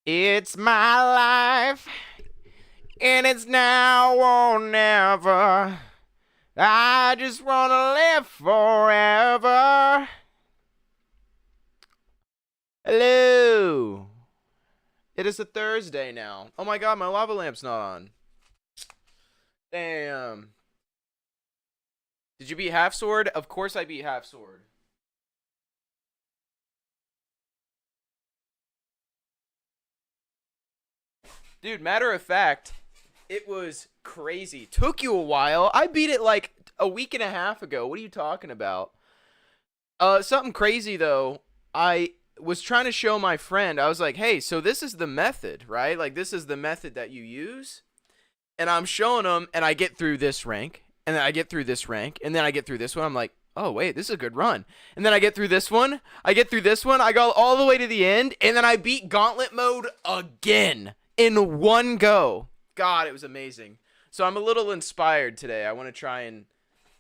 It's my life, and it's now or never. I just wanna live forever. Hello. It is a Thursday now. Oh my god, my lava lamp's not on. Damn. Did you beat Half Sword? Of course I beat Half Sword. Dude, matter of fact, it was crazy. Took you a while. I beat it like a week and a half ago. What are you talking about? Something crazy though. I was trying to show my friend. I was like, "Hey, so this is the method, right? Like this is the method that you use." And I'm showing him, and I get through this rank, and then I get through this rank, and then I get through this one. I'm like, "Oh wait, this is a good run." And then I get through this one. I get through this one. I go all the way to the end, and then I beat Gauntlet mode again in one go. God, it was amazing. So I'm a little inspired today. I want to try and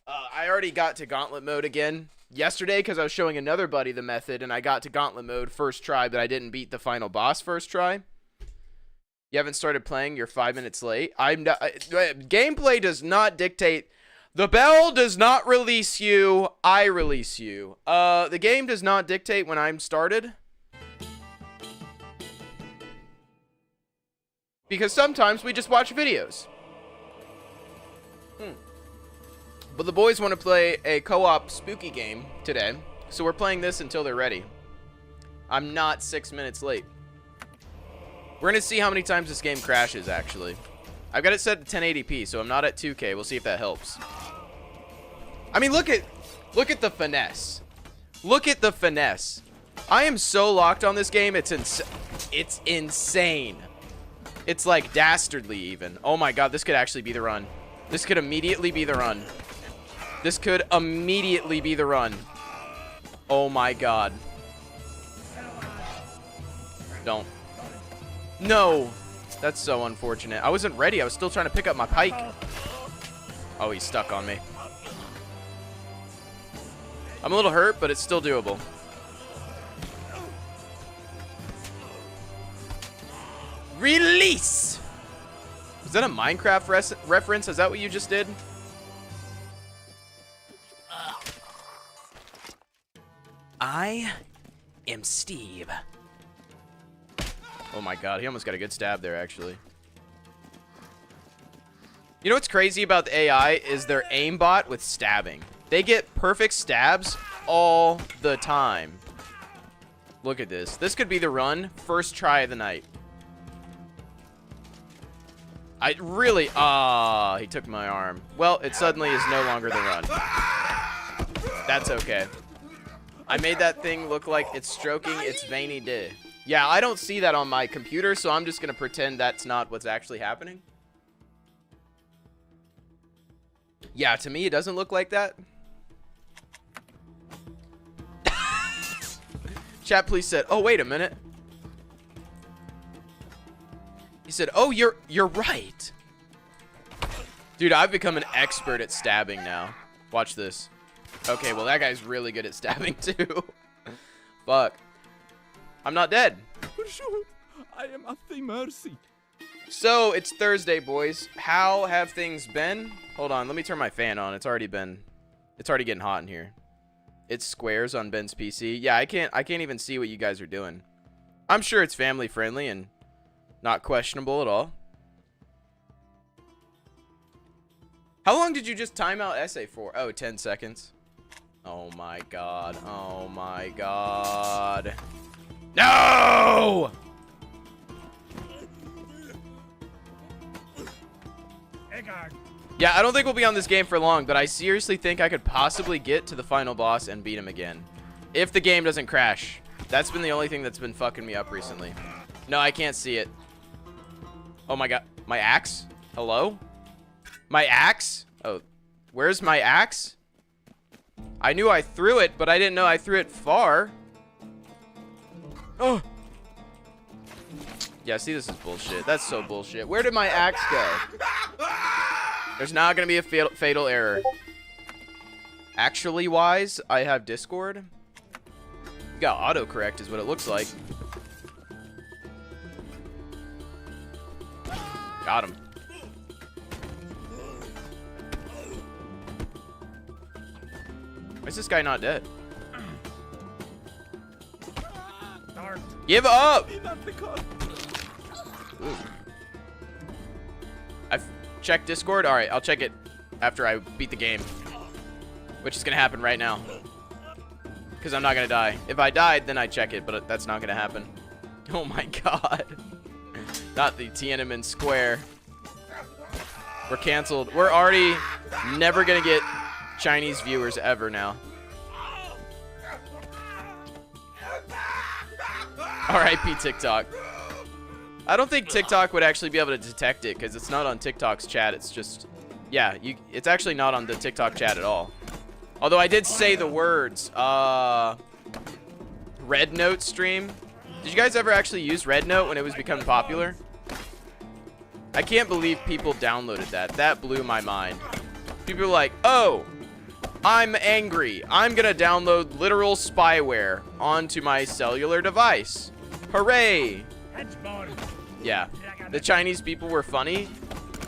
I already got to Gauntlet mode again yesterday because I was showing another buddy the method, and I got to Gauntlet mode first try, but I didn't beat the final boss first try. You haven't started playing, you're 5 minutes late. Gameplay does not dictate. The bell does not release you, I release you. The game does not dictate when I'm started. Because sometimes we just watch videos. But the boys want to play a co-op spooky game today, so we're playing this until they're ready. I'm not 6 minutes late. We're going to see how many times this game crashes, actually. I've got it set to 1080p, so I'm not at 2K. We'll see if that helps. I mean, look at the finesse. Look at the finesse. I am so locked on this game, it's insane. It's like dastardly even. Oh my god, this could actually be the run. This could immediately be the run. This could immediately be the run. Oh my god. Don't. No. That's so unfortunate. I wasn't ready. I was still trying to pick up my pike. Oh, he's stuck on me. I'm a little hurt, but it's still doable. Release! Was that a Minecraft reference? Is that what you just did? I am Steve. Oh my god, he almost got a good stab there, actually. You know what's crazy about the AI is their aimbot with stabbing. They get perfect stabs all the time. Look at this. This could be the run. First try of the night. He took my arm. Well, it suddenly is no longer the run. That's okay. I made that thing look like it's stroking its veiny dick. Yeah, I don't see that on my computer, so I'm just going to pretend that's not what's actually happening. Yeah, to me, it doesn't look like that. Chat, please said, oh, wait a minute. He said, oh, you're right. Dude, I've become an expert at stabbing now. Watch this. Okay, well, that guy's really good at stabbing, too. Fuck. I'm not dead. I am at thy mercy. So, it's Thursday, boys. How have things been? Hold on, let me turn my fan on. It's already getting hot in here. It's squares on Ben's PC. Yeah, I can't even see what you guys are doing. I'm sure it's family friendly and not questionable at all. How long did you just time out essay for? Oh, 10 seconds. Oh my god. Oh my god. No! Yeah, I don't think we'll be on this game for long, but I seriously think I could possibly get to the final boss and beat him again. If the game doesn't crash. That's been the only thing that's been fucking me up recently. No, I can't see it. Oh my god. My axe? Hello? My axe? Oh, where's my axe? I knew I threw it, but I didn't know I threw it far. Oh. Yeah, see, this is bullshit. That's so bullshit. Where did my axe go? There's not going to be a fatal error. Actually wise, I have Discord. You got autocorrect is what it looks like. Got him. Why is this guy not dead? Give up! Ooh. I've checked Discord. All right, I'll check it after I beat the game, which is gonna happen right now. Because I'm not gonna die. If I died, then I'd check it, but that's not gonna happen. Oh my god. Not the Tiananmen Square. We're canceled. We're already never gonna get Chinese viewers ever now. R.I.P. TikTok. I don't think TikTok would actually be able to detect it because it's not on TikTok's chat. It's just, yeah, it's actually not on the TikTok chat at all. Although I did say the words, Red Note stream. Did you guys ever actually use Red Note when it was becoming popular? I can't believe people downloaded that. That blew my mind. People were like, oh, I'm angry. I'm gonna download literal spyware onto my cellular device. Hooray! Yeah, the Chinese people were funny.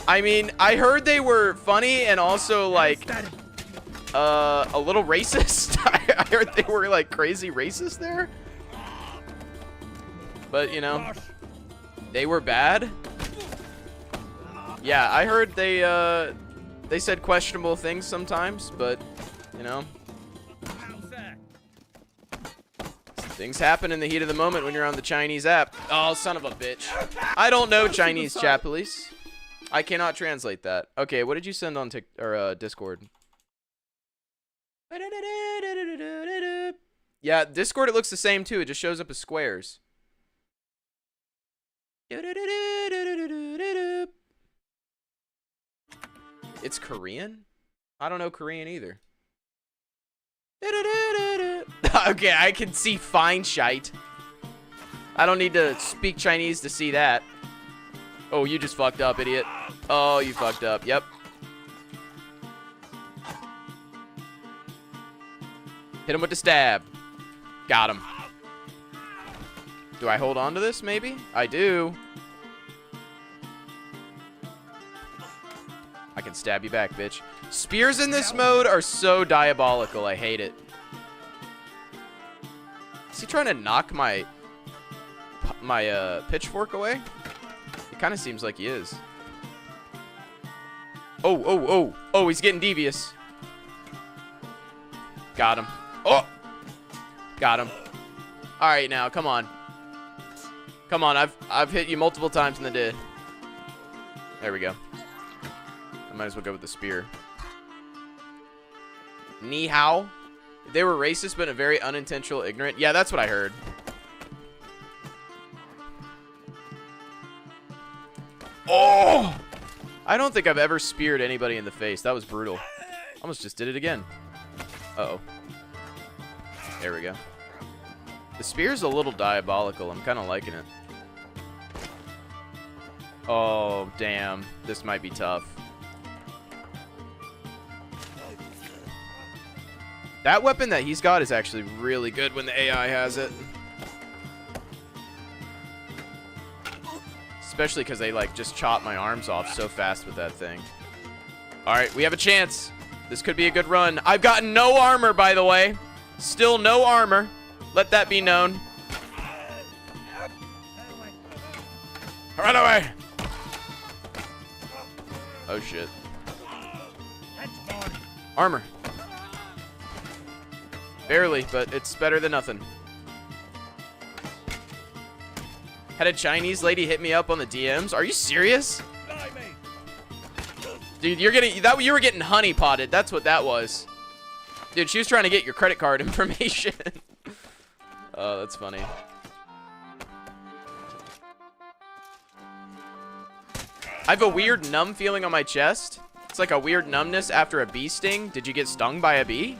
I mean, I heard they were funny and also like a little racist. I heard they were like crazy racist there. But you know, they were bad. Yeah, I heard they said questionable things sometimes, but you know, things happen in the heat of the moment when you're on the Chinese app. Oh, son of a bitch. I don't know Chinese, chat police. I cannot translate that. Okay, what did you send on Discord? Yeah, Discord, it looks the same too. It just shows up as squares. It's Korean? I don't know Korean either. Okay, I can see fine shite. I don't need to speak Chinese to see that. Oh, you just fucked up, idiot. Oh, you fucked up. Yep. Hit him with the stab. Got him. Do I hold on to this, maybe? I do. I can stab you back, bitch. Spears in this mode are so diabolical. I hate it. Is he trying to knock my pitchfork away? It kind of seems like he is. Oh, oh, oh. Oh, he's getting devious. Got him. Oh! Got him. All right, now, come on. Come on, I've hit you multiple times in the day. There we go. I might as well go with the spear. Ni hao. They were racist, but in a very unintentional, ignorant. Yeah, that's what I heard. Oh! I don't think I've ever speared anybody in the face. That was brutal. Almost just did it again. Uh-oh. There we go. The spear's a little diabolical. I'm kind of liking it. Oh, damn. This might be tough. That weapon that he's got is actually really good when the AI has it. Especially because they, like, just chop my arms off so fast with that thing. Alright, we have a chance. This could be a good run. I've gotten no armor, by the way. Still no armor. Let that be known. Run away! Oh, shit. Armor. Barely, but it's better than nothing. Had a Chinese lady hit me up on the DMs. Are you serious? Dude, you were getting honey potted. That's what that was. Dude, she was trying to get your credit card information. Oh, that's funny. I have a weird numb feeling on my chest. It's like a weird numbness after a bee sting. Did you get stung by a bee?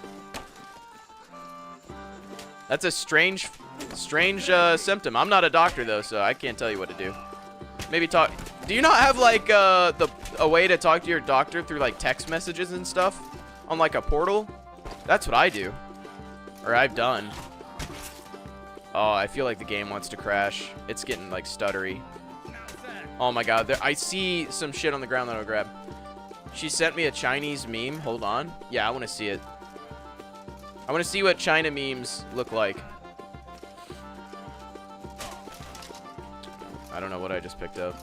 That's a strange symptom. I'm not a doctor though, so I can't tell you what to do. Maybe talk. Do you not have like a way to talk to your doctor through like text messages and stuff on like a portal? That's what I do, or I've done. Oh, I feel like the game wants to crash. It's getting like stuttery. Oh my god, I see some shit on the ground that I'll grab. She sent me a Chinese meme. Hold on. Yeah, I want to see it. I want to see what China memes look like. I don't know what I just picked up.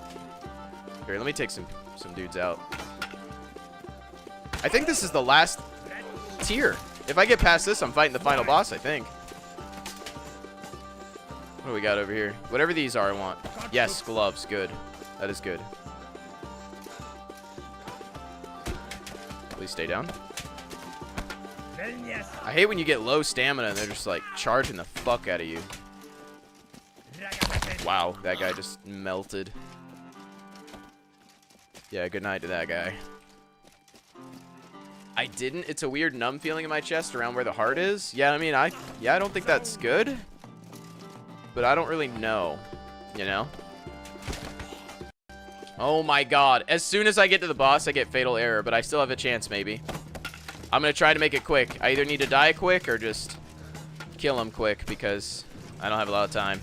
Here, let me take some dudes out. I think this is the last tier. If I get past this, I'm fighting the final boss, I think. What do we got over here? Whatever these are, I want. Yes, gloves. Good. That is good. Please stay down. I hate when you get low stamina and they're just like charging the fuck out of you. Wow, that guy just melted. Yeah, good night to that guy. I didn't. It's a weird numb feeling in my chest around where the heart is. Yeah, I mean, I don't think that's good. But I don't really know, you know? Oh my god. As soon as I get to the boss, I get fatal error, but I still have a chance, maybe. I'm going to try to make it quick. I either need to die quick or just kill him quick because I don't have a lot of time.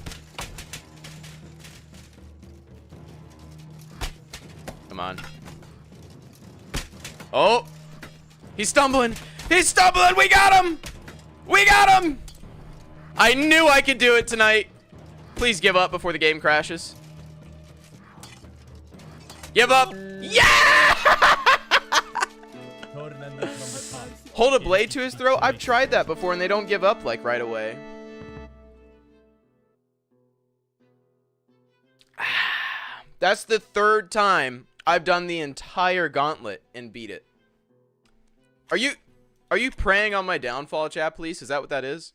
Come on. Oh! He's stumbling! He's stumbling! We got him! We got him! I knew I could do it tonight. Please give up before the game crashes. Give up! Yeah! Hold a blade to his throat? I've tried that before and they don't give up like right away. That's the third time I've done the entire gauntlet and beat it. Are you preying on my downfall, chat, please? Is that what that is?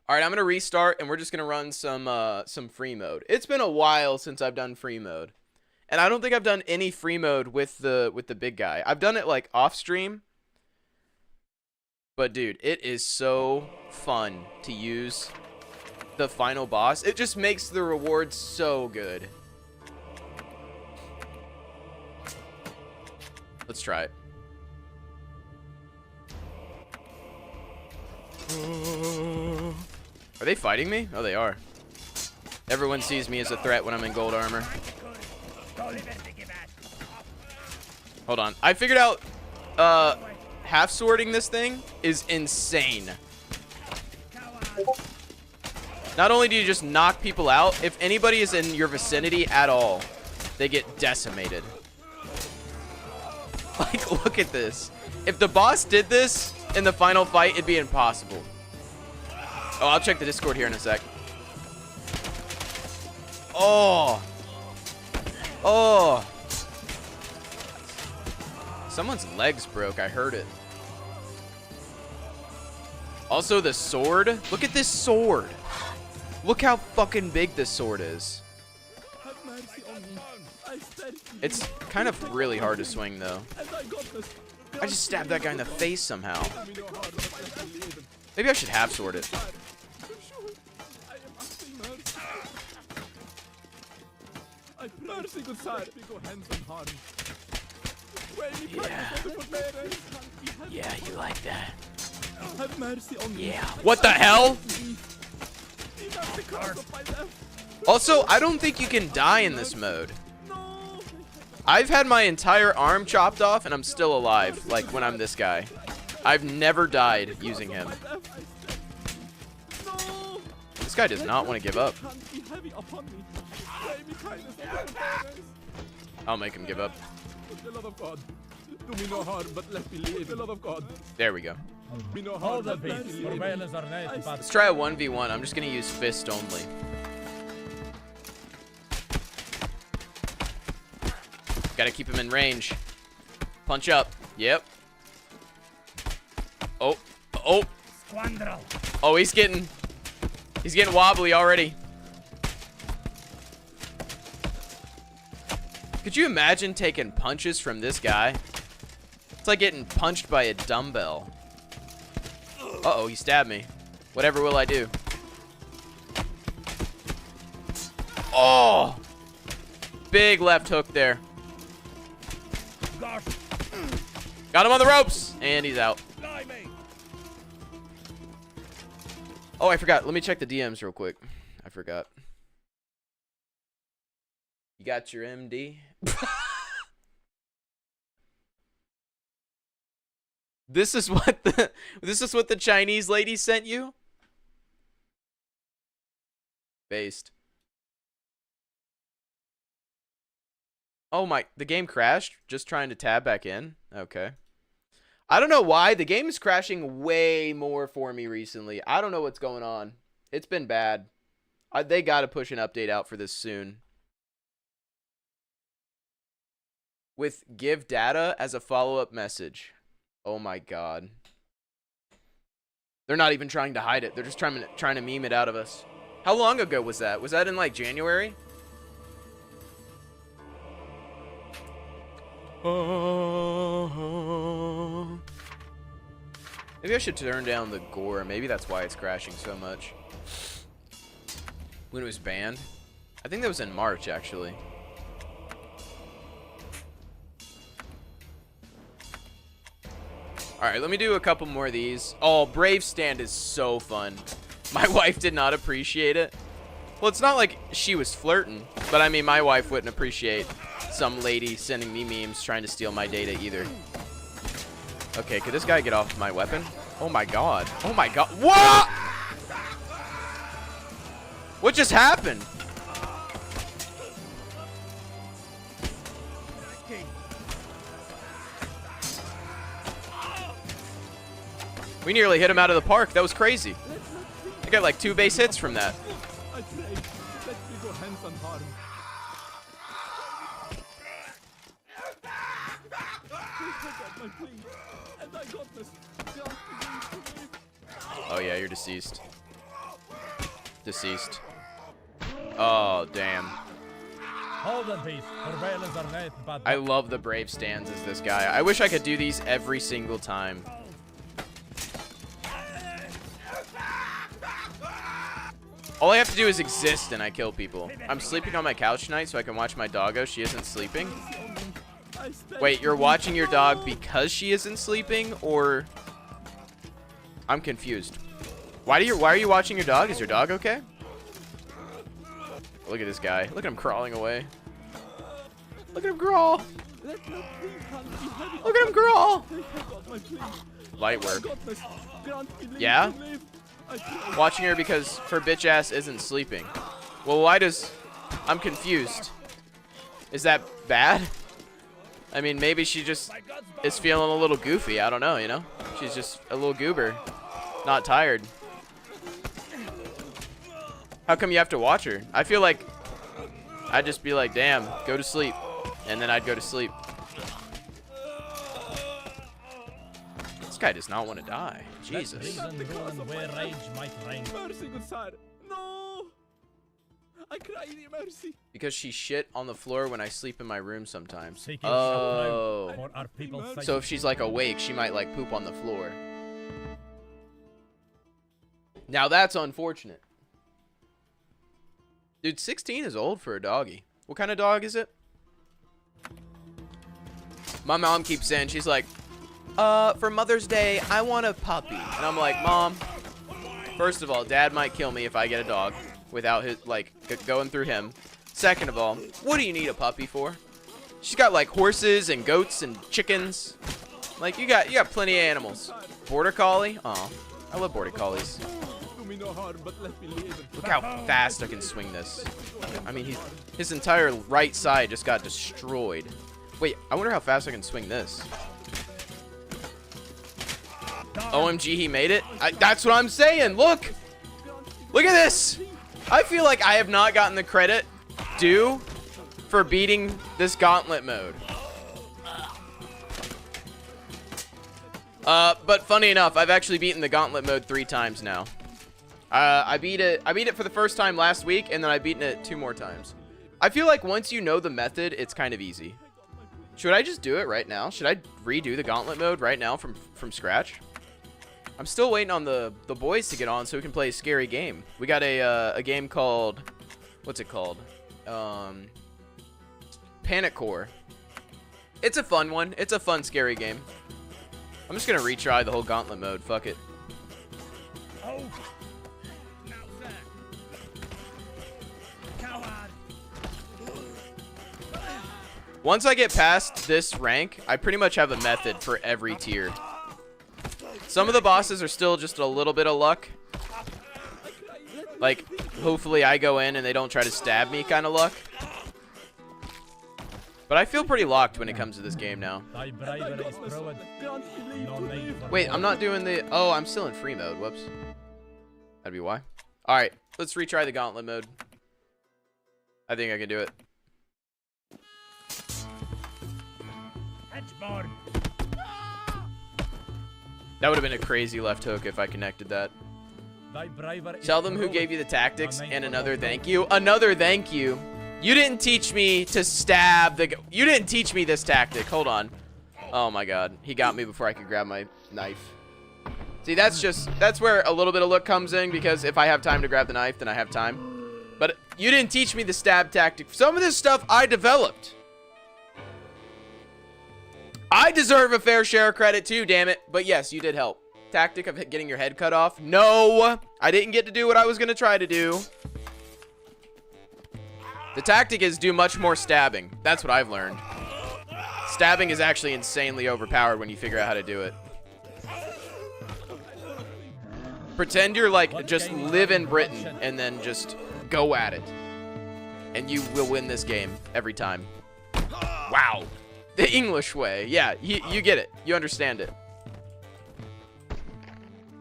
All right, I'm gonna restart and we're just gonna run some free mode. It's been a while since I've done free mode, and I don't think I've done any free mode with the big guy. I've done it like off stream, but dude, it is so fun to use the final boss. It just makes the rewards so good. Let's try it. Are they fighting me? Oh, they are. Everyone sees me as a threat when I'm in gold armor. Hold on. I figured out half swording this thing is insane. Not only do you just knock people out, if anybody is in your vicinity at all, they get decimated. Like, look at this. If the boss did this in the final fight, it'd be impossible. Oh, I'll check the Discord here in a sec. Oh. Oh. Someone's legs broke. I heard it. Also, the sword. Look at this sword. Look how fucking big this sword is. It's kind of really hard to swing, though. I just stabbed that guy in the face somehow. Maybe I should half sword it. Yeah, you like that. Yeah. What the hell? Also, I don't think you can die in this mode. I've had my entire arm chopped off and I'm still alive, like when I'm this guy. I've never died using him. This guy does not want to give up. I'll make him give up. There we go. Let's try a 1v1. I'm just going to use fist only. Gotta keep him in range. Punch up. Yep. Oh. Oh. Oh, he's getting wobbly already. Could you imagine taking punches from this guy? It's like getting punched by a dumbbell. Uh-oh, he stabbed me. Whatever will I do? Oh! Big left hook there. Got him on the ropes, and he's out. Oh, I forgot. Let me check the DMs real quick. I forgot. You got your MD? This is what the Chinese lady sent you? Based. Oh my, the game crashed? Just trying to tab back in? Okay. I don't know why. The game is crashing way more for me recently. I don't know what's going on. It's been bad. They got to push an update out for this soon. With give data as a follow-up message. Oh my god. They're not even trying to hide it. They're just trying to meme it out of us. How long ago was that? Was that in like January? Maybe I should turn down the gore. Maybe that's why it's crashing so much. When it was banned? I think that was in March, actually. Alright, let me do a couple more of these. Oh, Brave Stand is so fun. My wife did not appreciate it. Well, it's not like she was flirting, but I mean, my wife wouldn't appreciate some lady sending me memes trying to steal my data either. Okay, could this guy get off my weapon? Oh my god. Oh my god. What? What just happened? We nearly hit him out of the park. That was crazy. I got like 2 base hits from that. I pray, let me go hands unharmed. My plea, and I got this. Oh yeah, you're deceased. Deceased. Oh, damn. Hold on, please. Surveillance are net, but I love the Brave Stands as this guy. I wish I could do these every single time. All I have to do is exist and I kill people. I'm sleeping on my couch tonight so I can watch my doggo. She isn't sleeping. Wait, you're watching your dog because she isn't sleeping, or... I'm confused. Why are you watching your dog? Is your dog okay? Look at this guy. Look at him crawling away. Look at him crawl. Look at him crawl. Light work. Yeah? Watching her because her bitch ass isn't sleeping. Well, why does... I'm confused. Is that bad? I mean, maybe she just is feeling a little goofy. I don't know, you know? She's just a little goober. Not tired. How come you have to watch her? I feel like I'd just be like, damn, go to sleep. And then I'd go to sleep. This guy does not want to die. Jesus. reason ruin where rage might reign. Mercy, good sir. No. I cry thee mercy. Because she shit on the floor when I sleep in my room sometimes. Seek your Oh. shelter for our people's sake. So if she's like awake, she might like poop on the floor. Now that's unfortunate. Dude, 16 is old for a doggy. What kind of dog is it? My mom keeps saying, she's like, for Mother's Day, I want a puppy. And I'm like, Mom, first of all, Dad might kill me if I get a dog without his, like, going through him. Second of all, what do you need a puppy for? She's got, like, horses and goats and chickens. Like, you got plenty of animals. Border Collie? Aw, I love Border Collies. Do me no harm, but let me live. Look how fast I can swing this. I mean, his entire right side just got destroyed. Wait, I wonder how fast I can swing this. OMG, he made it. That's what I'm saying. Look. Look at this. I feel like I have not gotten the credit due for beating this gauntlet mode. But funny enough, I've actually beaten the gauntlet mode 3 times now. I beat it for the first time last week, and then I've beaten it 2 more times. I feel like once you know the method, it's kind of easy. Should I just do it right now? Should I redo the gauntlet mode right now from scratch? I'm still waiting on the boys to get on so we can play a scary game. We got a game called, what's it called? Panic Core. It's a fun one. It's a fun scary game. I'm just gonna retry the whole gauntlet mode. Fuck it. Oh. Now, sir. Coward. Once I get past this rank, I pretty much have a method for every tier. Some of the bosses are still just a little bit of luck. Like, hopefully I go in and they don't try to stab me kind of luck. But I feel pretty locked when it comes to this game now. Thy bravery is proven. No need for Wait, I'm not doing the... Oh, I'm still in free mode. Whoops. That'd be why. Alright, let's retry the gauntlet mode. I think I can do it. Hedgeborn. That would have been a crazy left hook if I connected that. Thy bravery is Tell them who proven. gave you the tactics No need and for another more thank you. Another thank you. You didn't teach me to stab the... You didn't teach me this tactic. Hold on. Oh my god. He got me before I could grab my knife. See, that's where a little bit of luck comes in, because if I have time to grab the knife, then I have time. But you didn't teach me the stab tactic. Some of this stuff I developed. I deserve a fair share of credit too, damn it. But yes, you did help. Tactic of getting your head cut off. No, I didn't get to do what I was going to try to do. The tactic is do much more stabbing. That's what I've learned. Stabbing is actually insanely overpowered when you figure out how to do it. Pretend you're like, just live in Britain and then just go at it. And you will win this game every time. Wow. The English way. Yeah, you get it. You understand it.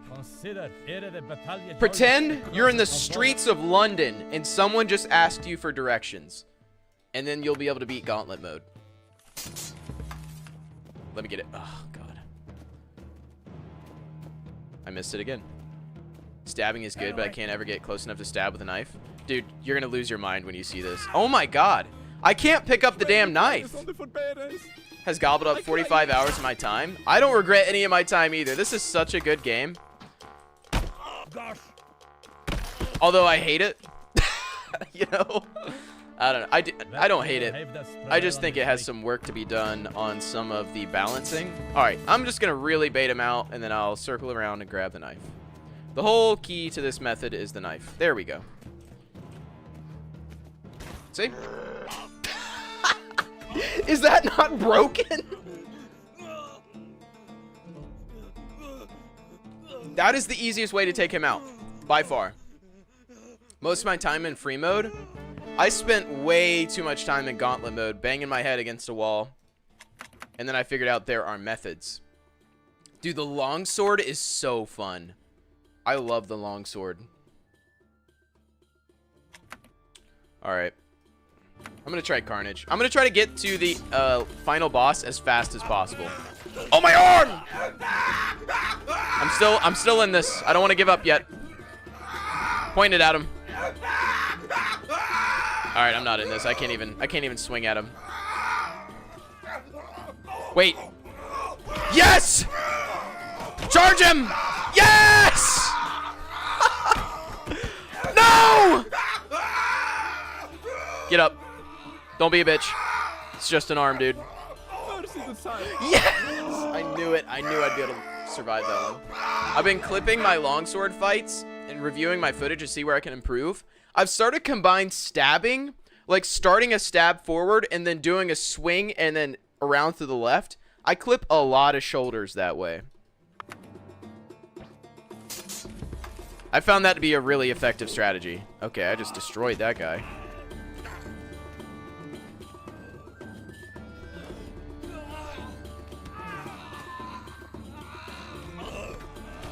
Consider ere the battalion Pretend joins you're in the crosses of streets of London and someone just asked you for directions. And then you'll be able to beat gauntlet mode. Let me get it. Oh, God. I missed it again. Stabbing is good, but I can't ever get close enough to stab with a knife. Dude, you're going to lose your mind when you see this. Oh, my God. I can't pick up the damn knife. Has gobbled up 45 hours of my time. I don't regret any of my time either. This is such a good game. Gosh. Although I hate it. You know? I don't know. I don't hate it. I just think it has some work to be done on some of the balancing. Alright, I'm just going to really bait him out, and then I'll circle around and grab the knife. The whole key to this method is the knife. There we go. See? Is that not broken? That is the easiest way to take him out, by far. Most of my time in free mode, I spent way too much time in gauntlet mode, banging my head against a wall. And then I figured out there are methods. Dude, the longsword is so fun. I love the longsword. Alright. I'm gonna try Carnage. I'm gonna try to get to the final boss as fast as possible. Oh, my arm! I'm still in this. I don't want to give up yet. Point it at him. All right, I'm not in this. I can't even swing at him. Wait. Yes! Charge him! Yes! No! Get up. Don't be a bitch. It's just an arm, dude. Yes! I knew it. I knew I'd be able to survive that one. I've been clipping my longsword fights and reviewing my footage to see where I can improve. I've started combined stabbing, like starting a stab forward and then doing a swing and then around to the left. I clip a lot of shoulders that way. I found that to be a really effective strategy. Okay, I just destroyed that guy.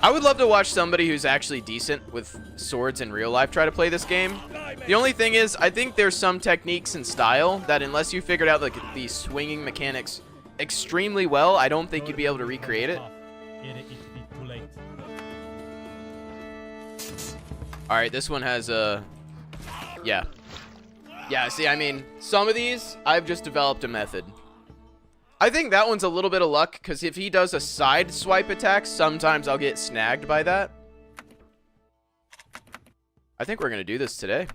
I would love to watch somebody who's actually decent with swords in real life try to play this game. The only thing is, I think there's some techniques and style that unless you figured out like the swinging mechanics extremely well, I don't think you'd be able to recreate it. Alright, this one has a... Yeah. Yeah, see, I mean, some of these, I've just developed a method. I think that one's a little bit of luck, because if he does a side swipe attack, sometimes I'll get snagged by that. I think we're going to do this today.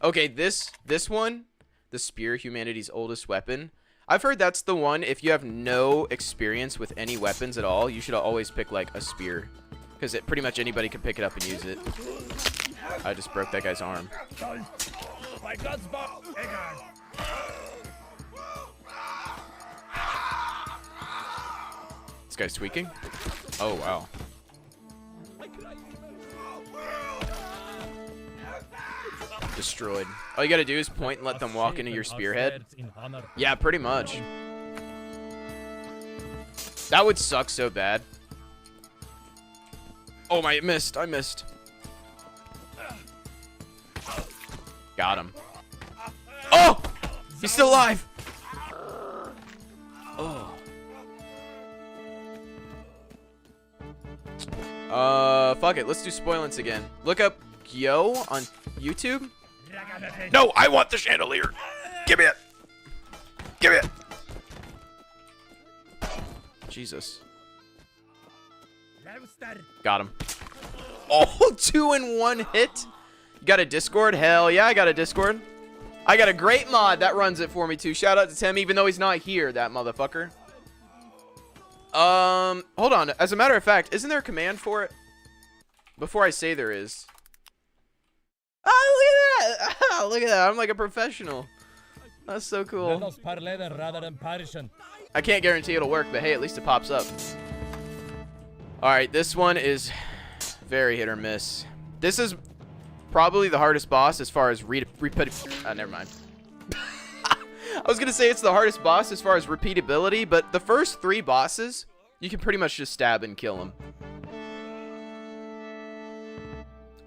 Okay, this one, the spear, humanity's oldest weapon. I've heard that's the one, if you have no experience with any weapons at all, you should always pick, like, a spear. Because pretty much anybody can pick it up and use it. I just broke that guy's arm. guy's tweaking. Oh, wow. Destroyed. All you gotta do is point and let them walk into your spearhead. Yeah, pretty much. That would suck so bad. Oh my, I missed. Got him. Oh! He's still alive! Oh. Fuck it. Let's do Spoilance again. Look up Yo on YouTube. No, I want the chandelier. Give me it. Give me it. Jesus. Got him. Oh, 2 in 1 hit. You got a Discord? Hell yeah, I got a Discord. I got a great mod that runs it for me too. Shout out to Tim, even though he's not here, that motherfucker. Hold on. As a matter of fact, isn't there a command for it? Before I say there is. Oh, look at that. Oh, look at that. I'm like a professional. That's so cool. I can't guarantee it'll work, but hey, at least it pops up. Alright, this one is very hit or miss. This is probably the hardest boss as far as never mind. I was gonna say it's the hardest boss as far as repeatability, but the first 3 bosses, you can pretty much just stab and kill them.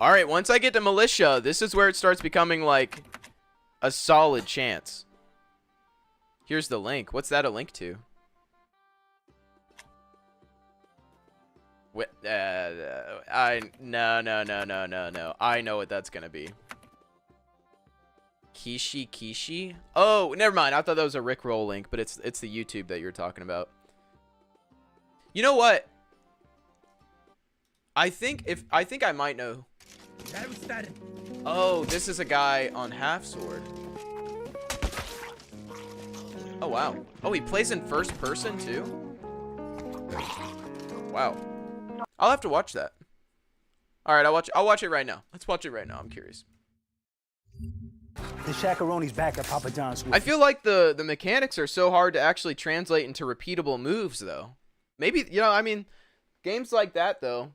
Alright, once I get to Militia, this is where it starts becoming like a solid chance. Here's the link. What's that a link to? No. I know what that's gonna be. Kishi? Oh, never mind. I thought that was a Rickroll link, but it's the YouTube that you're talking about. You know what? I think I might know. Oh, this is a guy on Half Sword. Oh wow. Oh, he plays in first person too? Wow. I'll have to watch that. All right, I'll watch it right now. Let's watch it right now. I'm curious. The Shakaroni's back at Papa John's. I feel like the mechanics are so hard to actually translate into repeatable moves though. Maybe, you know, I mean, games like that though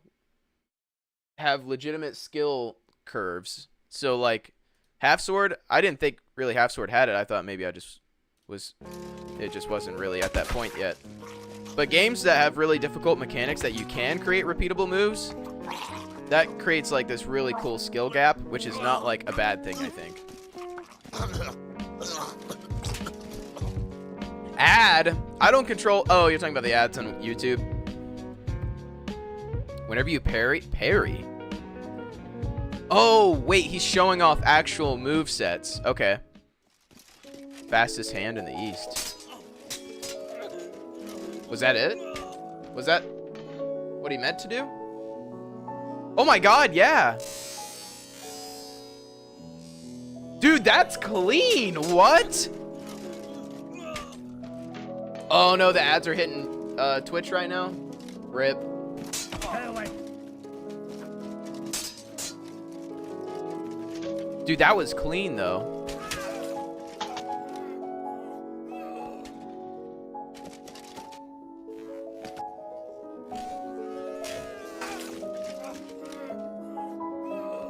have legitimate skill curves. So like Half Sword, I didn't think really Half Sword had it. I thought maybe it just wasn't really at that point yet. But games that have really difficult mechanics that you can create repeatable moves, that creates like this really cool skill gap, which is not like a bad thing, I think. Ad? I don't control. Oh, you're talking about the ads on YouTube. Whenever you parry? Oh, wait, he's showing off actual move sets. Okay. Fastest hand in the East. Was that it? Was that what he meant to do? Oh my god, yeah. Dude, that's clean. What? Oh no, the ads are hitting Twitch right now. Rip. Dude, that was clean though.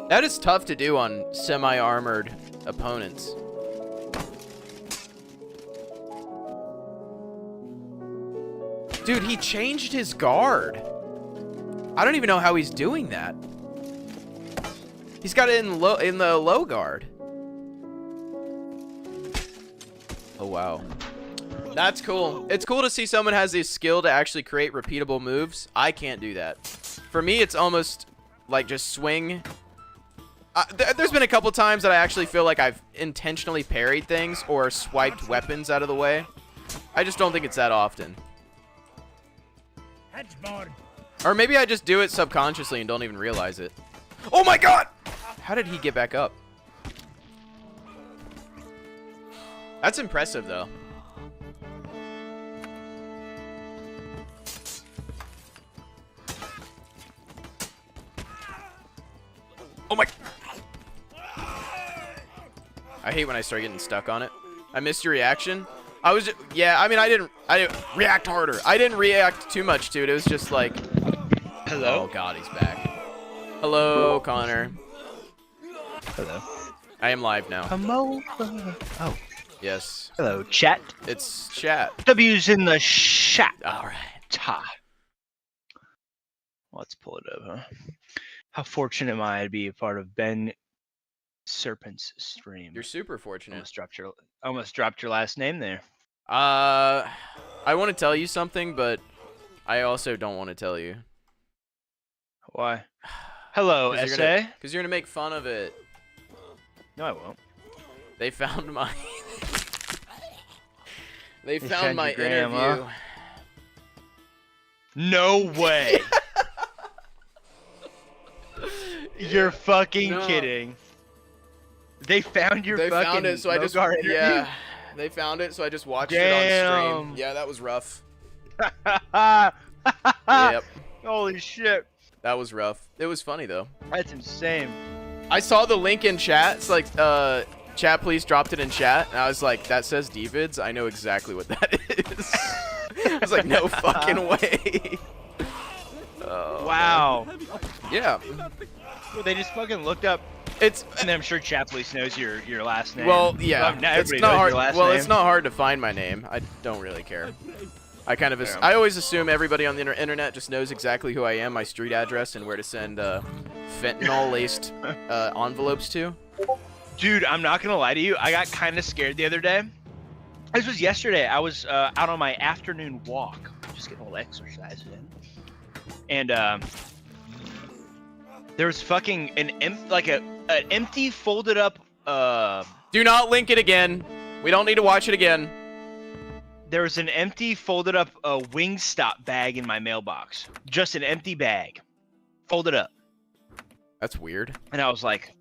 That is tough to do on semi-armored opponents. Dude, he changed his guard. I don't even know how he's doing that. He's got it in the low guard. Oh wow. That's cool. It's cool to see someone has the skill to actually create repeatable moves. I can't do that. For me, it's almost like just swing. There's been a couple times that I actually feel like I've intentionally parried things or swiped weapons out of the way. I just don't think it's that often. Or maybe I just do it subconsciously and don't even realize it. Oh my god! How did he get back up? That's impressive though. Oh my... I hate when I start getting stuck on it. I missed your reaction. Yeah, I mean, I didn't... I didn't react harder. I didn't react too much to it. It was just like, Hello. oh god, he's back. Hello, Connor. Hello. I am live now. Hello. Oh. Yes, Hello, chat. it's chat. W's in the chat. All right. Ta. Let's pull it up, huh? How fortunate am I to be a part of Ben Serpent's stream? You're super fortunate. Almost dropped your last name there. I want to tell you something, but I also don't want to tell you. Why? Hello, SA. Because you're gonna make fun of it. No, I won't. They found my. They They found found my your grandma? interview. No way. You're fucking No. kidding. They found your They fucking found it, so I just Mogar interview? yeah. They found it, so I just watched it on stream. Damn. Yeah, that was rough. Yep. Yep, Holy shit. that was rough. It was funny though. That's insane. I saw the link in chat. It's like, chat please dropped it in chat, and I was like, that says Dvids. I know exactly what that is. I was like, no fucking way. Oh, Wow. yeah, They just fucking looked up, it's and I'm sure Chat Police knows your last name. well, yeah. Now It's everybody not knows hard. your last Well, name. it's not hard to find my name. I don't really care. I kind of Yeah. I always assume everybody on the internet just knows exactly who I am, my street address, and where to send fentanyl-laced envelopes to. Dude, I'm not gonna lie to you. I got kind of scared the other day. This was yesterday. I was out on my afternoon walk, just getting a little exercise in, and there was fucking an empty folded up. Do not link it again. We don't need to watch it again. There was an empty folded up Wingstop bag in my mailbox. Just an empty bag, folded up. That's weird. And I was like,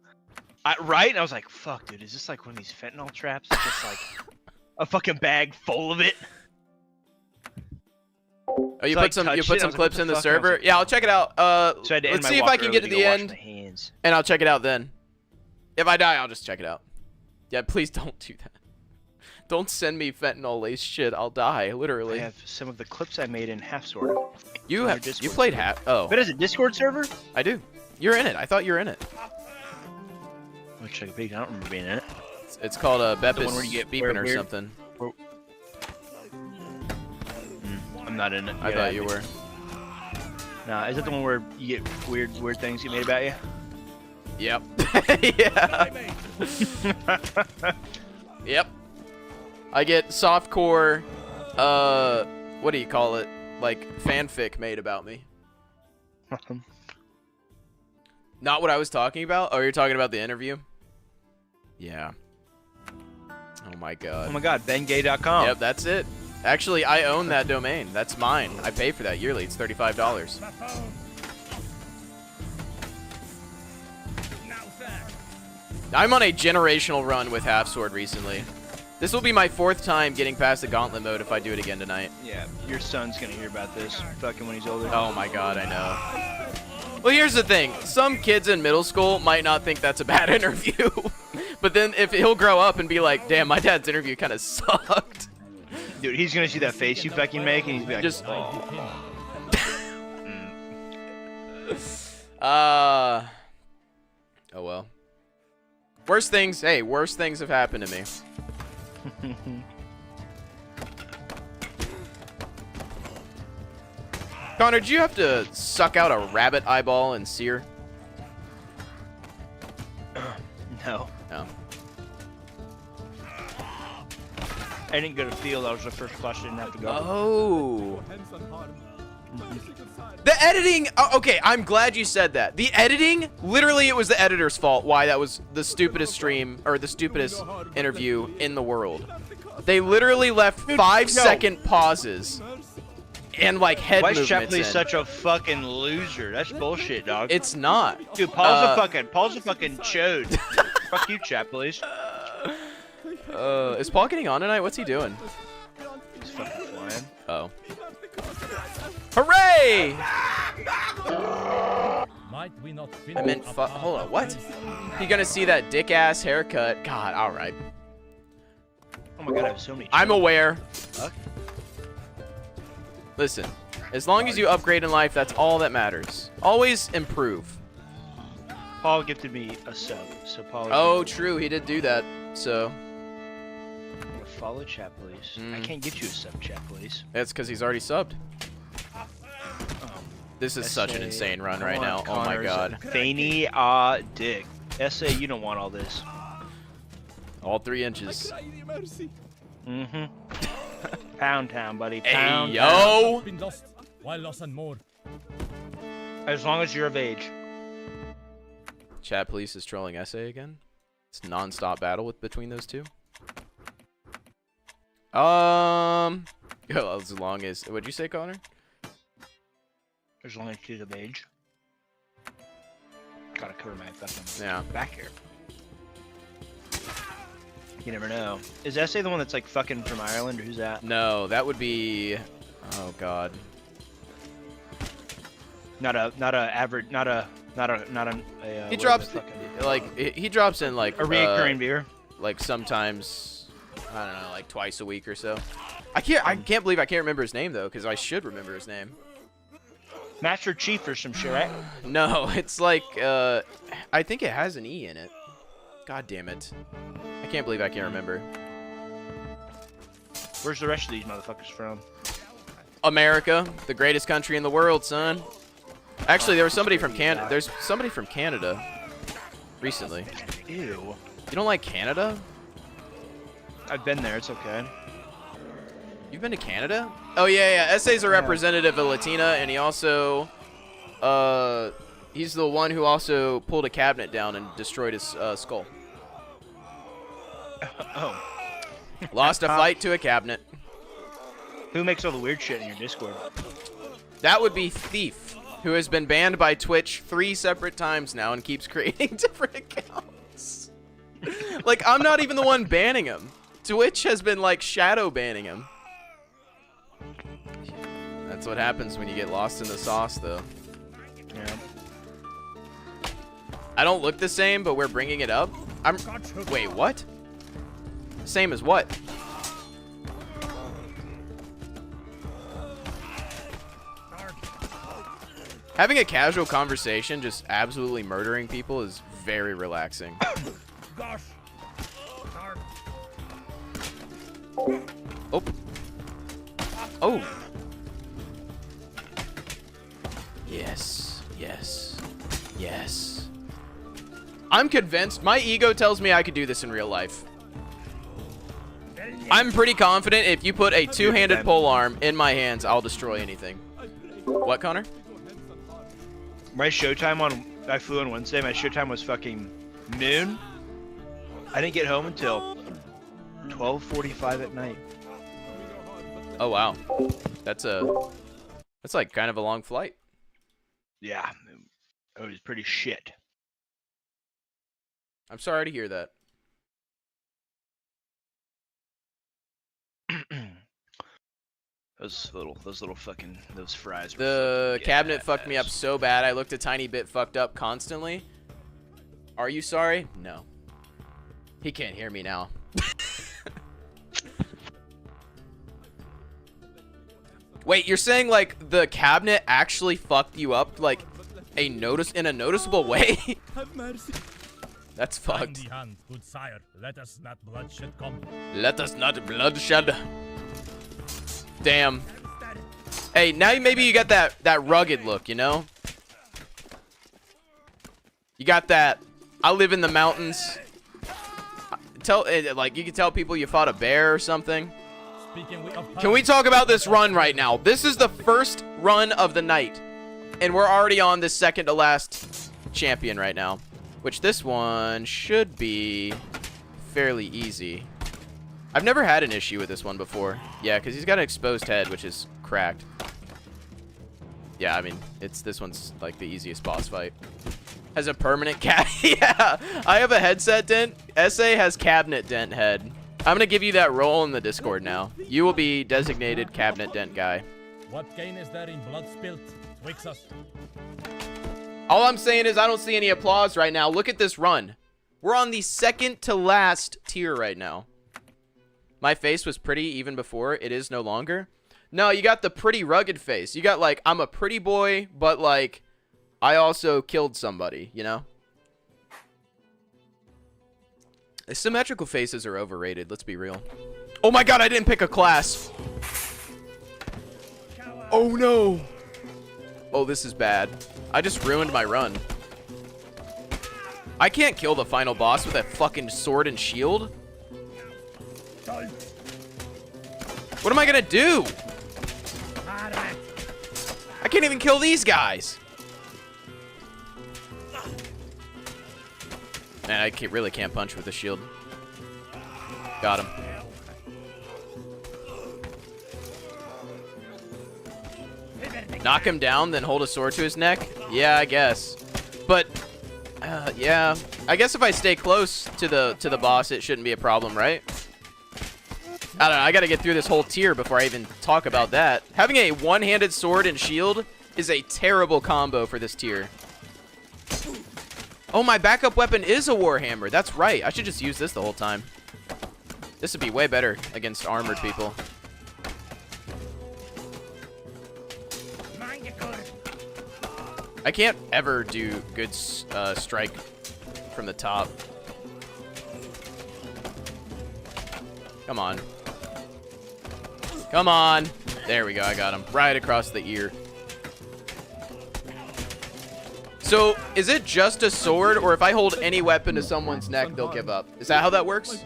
right? And I was like, fuck, dude, is this like one of these fentanyl traps? Just like a fucking bag full of it. Oh, you So put I some touched it, I was like, clips what in the the fuck? I was server. like- Yeah, I'll check it out. So I had to end Let's my see if walk I can early get to the go wash end, my hands. and I'll check it out then. If I die, I'll just check it out. Yeah, please don't do that. Don't send me fentanyl-laced shit. I'll die, I literally. have some of the clips I made in Half Sword. You on have your you Discord played server. hat? Oh, But is it Discord server? I do. You're in it. I thought you were in it. I'll check it. I don't remember being in it. It's called Beppis one where you get beeping or weird- something. I'm not in it. I thought you were. Nah, is it the one where you get weird things get made about you? Yep. Yeah. Yep. I get softcore, what do you call it? Like fanfic made about me. Not what I was talking about? Oh, you're talking about the interview? Yeah. Oh my god. Oh my god, bengay.com. Yep, that's it. Actually, I own that domain. That's mine. I pay for that yearly. It's $35. I'm on a generational run with Half Sword recently. This will be my 4th time getting past the gauntlet mode if I do it again tonight. Yeah, your son's gonna hear about this fucking when he's older. Oh my god, I know. Well, here's the thing. Some kids in middle school might not think that's a bad interview. But then if he'll grow up and be like, damn, my dad's interview kind of sucked. Dude, he's gonna see that face you fucking make and he's be like, Just- oh. Oh well. Worst things have happened to me. Connor, did you have to suck out a rabbit eyeball and sear? No. No. I didn't go to field, I was the first class, I didn't have to go. Oh. The editing, okay, I'm glad you said that. The editing, literally it was the editor's fault why that was the stupidest stream, or the stupidest interview in the world. They literally left 5-second pauses and like head Why is movements Chapley in. such a fucking loser? That's bullshit, dog. It's not. Dude, Paul's a fucking chode. Fuck you, Chapley. Is Paul getting on tonight? What's he doing? He's fucking flying. Oh. Hooray! Might we not I finish meant up hold our on, what? place? You gonna see that dick ass haircut? God, alright. Oh my god, I have so many. I'm children. aware. Fuck. Listen, as long as you upgrade in life, that's all that matters. Always improve. Paul gifted me a sub, so Paul. Oh, true. He did do that. So Follow chat, please. I can't get you a sub, chat, please. that's because he's already subbed. Um, This is such an SA, insane run come right on, now. Oh my Connors, god. Fanny, dick. SA, you don't want all this. All 3 I inches. cry thee mercy. Pound town, buddy. Hey, Pound town. yo! Been lost. While lost and more. As long as you're of age. Chat Police is trolling SA again. It's non-stop battle between those two. As long as... What'd you say, Connor? As long as she's of age. Gotta cover my fucking Yeah. back here. You never know. Is SA the one that's like fucking from Ireland, or who's that? No, that would be... Oh god. Not a average, not a He what is drops... it, fucking- Like, he drops in, like... a reoccurring viewer. like sometimes, I don't know, like twice a week or so. I can't believe I can't remember his name though, because I should remember his name. Master Chief or some shit, right? No, it's like I think it has an E in it. God damn it! I can't believe I can't remember. Where's the rest of these motherfuckers from? America, the greatest country in the world, son. Actually, there was somebody from Canada. There's somebody from Canada recently. Ew. You don't like Canada? I've been there. It's okay. You've been to Canada? Oh yeah. SA's a representative of Latina, and he also, he's the one who also pulled a cabinet down and destroyed his skull. Oh. Lost a fight to a cabinet. Who makes all the weird shit in your Discord? That would be Thief, who has been banned by Twitch 3 separate times now and keeps creating different accounts. Like, I'm not even the one banning him. Twitch has been, like, shadow banning him. That's what happens when you get lost in the sauce, though. Yeah. I don't look the same, but we're bringing it up. Wait, what? Same as what? Having a casual conversation, just absolutely murdering people, is very relaxing. Gosh. Oh. Oh. Yes. Yes. Yes. I'm convinced. My ego tells me I could do this in real life. I'm pretty confident if you put a two-handed polearm in my hands, I'll destroy anything. What, Connor? My showtime I flew on Wednesday. My showtime was fucking noon. I didn't get home until 12:45 at night. Oh wow, that's like kind of a long flight. Yeah, it was pretty shit. I'm sorry to hear that. Those little fucking fries. The cabinet fucked me up so bad I looked a tiny bit fucked up constantly. Are you sorry? No. He can't hear me now. Wait, you're saying like the cabinet actually fucked you up like in a noticeable way? Have mercy. That's Time fucked. the hand, good sire. Let us not bloodshed come. Let us not bloodshed. Damn. Hey, now maybe you got that rugged look, you know? You got that. I live in the mountains. Like you can tell people you fought a bear or something. Can we talk about this run right now? This is the first run of the night, and we're already on the second to last champion right now, which this one should be fairly easy. I've never had an issue with this one before. Yeah, because he's got an exposed head, which is cracked. Yeah, I mean, this one's like the easiest boss fight. Has a permanent yeah, I have a headset dent. SA has cabinet dent head. I'm gonna give you that role in the Discord now. You will be designated cabinet dent guy. What gain is there in blood spilt? Twixt us. All I'm saying is I don't see any applause right now. Look at this run. We're on the second to last tier right now. My face was pretty even before. It is no longer. No, you got the pretty rugged face. You got like, I'm a pretty boy, but like, I also killed somebody, you know? Symmetrical faces are overrated, let's be real. Oh my god, I didn't pick a class. Oh no. Oh, this is bad. I just ruined my run. I can't kill the final boss with a fucking sword and shield. What am I gonna do? I can't even kill these guys. Man, I really can't punch with the shield. Got him. Knock him down, then hold a sword to his neck? Yeah, I guess. But, yeah. I guess if I stay close to the boss, it shouldn't be a problem, right? I don't know. I gotta get through this whole tier before I even talk about that. Having a one-handed sword and shield is a terrible combo for this tier. Oh, my backup weapon is a Warhammer. That's right. I should just use this the whole time. This would be way better against armored people. I can't ever do good strike from the top. Come on. Come on. There we go. I got him. Right across the ear. So, is it just a sword, or if I hold any weapon to someone's neck, they'll give up? Is that how that works?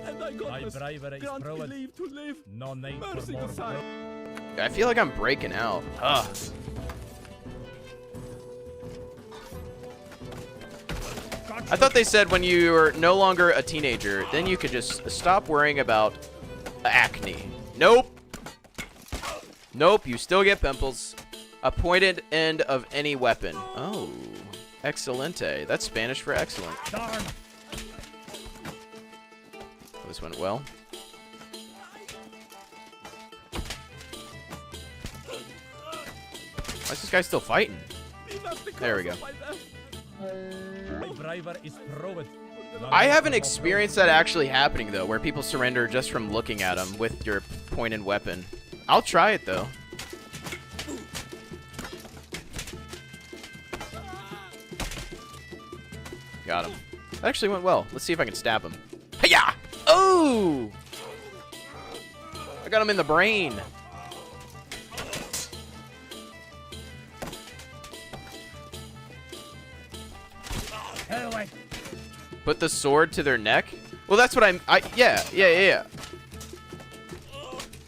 And I My got bravery is grant me proven. leave to live. No need for Mercy more. decide. I feel like I'm breaking out. Ugh. I thought they said when you are no longer a teenager, then you could just stop worrying about acne. Nope. Nope, you still get pimples. A pointed end of any weapon. Oh, excelente. That's Spanish for excellent. Darn. Oh, this went well. Why is this guy still fighting? Be not the There we cause go. of my death. My bravery is proven. No I need haven't for more experienced that actually happening, though, where people surrender just from looking at them with your pointed weapon. I'll try it, though. Got him. That actually went well. Let's see if I can stab him. Hiya! Oh! I got him in the brain. Away. Put the sword to their neck? Well, that's what yeah.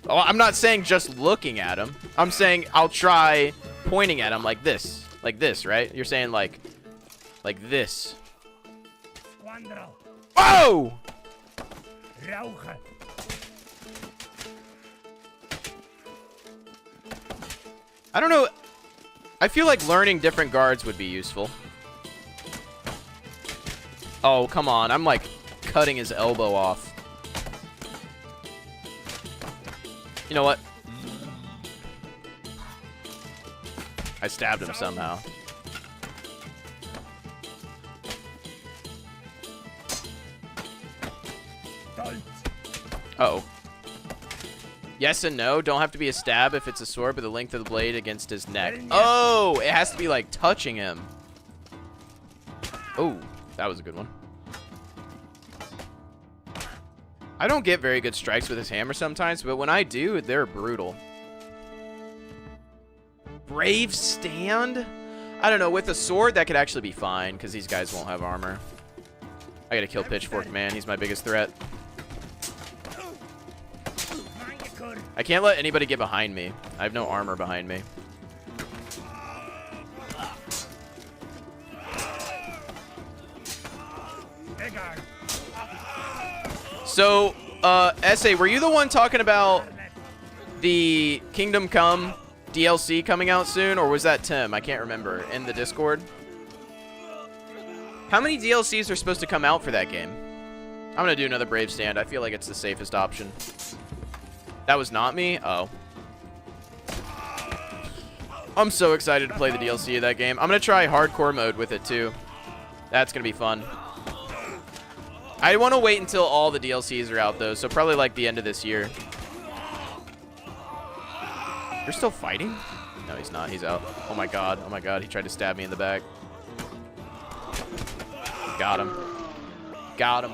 Oh, I'm not saying just looking at him. I'm saying I'll try pointing at him like this. Like this, right? You're saying like this. Oh! I don't know. I feel like learning different guards would be useful. Oh, come on. I'm like cutting his elbow off. You know what? I stabbed him somehow. Uh-oh. Yes and no. Don't have to be a stab if it's a sword, but the length of the blade against his neck. Oh, it has to be like touching him. Oh, that was a good one. I don't get very good strikes with his hammer sometimes, but when I do, they're brutal. Brave stand? I don't know. With a sword, that could actually be fine, because these guys won't have armor. I gotta kill Pitchfork Man. He's my biggest threat. I can't let anybody get behind me. I have no armor behind me. So, Essay, were you the one talking about the Kingdom Come DLC coming out soon, or was that Tim? I can't remember. In the Discord? How many DLCs are supposed to come out for that game? I'm gonna do another Brave Stand. I feel like it's the safest option. That was not me? Oh. I'm so excited to play the DLC of that game. I'm gonna try hardcore mode with it too. That's gonna be fun. I want to wait until all the DLCs are out though, so probably like the end of this year. You're still fighting? No, he's not. He's out. Oh my god. Oh my god. He tried to stab me in the back. Got him. Got him.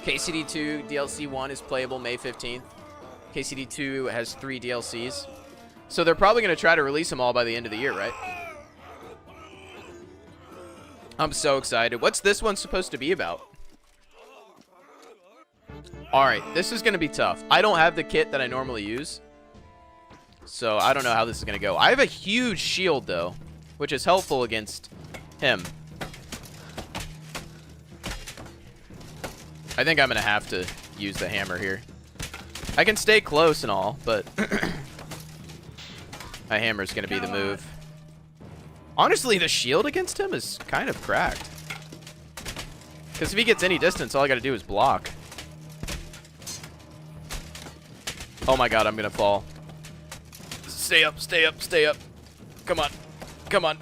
KCD 2 DLC 1 is playable May 15th. KCD 2 has 3 DLCs. So they're probably going to try to release them all by the end of the year, right? I'm so excited. What's this one supposed to be about? Alright, this is going to be tough. I don't have the kit that I normally use. So I don't know how this is going to go. I have a huge shield, though, which is helpful against him. I think I'm going to have to use the hammer here. I can stay close and all, but my hammer's going to be the move. Honestly, the shield against him is kind of cracked. Because if he gets any distance, all I got to do is block. Oh my god, I'm going to fall. Stay up, stay up, stay up. Come on. Come on.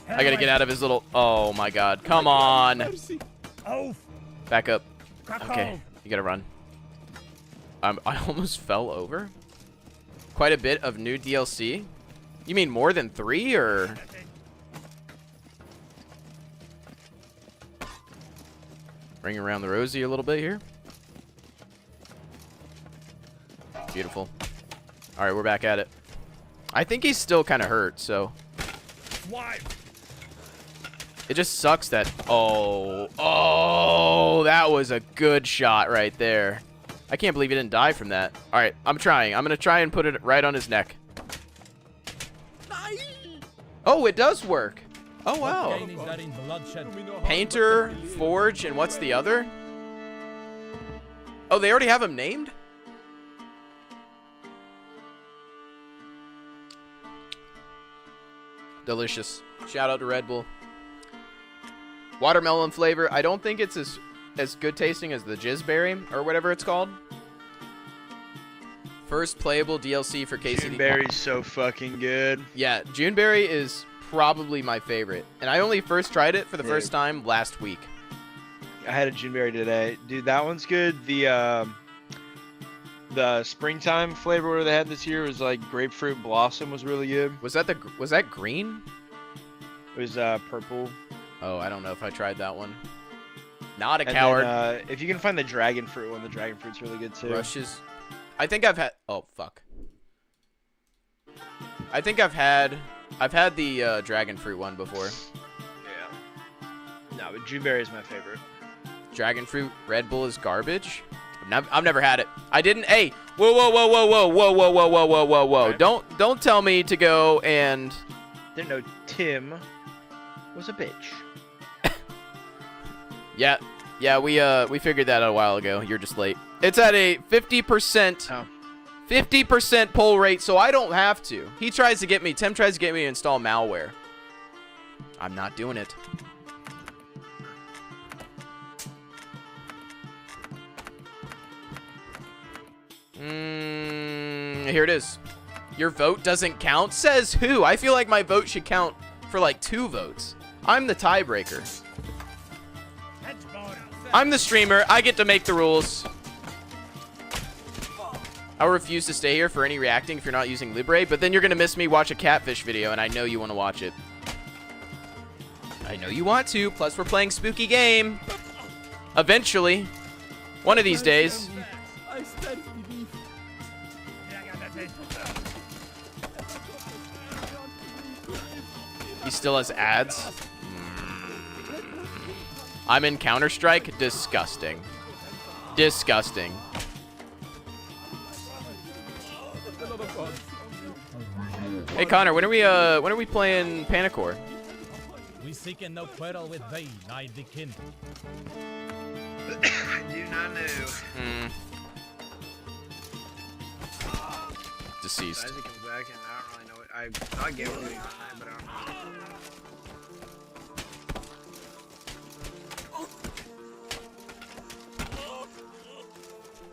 I got to get out of his little... Oh my god. Come on. Back up. Okay, you got to run. I almost fell over. Quite a bit of new DLC. You mean more than 3, or? Ring around the rosy a little bit here. Beautiful. All right, we're back at it. I think he's still kind of hurt, so. It just sucks that. Oh, that was a good shot right there. I can't believe he didn't die from that. All right, I'm trying. I'm gonna try and put it right on his neck. Oh, it does work. Oh, wow. Painter, Forge, and what's the other? Oh, they already have him named? Delicious. Shout out to Red Bull. Watermelon flavor. I don't think it's as good tasting as the Jizzberry, or whatever it's called. First playable DLC for KCD. Juneberry's so fucking good. Yeah, Juneberry is probably my favorite. And I only first tried it for the first time last week. I had a Juneberry today. Dude, that one's good. The springtime flavor they had this year was like grapefruit blossom was really good. Was that green? It was purple. Oh, I don't know if I tried that one. Not a And coward. then, if you can find the dragon fruit one, the dragon fruit's really good too. Rushes. I think I've had. Oh fuck. I think I've had the dragon fruit one before. Yeah. No, but Juneberry is my favorite. Dragon fruit Red Bull is garbage. I've never had it. I didn't. Hey, whoa, whoa, whoa, whoa, whoa, whoa, whoa, whoa, whoa, whoa, whoa, whoa! Okay. Don't tell me to go and. Didn't know Tim was a bitch. Yeah, we figured that out a while ago. You're just late. It's at a 50%. Oh. 50% pull rate, so I don't have to. Tim tries to get me to install malware. I'm not doing it. Here it is. Your vote doesn't count? Says who? I feel like my vote should count for like 2 votes. I'm the tiebreaker. I'm the streamer. I get to make the rules. I refuse to stay here for any reacting if you're not using Libre, but then you're going to miss me watch a catfish video, and I know you want to watch it. I know you want to. Plus, we're playing spooky game. Eventually. One of these days. I stand belief. He still has ads. I'm in Counter-Strike. Disgusting. Disgusting. Hey Connor, when are we playing Panacore? We seek no quarrel with thee, nigh the kin. I do not know. Deceased. Isaac comes back and I don't really know what I thought Gale was doing tonight, but I don't know.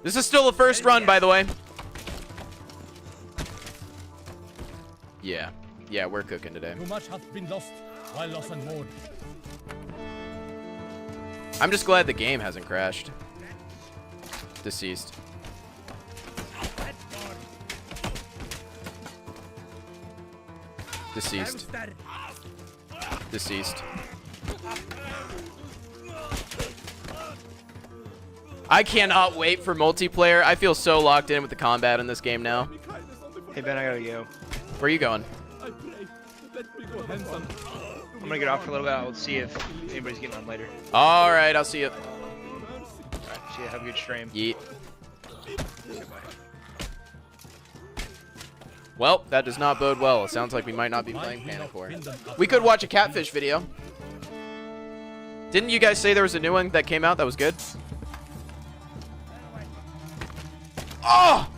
This is still the first run, by the way. Yeah, we're cooking today. Too much hath been lost, while loss and more. I'm just glad the game hasn't crashed. Deceased. Deceased. Deceased. I cannot wait for multiplayer. I feel so locked in with the combat in this game now. Hey Ben, I gotta go. Where are you going? I pray, let me go handsome. I'm gonna get off for a little bit. I'll see if anybody's getting on later. All right, I'll see you. Alright, see ya. Have a good stream. Yeet. Well, that does not bode well. It sounds like we might not be playing Panicore. We could watch a catfish video. Didn't you guys say there was a new one that came out that was good? Oh!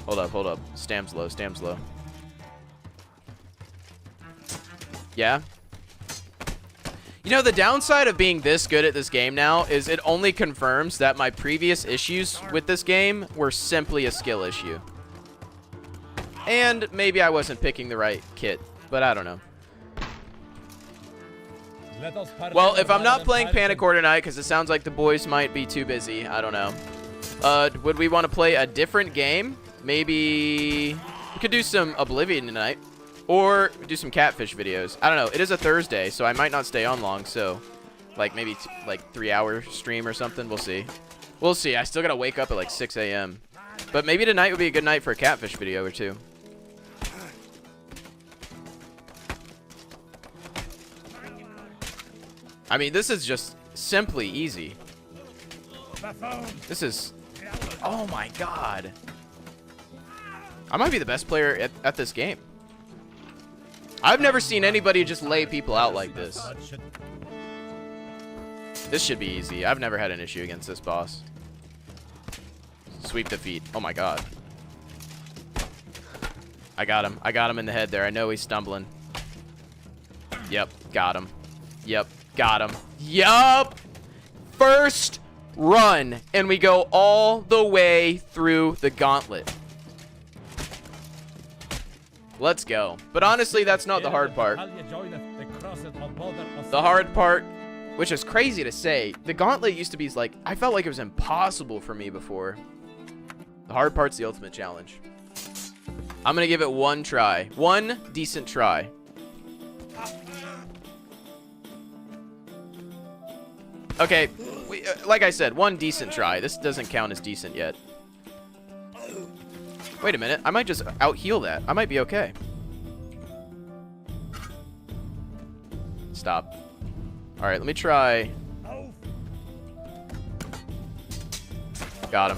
Hold up, hold up. Stam's low, Stam's low. Yeah? You know, the downside of being this good at this game now is it only confirms that my previous issues with this game were simply a skill issue. And maybe I wasn't picking the right kit, but I don't know. Well, if I'm not playing Panicore tonight, because it sounds like the boys might be too busy, I don't know. Would we want to play a different game? Maybe we could do some Oblivion tonight. Or do some catfish videos. I don't know. It is a Thursday, so I might not stay on long. So, like, maybe like 3-hour stream or something. We'll see. We'll see. I still got to wake up at like 6 a.m. But maybe tonight would be a good night for a catfish video or two. I mean, this is just simply easy. This is... Oh, my God. I might be the best player at this game. I've never seen anybody just lay people out like this. This should be easy. I've never had an issue against this boss. Sweep defeat. Oh, my God. I got him. I got him in the head there. I know he's stumbling. Yep. Got him. Yep. Got him. Yup. First run. And we go all the way through the gauntlet. Let's go. But honestly, that's not the hard part. The hard part, which is crazy to say, the gauntlet used to be like, I felt like it was impossible for me before. The hard part's the ultimate challenge. I'm going to give it one try. One decent try. Okay, like I said, one decent try. This doesn't count as decent yet. Wait a minute. I might just out-heal that. I might be okay. Stop. All right, let me try. Got him.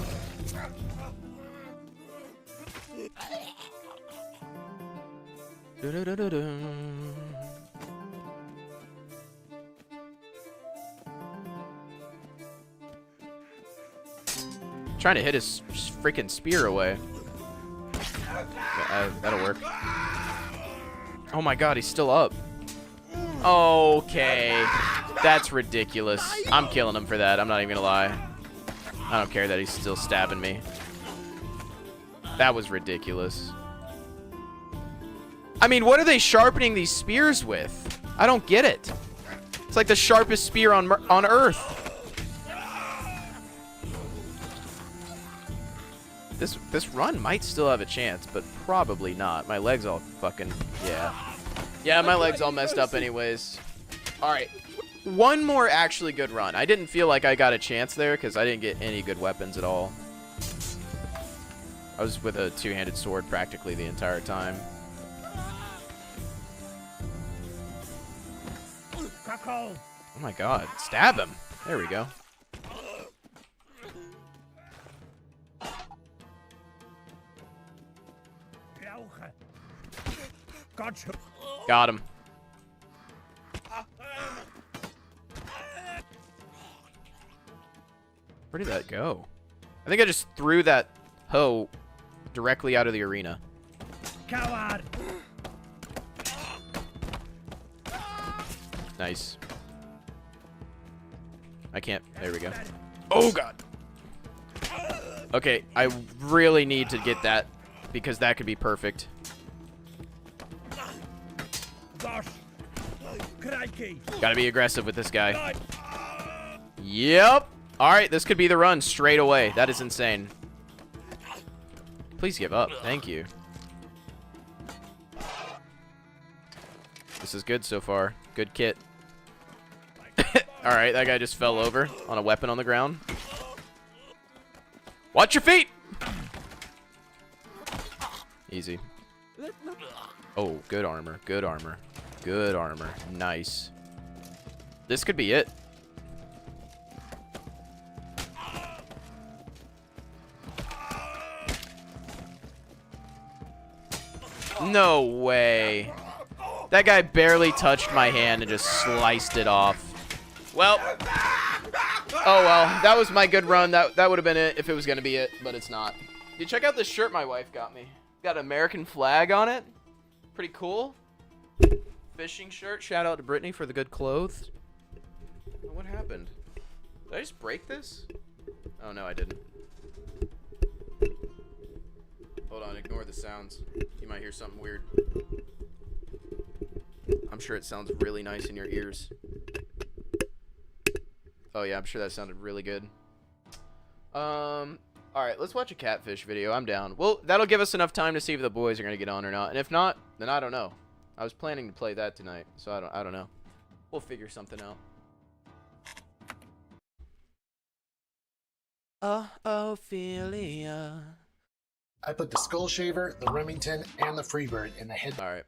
Trying to hit his freaking spear away. That'll work. Oh my God, he's still up. Okay. That's ridiculous. I'm killing him for that. I'm not even gonna lie. I don't care that he's still stabbing me. That was ridiculous. I mean, what are they sharpening these spears with? I don't get it. It's like the sharpest spear on Earth. This run might still have a chance, but probably not. My legs all fucking... Yeah. Yeah, my legs all messed up anyways. Alright. One more actually good run. I didn't feel like I got a chance there because I didn't get any good weapons at all. I was with a two-handed sword practically the entire time. Oh my God. Stab him. There we go. Got him. Where did that go? I think I just threw that hoe directly out of the arena. Coward. Nice. I can't. There we go. Oh, God. Okay, I really need to get that because that could be perfect. Gotta be aggressive with this guy. Yep. All right, this could be the run straight away. That is insane. Please give up. Thank you. This is good so far. Good kit. Alright, that guy just fell over on a weapon on the ground. Watch your feet! Easy. Oh, good armor. Good armor. Good armor. Nice. This could be it. No way. That guy barely touched my hand and just sliced it off. Well. Oh well. That was my good run. That would have been it if it was going to be it, but it's not. Dude, check out this shirt my wife got me. Got an American flag on it. Pretty cool. Fishing shirt. Shout out to Brittany for the good clothes. What happened? Did I just break this? Oh no, I didn't. Hold on, ignore the sounds. You might hear something weird. I'm sure it sounds really nice in your ears. Oh yeah, I'm sure that sounded really good. Alright, let's watch a catfish video. I'm down. Well, that'll give us enough time to see if the boys are gonna get on or not. And if not, then I don't know. I was planning to play that tonight, so I don't know. We'll figure something out. Ophelia. I put the Skull Shaver, the Remington, and the Freebird in the head. All right.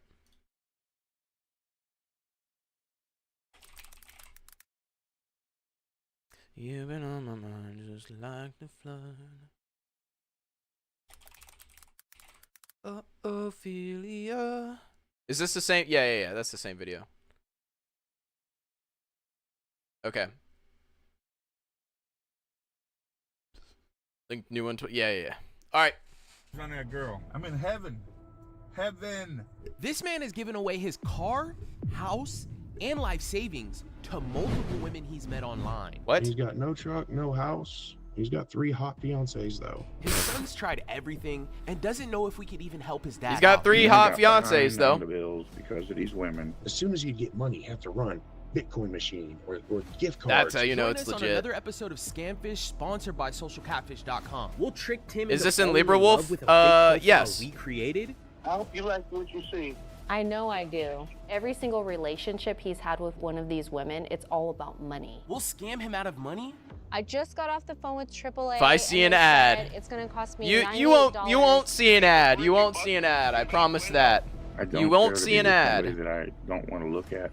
You've been on my mind just like the flood. Ophelia. Is this the same? Yeah. That's the same video. Okay. Link new one. Yeah. All right. On that girl. I'm in heaven. Heaven. This man has given away his car, house, and life savings to multiple women he's met online. What? He's got no truck, no house. He's got 3 hot fiancées though. His son's tried everything and doesn't know if we could even help his dad. He's got out. 3 hot fiancées though. The bills because of these women. As soon as you get money, you have to run Bitcoin machine or gift cards. That's how you know Join it's us on legit. another episode of Scamfish, sponsored by SocialCatfish.com. We'll trick Tim. Is into this in falling Libra love Wolf? with a fake profile Yes. we created. I hope you like what you see. I know I do. Every single relationship he's had with one of these women, it's all about money. We'll scam him out of money. I just got off the phone with AAA. If I see and an they ad, said it's gonna cost me you $98. won't see an ad. You won't see an ad. I promise that. I don't You won't care to see be an with ad. somebody that I don't want to look at,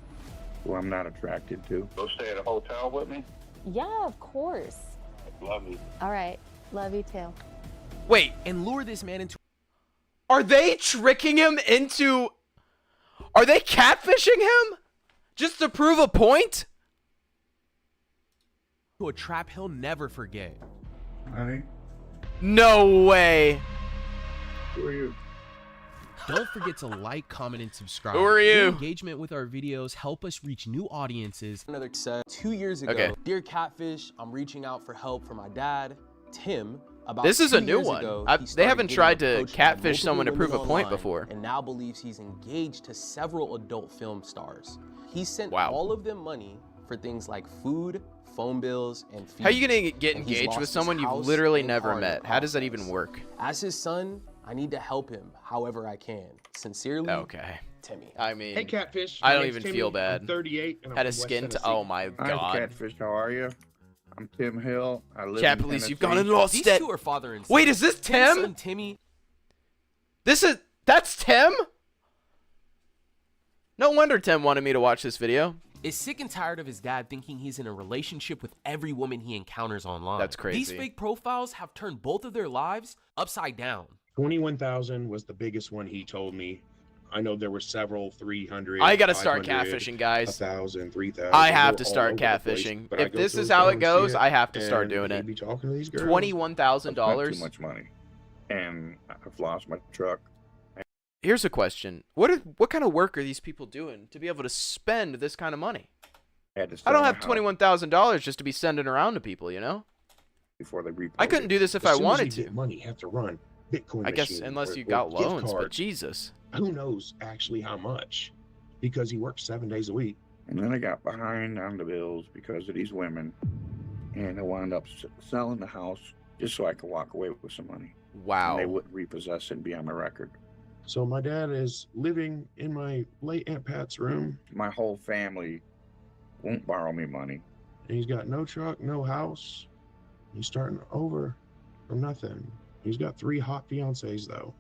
who I'm not attracted to. Go stay at a hotel with me. Yeah, of course. Love you. All right. Love you too. Wait, And lure this man into are they tricking him into? Are they catfishing him? Just to prove a point? a trap he'll never forget. Honey. No way. Who are you? Don't forget to like, comment, and subscribe. Who are Your you? engagement with our videos help us reach new audiences. Another said 2 years ago, Okay. Dear Catfish, I'm reaching out for help for my dad, Tim. About This is 2 a new years one. ago, They he started haven't getting tried to approached by catfish multiple someone to prove women a point online, before. and now believes he's engaged to several adult film stars. He sent Wow. all of them money for things like food, phone bills, and fees. How are you gonna get And he's engaged lost with his someone you've house literally and never car in the met? How does that process. even work? As his son, I need to help him however I can. Sincerely, Okay. Timmy. I mean, Hey, Catfish. I My don't name's even Timmy. feel I'm bad. 38 and I'm had a from West skin to. Tennessee. Oh my Hi, god. Catfish. How are you? I'm Tim Hill. I live Cat in police, you've Tennessee. gone and lost These it. two are father and son. Wait, is this Tim's Tim? son, Timmy. That's Tim? No wonder Tim wanted me to watch this video. Is sick and tired of his dad thinking he's in a relationship with every woman he encounters online. That's crazy. These fake profiles have turned both of their lives upside down. 21,000 was the biggest one he told me. I know there were several, 300. I gotta start 500, catfishing, guys. 1,000, 3,000. I have They to were start all over the place, catfishing. but I If go this to is his how phone it and goes, see I have to start and doing he'd it. be talking to these girls. $21,000. Too much money, and I've lost my truck. Here's a question: what kind of work are these people doing to be able to spend this kind of money? I had to I sell don't my have house $21,000 just to be sending around to people, you know. before they repoed I couldn't it. do this if As I soon as wanted you get to. money, you have to run Bitcoin I guess machine unless or- you or got gift loans, but cards. Jesus. Who knows actually how much? Because he works 7 days a week. And then I got behind on the bills because of these women, and I wound up selling the house just so I could walk away with some money. Wow. And they wouldn't repossess it and be on my record. So my dad is living in my late Aunt Pat's room. My whole family won't borrow me money. And he's got no truck, no house. He's starting over from nothing. He's got 3 hot fiancées though.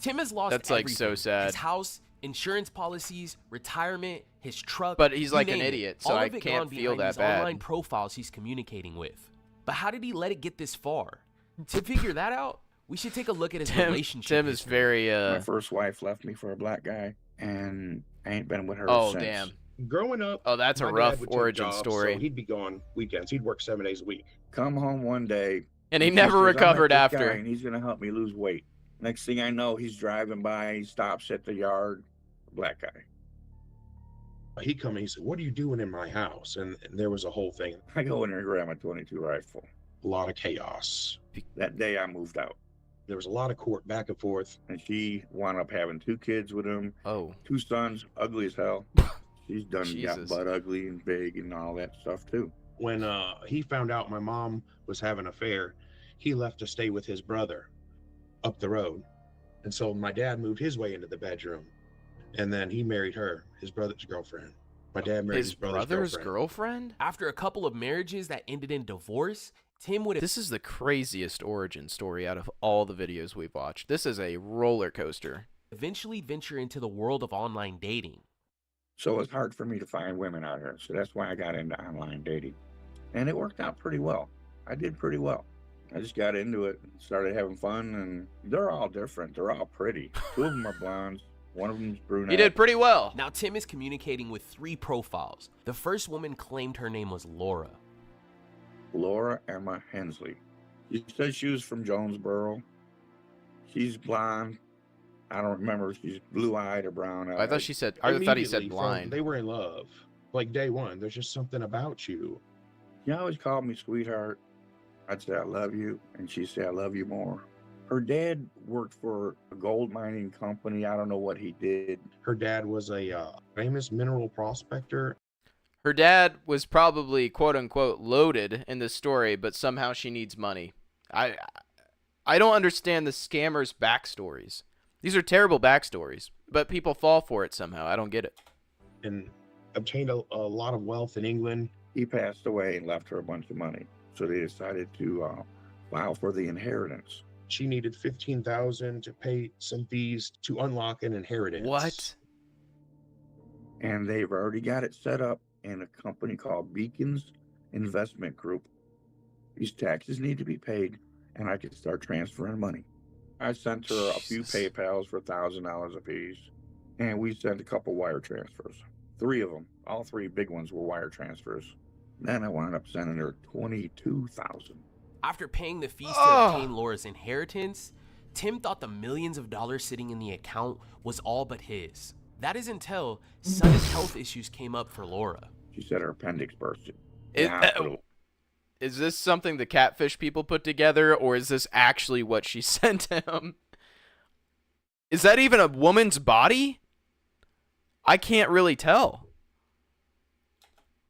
Tim has lost That's, like, so everything. sad. His house, insurance policies, retirement, his truck. But he's you like an name it. idiot, so All I of it can't gone feel behind that these bad. online profiles he's communicating with. But how did he let it get this far? To figure that out, we should take a look at his relationship. Tim is history. very My first wife left me for a black guy, and I ain't been with her Oh, since. damn. Growing up, Oh, that's a my rough dad would take origin jobs, story. So he'd be gone weekends. He'd work 7 days a week. Come home one day, And he she never says, "I met recovered this after. guy, and he's gonna help me lose weight. Next thing I know, he's driving by. He stops at the yard. Black guy. He come and he said, "What are you doing in my house?" And there was a whole thing, I go in there and grab my 22 rifle. a lot of chaos. That day I moved out, There was a lot of court back and forth. and she wound up having 2 kids with him. Oh. 2 sons, ugly as hell. She's done got Jesus. butt ugly and big and all that stuff too. When he found out my mom was having an affair, he left to stay with his brother up the road. And so my dad moved his way into the bedroom, and then he married her, his brother's girlfriend. My dad married his brother's girlfriend? After a couple of marriages that ended in divorce, Tim would have This is the craziest origin story out of all the videos we've watched. This is a roller coaster. eventually venture into the world of online dating. So it's hard for me to find women out here. So that's why I got into online dating. And it worked out pretty well. I did pretty well. I just got into it and started having fun, and they're all different. They're all pretty. 2 of them are blondes. One of them's brunette. He did pretty well. Now Tim is communicating with 3 profiles. The first woman claimed her name was Laura. Laura Emma Hensley. She said she was from Jonesboro. She's blonde. I don't remember if she's blue-eyed or brown-eyed. I thought he said blind. They were in love. Like day one, there's just something about you. She always called me sweetheart. I'd say I love you, and she'd say I love you more. Her dad worked for a gold mining company. I don't know what he did. Her dad was a famous mineral prospector. Her dad was probably quote unquote loaded in this story, but somehow she needs money. I don't understand the scammers' backstories. These are terrible backstories, but people fall for it somehow. I don't get it. And obtained a lot of wealth in England. He passed away and left her a bunch of money. So they decided to file for the inheritance. She needed $15,000 to pay some fees to unlock an inheritance. What? And they've already got it set up in a company called Beacons Investment Group. These taxes need to be paid, and I can start transferring money. I sent her a few PayPals for $1,000 apiece, and we sent a couple wire transfers. 3 of them, all 3 big ones were wire transfers. Then I wound up sending her $22,000. After paying the fees to obtain Laura's inheritance, Tim thought the millions of dollars sitting in the account was all but his. That is until sudden health issues came up for Laura. She said her appendix bursted. Is this something the catfish people put together, or is this actually what she sent him? Is that even a woman's body? I can't really tell.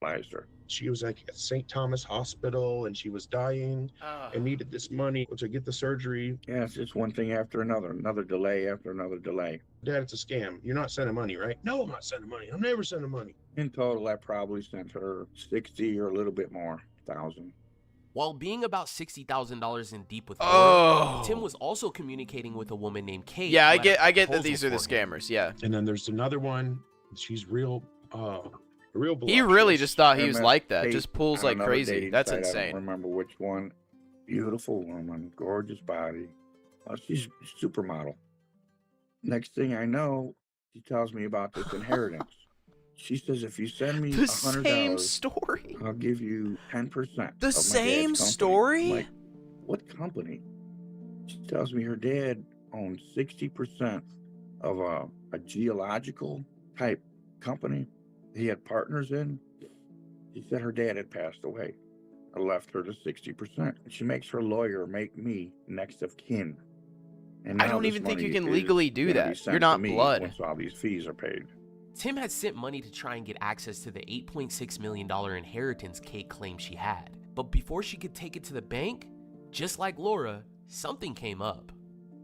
Her. She was like at St. Thomas Hospital, and she was dying and needed this money to get the surgery. Yeah, it's just one thing after another delay after another delay. Dad, it's a scam. You're not sending money, right? No, I'm not sending money. I'm never sending money. In total, I probably sent her 60 or a little bit more thousand. While being about $60,000 in deep with Laura, Tim was also communicating with a woman named Kate. Yeah, I who had a get that proposal these are the for him. scammers. Yeah. And then there's another one. She's real He really just thought he I was met like that. Kate Just pulls on like another crazy. dating That's site. I insane. don't remember which one. Beautiful woman, gorgeous body. She's a supermodel. Next thing I know, she tells me about this inheritance. She says, if you send me The $100, same story. I'll give you 10%. The of my same dad's company. story? I'm like, what company? She tells me her dad owned 60% of a geological type company he had partners in. She said her dad had passed away. I left her to 60%. She makes her lawyer make me next of kin. And I now don't this even think you money can is legally do gonna be that. sent You're to not me blood. Once all these fees are paid. Tim had sent money to try and get access to the $8.6 million inheritance Kate claimed she had. But before she could take it to the bank, just like Laura, something came up.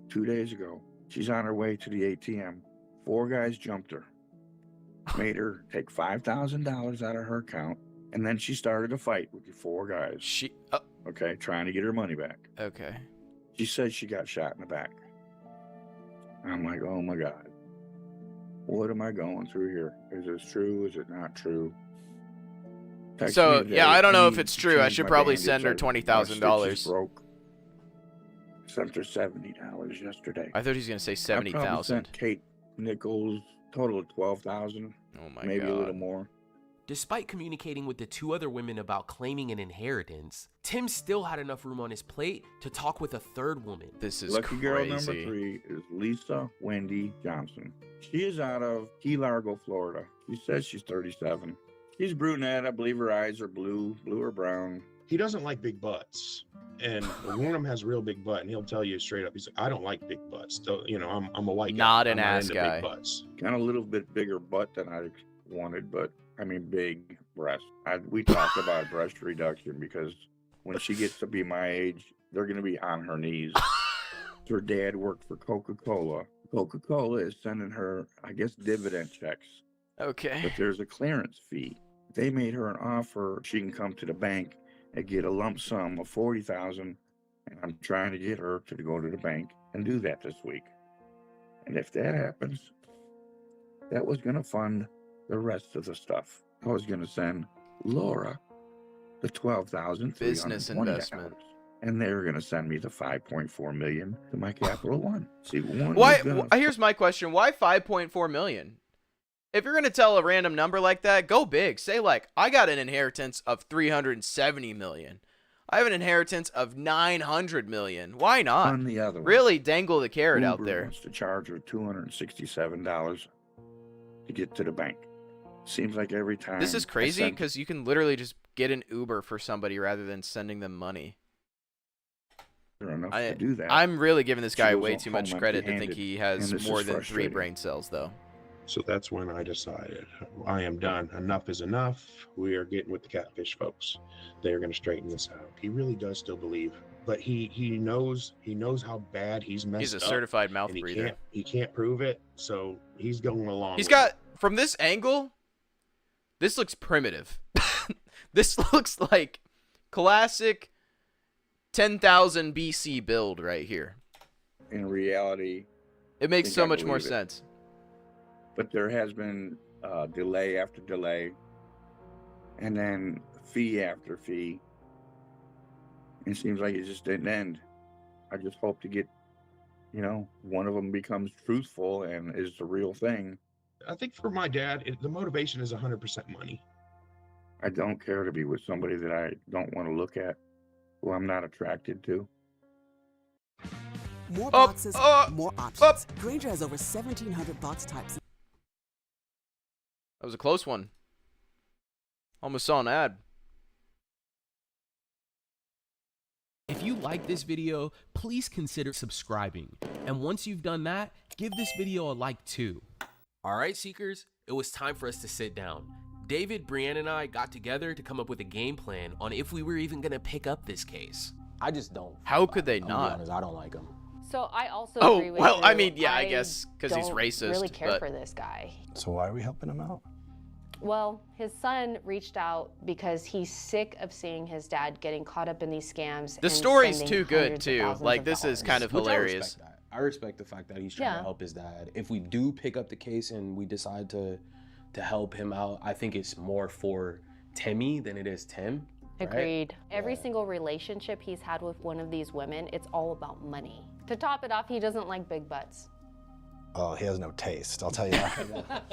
2 days ago, she's on her way to the ATM. 4 guys jumped her, made her take $5,000 out of her account, and then she started a fight with the 4 guys. Okay, trying to get her money back. Okay. She said she got shot in the back. I'm like, oh my God. What am I going through here? Is this true? Is it not true? Text me So, today. yeah, I don't know if need it's to true. I change should my probably bandage. send her My $20,000. stitches broke. Sent her $70 yesterday. I thought he was going to say I probably 70,000. sent Kate Nichols total of $12,000. Oh my maybe God. a little more. Despite communicating with the 2 other women about claiming an inheritance, Tim still had enough room on his plate to talk with a 3rd woman. This is Lucky crazy. girl number 3 is Lisa Wendy Johnson. She is out of Key Largo, Florida. She says she's 37. She's brunette. I believe her eyes are blue or brown. He doesn't like big butts. And one of them has a real big butt, and he'll tell you straight up, he's like, I don't like big butts. So, you know, I'm a white guy. Not an I'm ass into guy. Big butts. Got a little bit bigger butt than I wanted, but I mean, big breasts. We talked about breast reduction because when she gets to be my age, they're going to be on her knees. Her dad worked for Coca-Cola. Coca-Cola is sending her, I guess, dividend checks. Okay. But there's a clearance fee. They made her an offer. She can come to the bank and get a lump sum of $40,000. And I'm trying to get her to go to the bank and do that this week. And if that happens, that was going to fund the rest of the stuff. I was going to send Laura the $12,320. Business investment. And they were going to send me the $5.4 million to my Capital One. See, one Why? was gonna- Here's my question. Why 5.4 million? If you're gonna tell a random number like that, go big. Say like, I got an inheritance of 370 million. I have an inheritance of 900 million. Why not? On the other one, Really dangle the carrot out Uber there. wants to charge her $267 to get to the bank. Seems like every time. This is I crazy send- because you can literally just get an Uber for somebody rather than sending them money. enough to do that. I'm really giving this She guy goes way home too much credit to think empty-handed, he has and this more is than 3 frustrating. brain cells, though. So that's when I decided I am done. Enough is enough. We are getting with the catfish folks. They're going to straighten this out. He really does still believe, but he knows how bad he's messed He's a up, certified mouth and breather. He can't prove it, so he's going along. He's with got, it. from this angle, this looks primitive. This looks like classic 10,000 BC build right here. In reality, It makes think so I much more believe it. sense. but there has been delay after delay, and then fee after fee. It seems like it just didn't end. I just hope to get, one of them becomes truthful and is the real thing. I think for my dad, the motivation is 100% money. I don't care to be with somebody that I don't want to look at, who I'm not attracted to. More boxes, more options. Grainger has over 1,700 box types. That was a close one. Almost saw an ad. If you like this video, please consider subscribing. And once you've done that, give this video a like too. All right, Seekers, it was time for us to sit down. David, Brianne, and I got together to come up with a game plan on if we were even gonna pick up this case. I just don't. How could they I'll be not? honest, I don't like him. So I also Oh, agree with well, you. I mean, yeah, I guess 'cause he's don't racist, really care but- for this guy. So why are we helping him out? Well, his son reached out because he's sick of seeing his dad getting caught up in these scams. The and story's spending too good, hundreds of too. thousands Like, of this is dollars. kind of Which hilarious. I respect the fact that he's trying Yeah. to help his dad. If we do pick up the case and we decide to help him out, I think it's more for Timmy than it is Tim. right? Agreed. Every single relationship he's had with one of these women, it's all about money. To top it off, he doesn't like big butts. Oh, he has no taste. I'll tell you that.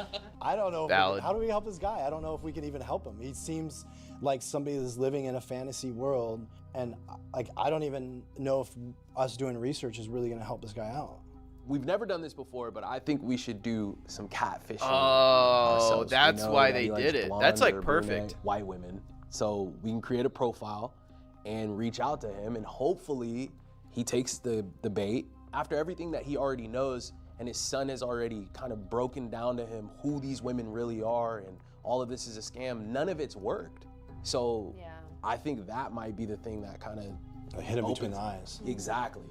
I don't know. Valid. How do we help this guy? I don't know if we can even help him. He seems like somebody that's living in a fantasy world, and I don't even know if us doing research is really going to help this guy out. We've never done this before, but I think we should do some catfishing. Oh, ourselves. We that's know why that he they likes did it. blonde That's, like, or brunette perfect. White women. So we can create a profile and reach out to him, and hopefully he takes the bait. After everything that he already knows, and his son has already kind of broken down to him who these women really are, and all of this is a scam, none of it's worked. So I think that might be the thing that kind of Hit him between the eyes. Exactly.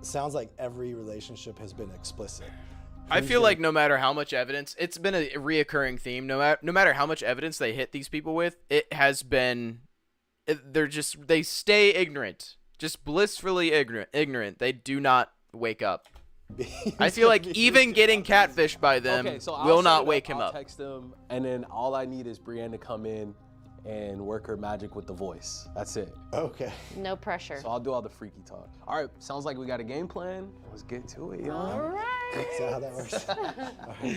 Sounds like every relationship has been explicit. I feel like no matter how much evidence, it's been a reoccurring theme. No matter how much evidence they hit these people with, it has been, they stay ignorant, just blissfully ignorant. They do not wake up. I feel like even getting catfished by them will not wake him up. I'll text him, and then all I need is Brienne to come in and work her magic with the voice. That's it. Okay. No pressure. So I'll do all the freaky talk. All right, sounds like we got a game plan. Let's get to it, y'all. All right. That's how that works. All right.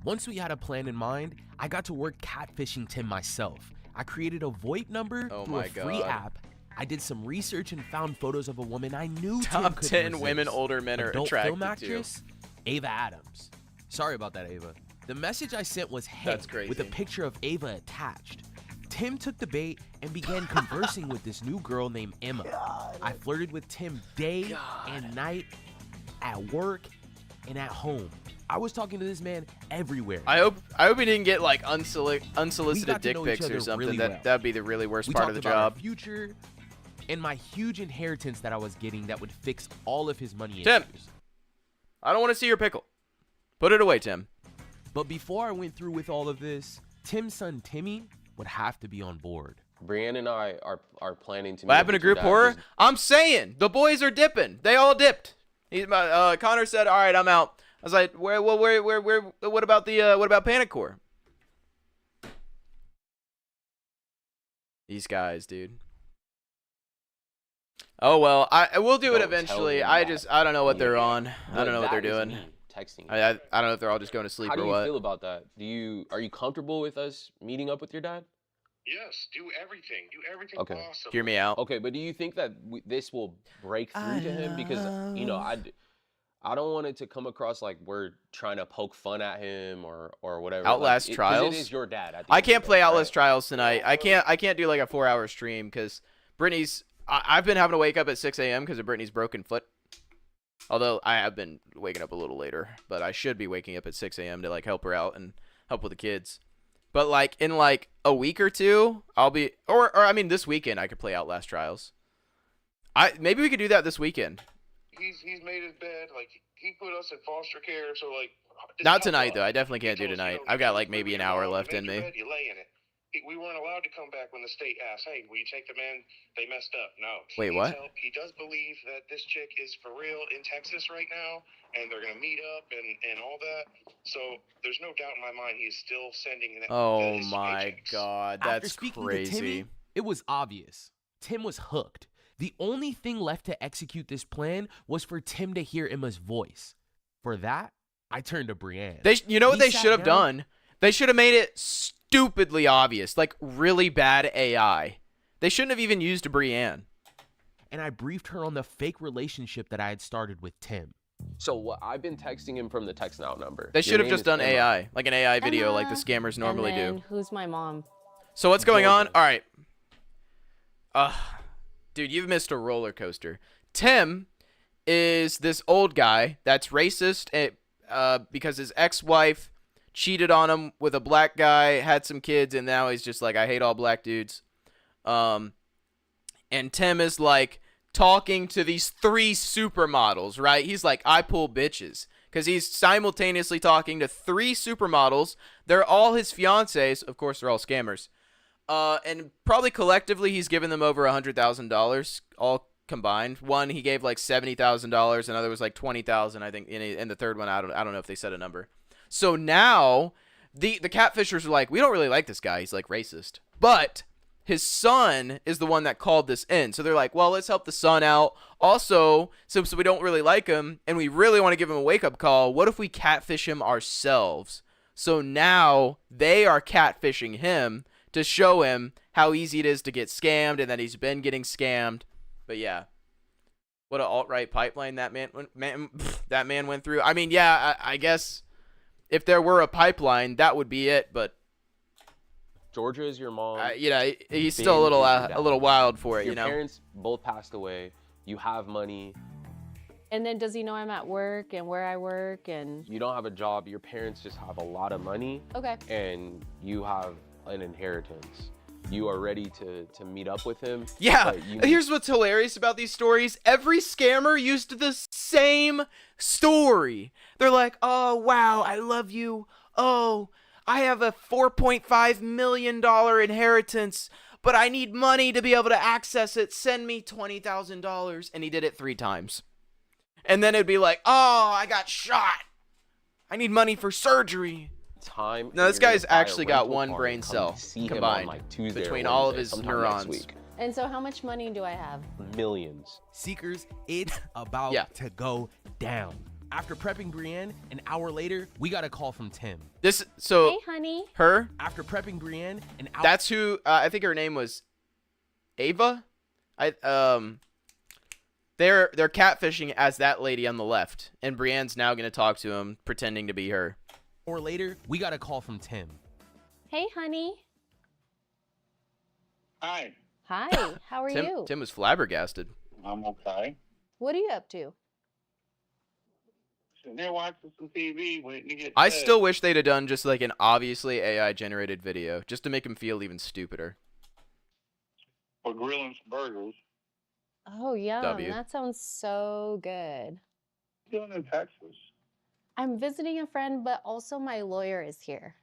Once we had a plan in mind, I got to work catfishing Tim myself. I created a VoIP number through a free app. I did some research and found photos of a woman I knew Tim Top could 10 resist. women older men are Adult attracted film actress, Ava Adams. Sorry about that, Ava. The message I sent was hey with a picture of Ava attached. Tim took the bait and began conversing with this new girl named Emma. I flirted with Tim day and night, at work and at home. I was talking to this man everywhere. I hope he didn't get like unsolicited dick pics or something. Really well. That'd be the really worst We part of the talked about job. our future and my huge inheritance that I was getting that would fix all of his money Tim, issues. I don't want to see your pickle. Put it away, Tim. But before I went through with all of this, Tim's son Timmy would have to be on board. Brienne and I are planning to. What happened to group horror? I'm saying the boys are dipping. They all dipped. Connor said, "All right, I'm out." I was like, "Where? What about Panic Corps?" These guys, dude. Oh well, we'll do it eventually. I don't know what they're on. I don't know what they're doing. Texting. I don't know if they're all just going to sleep How or do what. you feel about that? Are you comfortable with us meeting up with your dad? Yes, do everything Okay. possible. Hear me out. Okay, but do you think that this will break through to him? Because I don't want it to come across like we're trying to poke fun at him or whatever. Outlast like, Trials. It is your dad. I can't play Outlast Trials tonight. I can't do like a 4-hour stream because Brittany's. I've been having to wake up at 6 a.m. because of Brittany's broken foot. Although I have been waking up a little later, but I should be waking up at 6 a.m. to like help her out and help with the kids. But like in like a week or two, I'll be or I mean this weekend I could play Outlast Trials. Maybe we could do that this weekend. He's made his bed. Like he put us in foster care, so like. Not tonight though. I definitely can't do tonight. I've got like maybe an hour left in me. Bed, you lay in it. We weren't allowed to come back when the state asked, "Hey, will you take them in?" They messed up. No. Wait, what? He does believe that this chick is for real in Texas right now, and they're gonna meet up and all that. So there's no doubt in my mind he's still sending that. Oh my God, After that's speaking crazy. to Timmy, it was obvious. Tim was hooked. The only thing left to execute this plan was for Tim to hear Emma's voice. For that, I turned to Brienne. You know what We they sat should have down- done? They should have made it stupidly obvious, like really bad AI. They shouldn't have even used Brienne. And I briefed her on the fake relationship that I had started with Tim. So what? I've been texting him from the text now number. They Your should have name just is done Emma. AI, like an AI video, like the Emma. scammers normally And then, do. Who's my mom? So what's going on? All right. Dude, you've missed a roller coaster. Tim is this old guy that's racist because his ex-wife cheated on him with a black guy, had some kids, and now he's just like, I hate all black dudes. And Tim is like talking to these 3 supermodels, right? He's like, I pull bitches. Because he's simultaneously talking to 3 supermodels. They're all his fiancés. Of course, they're all scammers. And probably collectively, he's given them over $100,000 all combined. One, he gave like $70,000. Another was like $20,000, I think. And the third one, I don't know if they said a number. So now the catfishers are like, we don't really like this guy. He's like racist. But his son is the one that called this in. So they're like, well, let's help the son out. Also, since we don't really like him and we really want to give him a wake-up call, what if we catfish him ourselves? So now they are catfishing him to show him how easy it is to get scammed and that he's been getting scammed. But yeah, what an alt-right pipeline that man went through. I mean, yeah, I guess if there were a pipeline, that would be it. But Georgia is your mom. He's still a little wild for it. Your parents both passed away. You have money. And then does he know I'm at work and where I work and? You don't have a job. Your parents just have a lot of money. Okay. And you have an inheritance. you are ready to meet up with him. Yeah, but you- here's what's hilarious about these stories. Every scammer used the same story. They're like, oh, wow, I love you. Oh, I have a $4.5 million inheritance, but I need money to be able to access it. Send me $20,000. And he did it 3 times. And then it'd be like, oh, I got shot. I need money for surgery. Time. No, this you're gonna guy's buy a actually got rental one car brain and come cell see him on, combined like, Tuesday or between all of Wednesday, his sometime neurons. next week. And so how much money do I have? Millions. Seekers, it's about to go down. After prepping Brienne, an hour later, we got a call from Tim. So Hey, honey. her, After prepping Brienne, an hour. that's who, I think her name was Ava. They're catfishing as that lady on the left, and Brienne's now gonna talk to him, pretending to be her. Or later, we got a call from Tim. Hey, honey. Hi. Hi. How are you? Tim was flabbergasted. I'm okay. What are you up to? Sitting there watching some TV, waiting to get I fed. still wish they'd have done just like an obviously AI generated video, just to make him feel even stupider. We're grilling some burgers. Oh, yum. W. That sounds so good. What are you doing in Texas? I'm visiting a friend, but also my lawyer is here.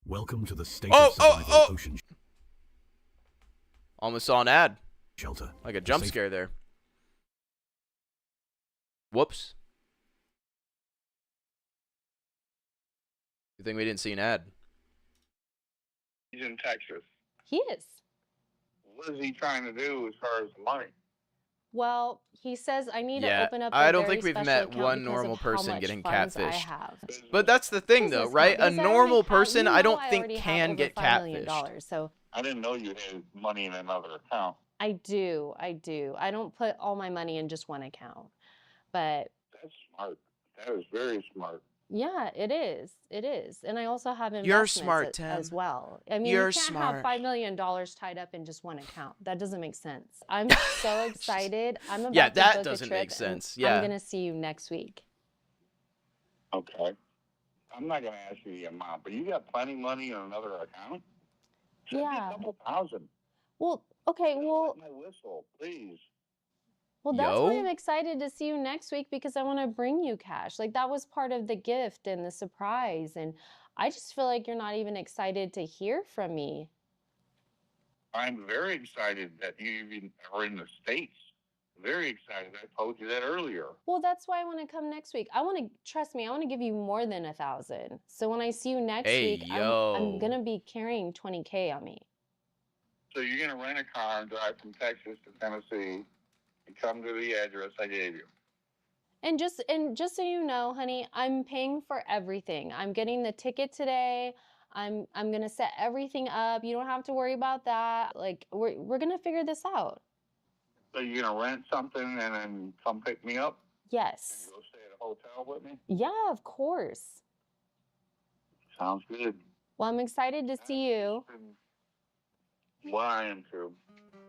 Welcome to the State Oh, of Survival Ocean Almost saw an ad. Shelter. Like a jump Safe- scare there. Whoops. Good thing we didn't see an ad. He's in Texas. He is. What is he trying to do as far as the money? Well, he says I need to Yeah, open up. I a don't very think we've special met account one because normal of how person much getting funds I catfished. have. But that's the thing, though, Business right? A account, because I normal already have- person, you I know don't I think already have can over get $5 million, catfished. so I didn't know you had money in another account. I do. I don't put all my money in just one account. But That's smart. That is very smart. yeah, it is. It is. And I also have investments You're smart, as Tim. well. I mean, You're you can't smart. have $5 million tied up in just one account. That doesn't make sense. I'm so excited. I'm about Yeah, to that book a doesn't trip, make and sense. Yeah. I'm going to see you next week. Okay. I'm not going to ask you the amount, but you got plenty of money in another account? Send me Yeah. a couple thousand. Well, okay, well, My whistle, please. well, that's why Yo. I'm excited to see you next week because I want to bring you cash. Like that was part of the gift and the surprise. And I just feel like you're not even excited to hear from me. I'm very excited that you even are in the States. Very excited. I told you that earlier. Well, that's why I want to come next week. I want to, trust me, I want to give you more than 1,000. So when I see you next Hey, week, yo. I'm going to be carrying 20K on me. So you're going to rent a car and drive from Texas to Tennessee and come to the address I gave you. And just so you know, honey, I'm paying for everything. I'm getting the ticket today. I'm going to set everything up. You don't have to worry about that. Like we're going to figure this out. So you're going to rent something and then come pick me up? Yes. Go stay at a hotel with me? Yeah, of course. Sounds good. Well, I'm excited to see you. Well, I am too.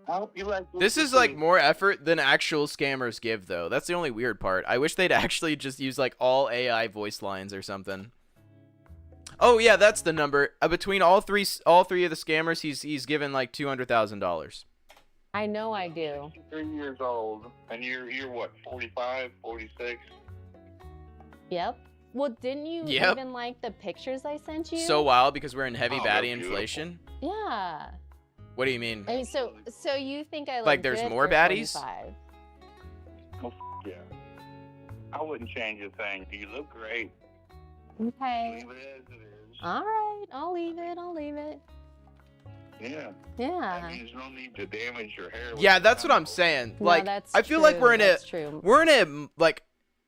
I hope you like This is like more effort than actual scammers give, though. That's the only weird part. I wish they'd actually just use like all AI voice lines or something. Oh yeah, that's the number. Between all three of the scammers, he's given like $200,000. I know I do. 3 years old, and you're what, 45, 46? Yep. Well, didn't you Yep. even like the pictures I sent you? So wild because we're in heavy Oh, they're baddie beautiful. inflation. Yeah. What do you mean? I mean, so you think I look Like, there's good more for baddies? 45? Well, yeah. I wouldn't change a thing. You look great. Okay. Leave it as it is. All right. I'll leave it. Yeah. Yeah. That means no need to damage your hair. with Yeah, the that's what I'm chemicals. saying. No, Like, that's I feel like true, we're in a that's true. we're in a like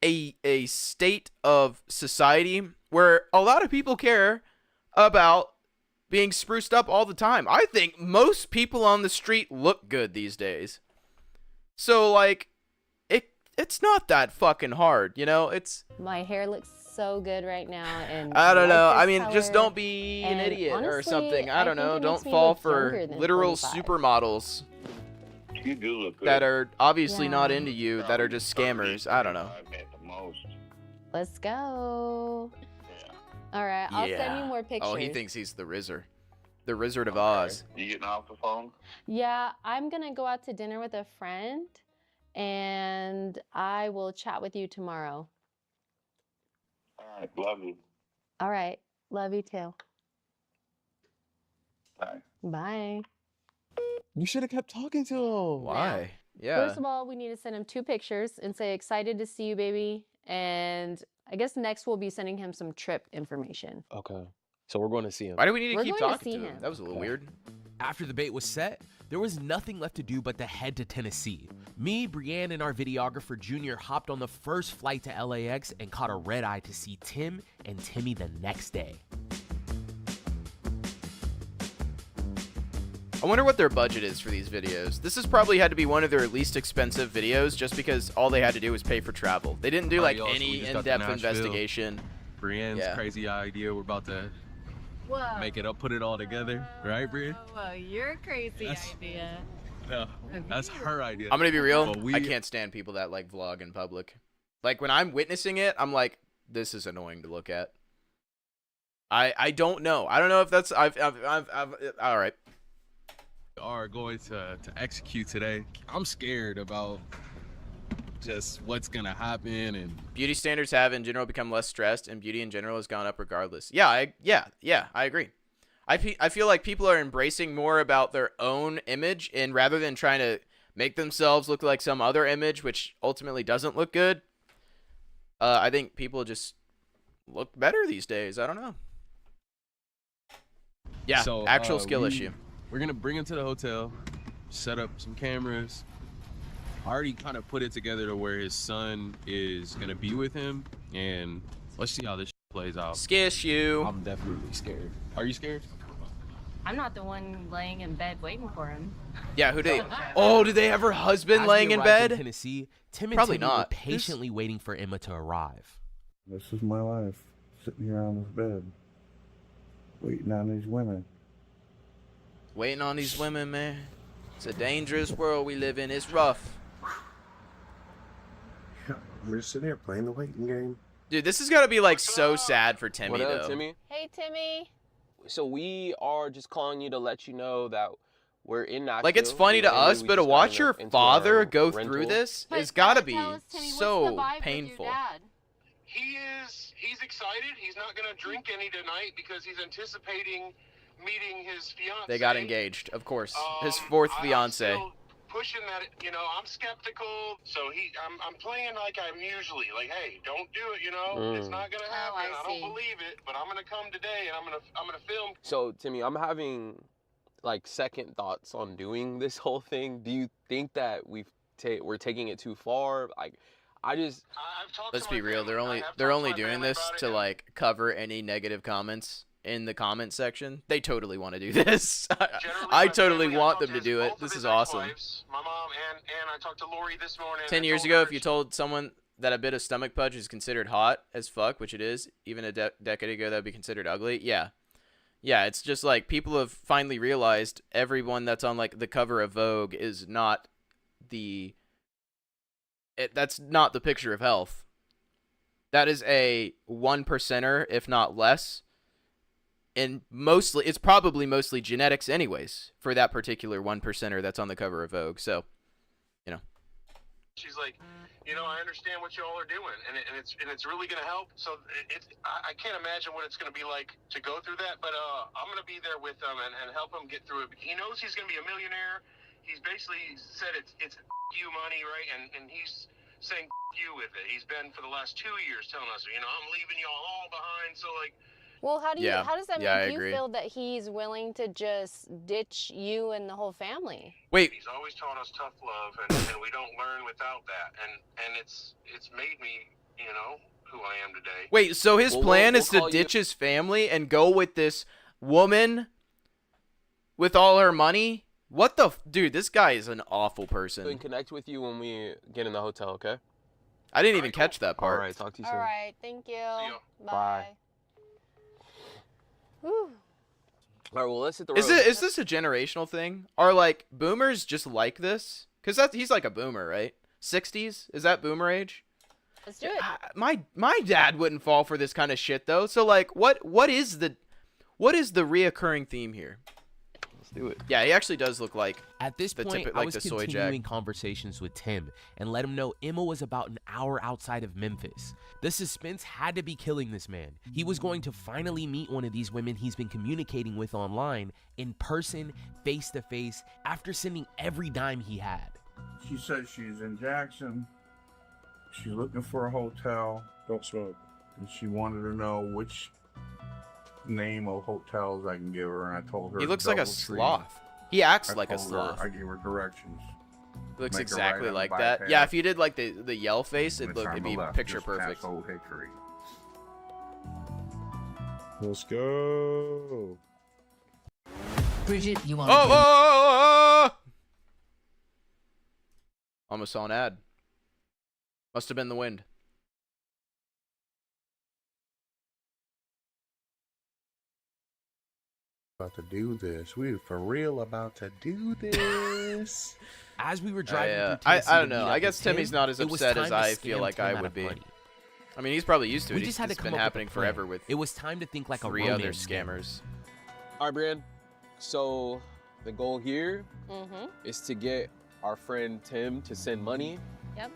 a state of society where a lot of people care about being spruced up all the time. I think most people on the street look good these days. So like it's not that fucking hard, you know? It's My hair looks so good right now, and I don't like know. I this mean, just color. don't be an And idiot or honestly, something. I don't think know. it Don't makes me fall look for younger than literal 45. supermodels You do look good. that are obviously not Yeah. into you, that are just scammers. I don't know. At the most. Let's go. Yeah. All right, I'll send you Yeah. more pictures. Oh, he thinks he's the RZA. The Wizard of Oz. You getting off the phone? Yeah, I'm gonna go out to dinner with a friend, and I will chat with you tomorrow. All right, love you. All right, love you too. Bye. Bye. You should have kept talking to him. Why? Yeah. First of all, we need to send him 2 pictures and say excited to see you, baby. And I guess next we'll be sending him some trip information. Okay. So we're going to see him. Why do we need to We're keep going to talking see to him? him. That was a little weird. After the bait was set, there was nothing left to do but to head to Tennessee. Me, Brianne, and our videographer Junior hopped on the first flight to LAX and caught a red eye to see Tim and Timmy the next day. I wonder what their budget is for these videos. This has probably had to be one of their least expensive videos just because all they had to do was pay for travel. They didn't do like Yo, so we any just got to in-depth Nashville. investigation. Brienne's crazy idea. We're about to make it up, put it all together. Right, Brienne? Well, your crazy idea. No, that's her idea. I'm gonna be real. But I can't stand people that like vlog in public. Like when I'm witnessing it, I'm like, this is annoying to look at. I don't know. I don't know if that's I've all right. Are going to execute today. I'm scared about just what's gonna happen, and Beauty standards have in general become less stressed, and beauty in general has gone up regardless. Yeah, I agree. I feel like people are embracing more about their own image, and rather than trying to make themselves look like some other image, which ultimately doesn't look good. I think people just look better these days. I don't know. Yeah, so, actual skill issue. We're gonna bring him to the hotel, set up some cameras. I already kind of put it together to where his son is gonna be with him, and let's see how this plays out. Skish you. I'm definitely scared. Are you scared? I'm not the one laying in bed waiting for him. Yeah, who they? Oh, did they have her husband As laying we in arrived bed? Tennessee, Tim and Probably Timmy were not. patiently waiting for Emma to arrive. This is my life, sitting here on this bed, waiting on these women. Waiting on these women, man. It's a dangerous world we live in. It's rough. Yeah, we're just sitting here playing the waiting game. Dude, this has got to be like so sad for Timmy, What up, though. Timmy? Hey, Timmy. So we are just calling you to let you know that we're in Nashville. Like, it's funny to Literally, us, we but to just got watch your into father our go rental. through this But has got to tell be us, Timmy, what's the so vibe with your painful. dad? He's excited. He's not going to drink any tonight because he's anticipating meeting his fiance. They got engaged, of course. His fourth fiance. I'm still pushing that, I'm skeptical. So I'm playing like I'm usually, like, hey, don't do it, it's not gonna happen. I don't believe it, but I'm gonna come today and I'm gonna film. So Timmy, I'm having like second thoughts on doing this whole thing. Do you think that we're taking it too far? Like, Let's be real. They're only doing this to like cover any negative comments in the comment section. They totally want to do this. I totally want them to do it. This is awesome. My mom and I talked to Lori this morning. 10 years ago, if you told someone that a bit of stomach pudge is considered hot as fuck, which it is, even a decade ago, that would be considered ugly. Yeah. Yeah, it's just like people have finally realized everyone that's on like the cover of Vogue is not the... that's not the picture of health. That is a 1%er, if not less. And mostly, it's probably mostly genetics anyways, for that particular 1%er that's on the cover of Vogue. So, She's like, I understand what y'all are doing, and it's really gonna help. So I can't imagine what it's gonna be like to go through that, but I'm gonna be there with him and help him get through it. He knows he's gonna be a millionaire. He's basically said it's you money, right? And he's saying you with it. He's been for the last 2 years telling us, I'm leaving y'all all behind. So like. Well, how does that I make you agree. feel that he's willing to just ditch you and the whole family? Wait. He's always taught us tough love, and we don't learn without that. And it's made me, who I am today. Wait, so his plan is to ditch his family and go with this woman with all her money? What the... Dude, this guy is an awful person. Can connect with you when we get in the hotel, okay? I didn't even catch that part. All right, talk to you soon. All right, thank you. Bye. Whew. All right, well, let's hit the road. Is this a generational thing? Are like boomers just like this? Because he's like a boomer, right? 60s? Is that boomer age? Let's do it. My dad wouldn't fall for this kind of shit though. So like, what is the What is the reoccurring theme here? Let's do it. Yeah, he actually does look like At this the point, tip, I like was the soy continuing jack. conversations with Tim and let him know Emma was about an hour outside of Memphis. The suspense had to be killing this man. He was going to finally meet one of these women he's been communicating with online in person, face to face, after sending every dime he had. She said she's in Jackson. She's looking for a hotel. Don't smoke. And she wanted to know which name of hotels I can give her, and I told her. He looks like a Doubletree. sloth. He acts I like a told her- sloth. I gave her directions. Looks Make a exactly right on like the that. bypass. Yeah, if you did like the yell face, It's it'd on be the left, picture just past perfect. Old Hickory. Let's go. Bridget, you want Oh! Almost saw an ad. Must have been the wind. About to do this. We for real about to do this. As we were driving through I Tennessee to don't know. meet I up guess with Tim, Timmy's not as it was upset time as to I feel scam like Tim I out would of be. money. I mean, he's probably used to it. We He's just had to it's come been up happening with a plan. forever with It was time to think like a 3 other romance game. scammers. All right, Brian. So the goal here is to get our friend Tim to send money. Yep.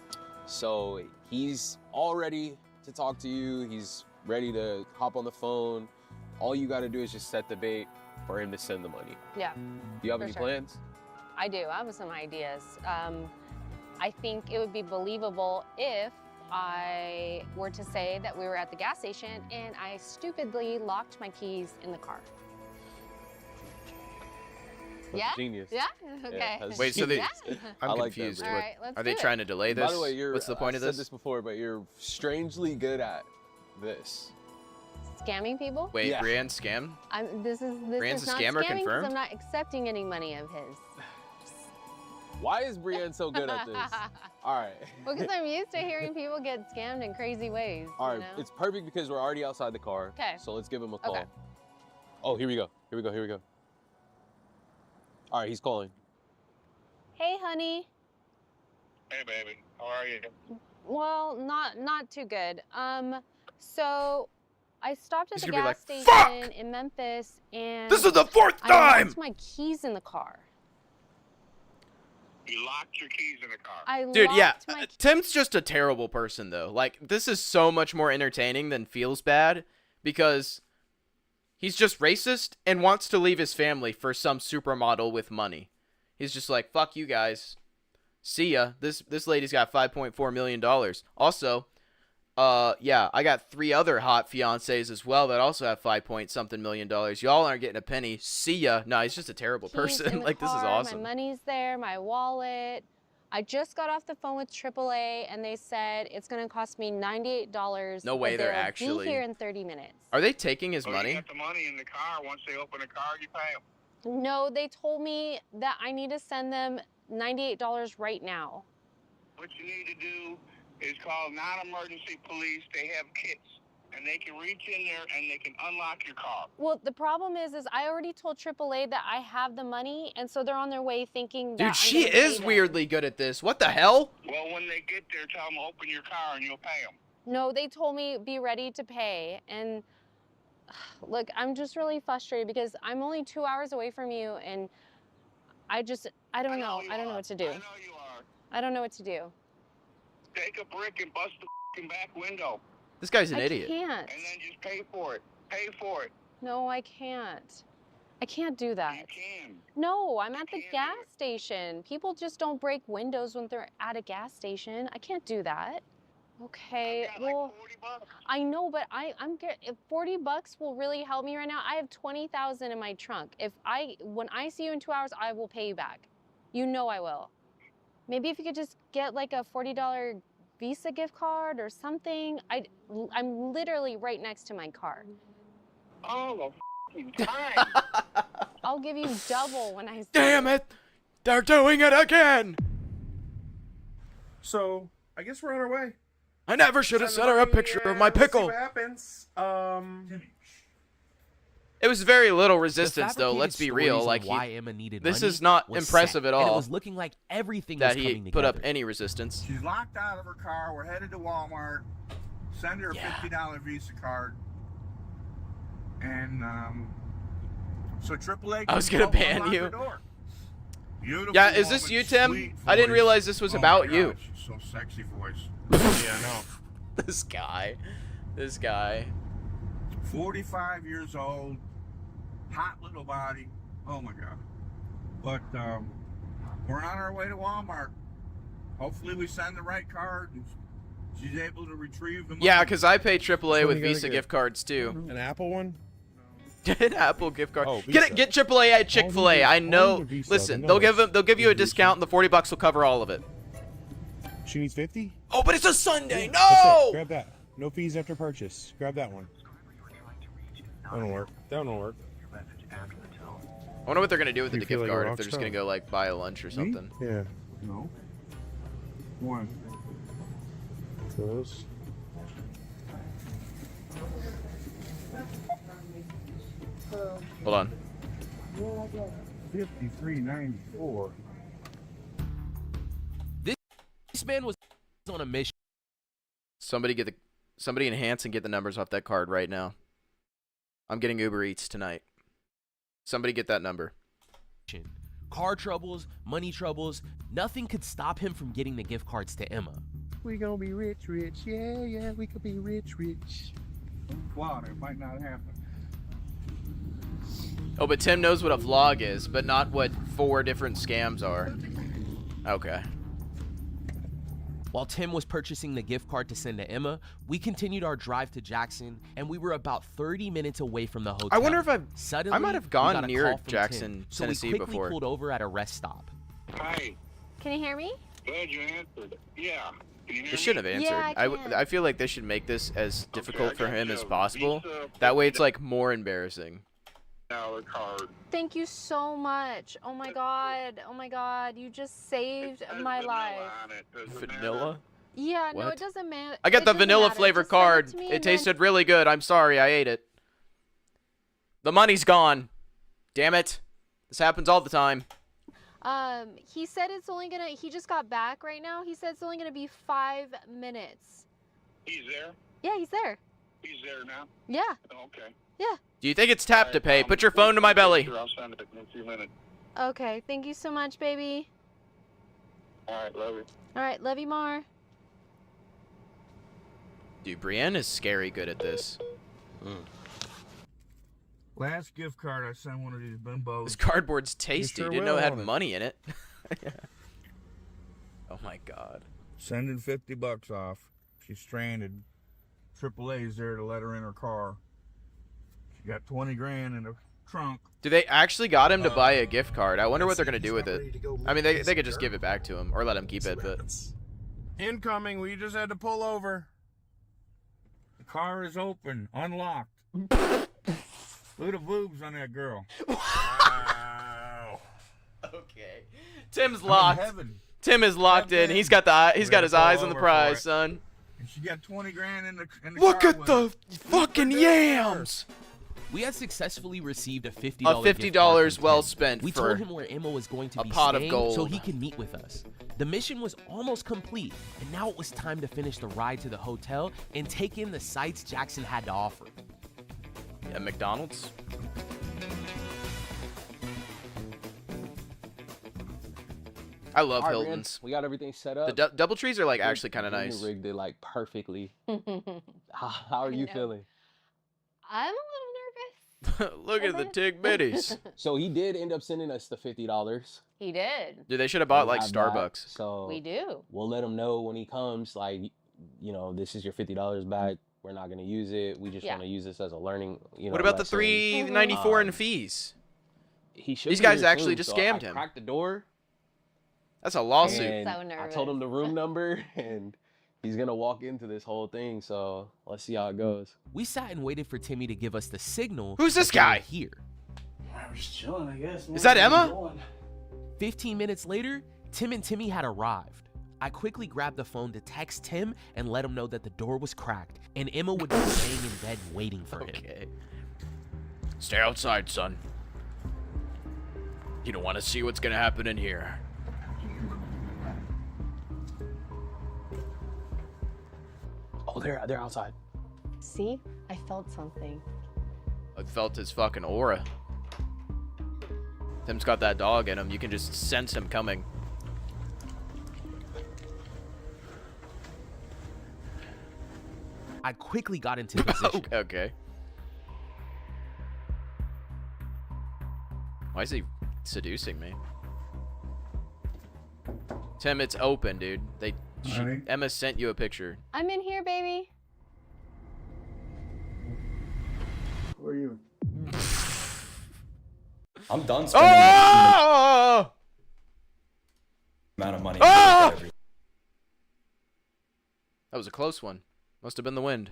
So he's all ready to talk to you. He's ready to hop on the phone. All you got to do is just set the bait for him to send the money. Yeah. Do you have For any sure. plans? I do. I have some ideas. I think it would be believable if I were to say that we were at the gas station and I stupidly locked my keys in the car. That's Yeah? genius. Yeah? Okay. that's Wait, so they, Yeah. I'm I like that, confused. Brian. All right, let's Are they do it. trying to delay this? By the way, you're. What's the point I've of this? said this before, but you're strangely good at this. Scamming people? Wait, Yeah. Brienne scammed? This Brienne's is a not scammer, scamming 'cause confirmed? I'm not accepting any money of his. Why is Brienne so good at this? All right. Because I'm used to hearing people get scammed in crazy ways. All right, you know? it's perfect because we're already outside the car. 'Kay. So let's give him a call. Okay. Oh, here we go. Here we go. Here we go. All right, he's calling. Hey, honey. Hey, baby. How are you? Well, not too good. So I stopped at He's the gonna be gas like, station in Memphis, and This is the 4th I time! locked my keys in the car. You locked your keys in the car. I Dude, yeah. locked my Tim's just a terrible person, though. Like, this is so much more entertaining than feels bad because he's just racist and wants to leave his family for some supermodel with money. He's just like, fuck you guys. See ya. This lady's got $5.4 million. Also, yeah, I got 3 other hot fiancés as well that also have $5-point-something million. Y'all aren't getting a penny. See ya. No, he's just a terrible keys in person. the Like, this is car, awesome. My money's there, my wallet. I just got off the phone with AAA, and they said it's going to cost me $98. No way but they're they'll actually- be here in 30 minutes. Are they taking his You money? got the money in the car. Once they open the car, you pay them. No, they told me that I need to send them $98 right now. What you need to do is call non-emergency police. They have kits, and they can reach in there and they can unlock your car. Well, the problem is I already told AAA that I have the money, and so they're on their way thinking that Dude, I'm she gonna pay is them. weirdly good at this. What the hell? Well, when they get there, tell them open your car and you'll pay them. No, they told me be ready to pay, and look, I'm just really frustrated because I'm only 2 hours away from you, and I don't know. I don't know what to do. I know you are. I don't know what to do. Take a brick and bust the f***ing back window. This guy's an I idiot. can't. And then just pay for it. Pay for it. No, I can't. I can't do that. You can. No, I'm at the gas station. People just don't break windows when they're at a gas station. I can't do that. Okay, well, I know, but I'm good. If $40 will really help me right now, I have $20,000 in my trunk. When I see you in 2 hours, I will pay you back. You know I will. Maybe if you could just get like a $40 Visa gift card or something. I'm literally right next to my car. All the f***ing time. I'll give you double when I see Damn you. it! They're doing it again! So, I guess we're on our way. I never should have sent her a picture of my We'll see pickle. what happens. It was very little resistance, though. fabricated Let's be stories real. on Like, why Emma needed this money is not was impressive set, at all. and it was looking like everything that was he coming put up together. any resistance. She's locked out of her car. We're headed to Walmart. Send her a $50 Visa card. And So AAA. I was gonna ban you. Yeah, is this you, Tim? I didn't realize this was about you. So sexy voice. Yeah, I know. This guy. This guy. 45 years old, hot little body. Oh my God. But we're on our way to Walmart. Hopefully we send the right card and she's able to retrieve the money. Yeah, because I pay AAA What with are you gonna Visa get? gift cards too. An Apple one? An Apple gift card. Oh, Get AAA at Chick-fil-A. I know. Visa, Listen, no, they'll give you a discount, and the $40 will cover all of it. She needs 50? Oh, but it's a Sunday. That's it. No. Grab that. No fees after purchase. Grab that one. That don't work. That don't work. I wonder what they're gonna do with the You feel gift like a card. If rock they're just star. gonna go like buy a lunch or something. Yeah. No. One. Those. Hold on. $53.94. This man was on a mission. Somebody enhance and get the numbers off that card right now. I'm getting Uber Eats tonight. Somebody get that number. Car troubles, money troubles, nothing could stop him from getting the gift cards to Emma. We gonna be rich. Yeah, yeah, we could be rich. Florida, it might not happen. Oh, but Tim knows what a vlog is, but not what 4 different scams are. Okay. While Tim was purchasing the gift card to send to Emma, we continued our drive to Jackson, and we were about 30 minutes away from the hotel. I wonder if Suddenly, I might have we gone got a near call from Jackson, Tim, so Tennessee we quickly before. pulled over at a rest stop. Hi. Can you hear me? Glad you answered. Yeah. Can you hear They shouldn't have answered. Yeah, I can. I feel like they should make this as difficult for got him you as a possible. Visa That way it's like more embarrassing. $50 card. Thank you so much. Oh my god. Oh my god. You just saved my life. Vanilla? Yeah, no, What? it doesn't matter. I got the vanilla matter. flavor Just send card. to me It and then- tasted really good. I'm sorry, I ate it. The money's gone. Damn it. This happens all the time. He said it's only gonna, he just got back right now. He said it's only gonna be 5 minutes. He's there? Yeah, he's there. He's there now? Yeah. Okay. Yeah. Do you think it's tap to pay? Put your phone to my belly. I'll send it in a few minutes. Okay. Thank you so much, baby. All right, love you. All right. Love you more. Dude, Brienne is scary good at this. Last gift card, I sent one of these bimbos. This cardboard's tasty. sure Didn't know it will, had won't it? money in it. Oh my god. Sending $50 off. She's stranded. AAA's there to let her in her car. She got 20 grand in the trunk. Do they actually got him to buy a gift card? I wonder what they're gonna do with it. I mean, they could just give it back to him or let him keep it, but Incoming, we just had to pull over. The car is open, unlocked. Look at the boobs on that girl. Wow. Okay. Tim's I'm in locked. heaven. Tim is locked in. He's got his eyes on the prize, son. And she got 20 grand in the Look car at with the her. fucking yams. We had successfully received a $50 gift $50 card from well Tim. spent We for told him where Emma was going to a be pot of staying gold. so he could meet with us. The mission was almost complete, and now it was time to finish the ride to the hotel and take in the sights Jackson had to offer. Yeah, McDonald's. I love All right, Brian, Hilton's. we got everything set up. The double trees are like actually kind of We nice. rigged it like perfectly. How are you know. feeling? I'm a little nervous. Look at the tig bitties. So he did end up sending us the $50. He did. Dude, they should have bought We like have that, Starbucks. So We do. we'll let him know when he comes, like, you know, this is your $50 back. We're not gonna use it. We just Yeah. want to use this as a learning. You know, What about the lesson. $3.94 in fees? He should These be guys here actually soon, just so scammed I him. cracked the door. That's a lawsuit. And So I told him the room number, and he's gonna walk into this whole thing. So let's see how it goes. We sat and waited for Timmy to give us the signal. Who's this that they were guy? Here. I'm just chilling, I guess. Is that Emma? 15 minutes later, Tim and Timmy had arrived. I quickly grabbed the phone to text Tim and let him know that the door was cracked and Emma would be laying in bed waiting for him. Okay. Stay outside, son. You don't want to see what's gonna happen in here. Oh, they're outside. See? I felt something. I felt his fucking aura. Tim's got that dog in him. You can just sense him coming. I quickly got into position. Okay. Why is he seducing me? Tim, it's open, dude. Emma sent you a picture. I'm in here, baby. Who are you? I'm done spending Oh! amount of money. Oh! That was a close one. Must have been the wind.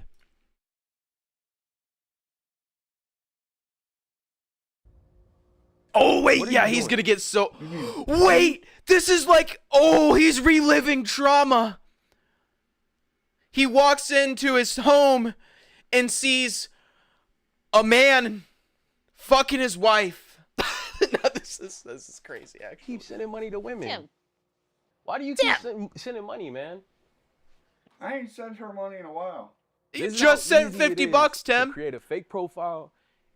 Oh, wait, yeah, he's gonna get so... Wait! This is like... Oh, he's reliving trauma. He walks into his home and sees a man fucking his wife. No, this is crazy, actually. Keep sending money to women. Tim. Why do you keep sending money, man? I ain't sent her money in a while. He This is just how sent easy it 50 is bucks, to Tim. create a fake profile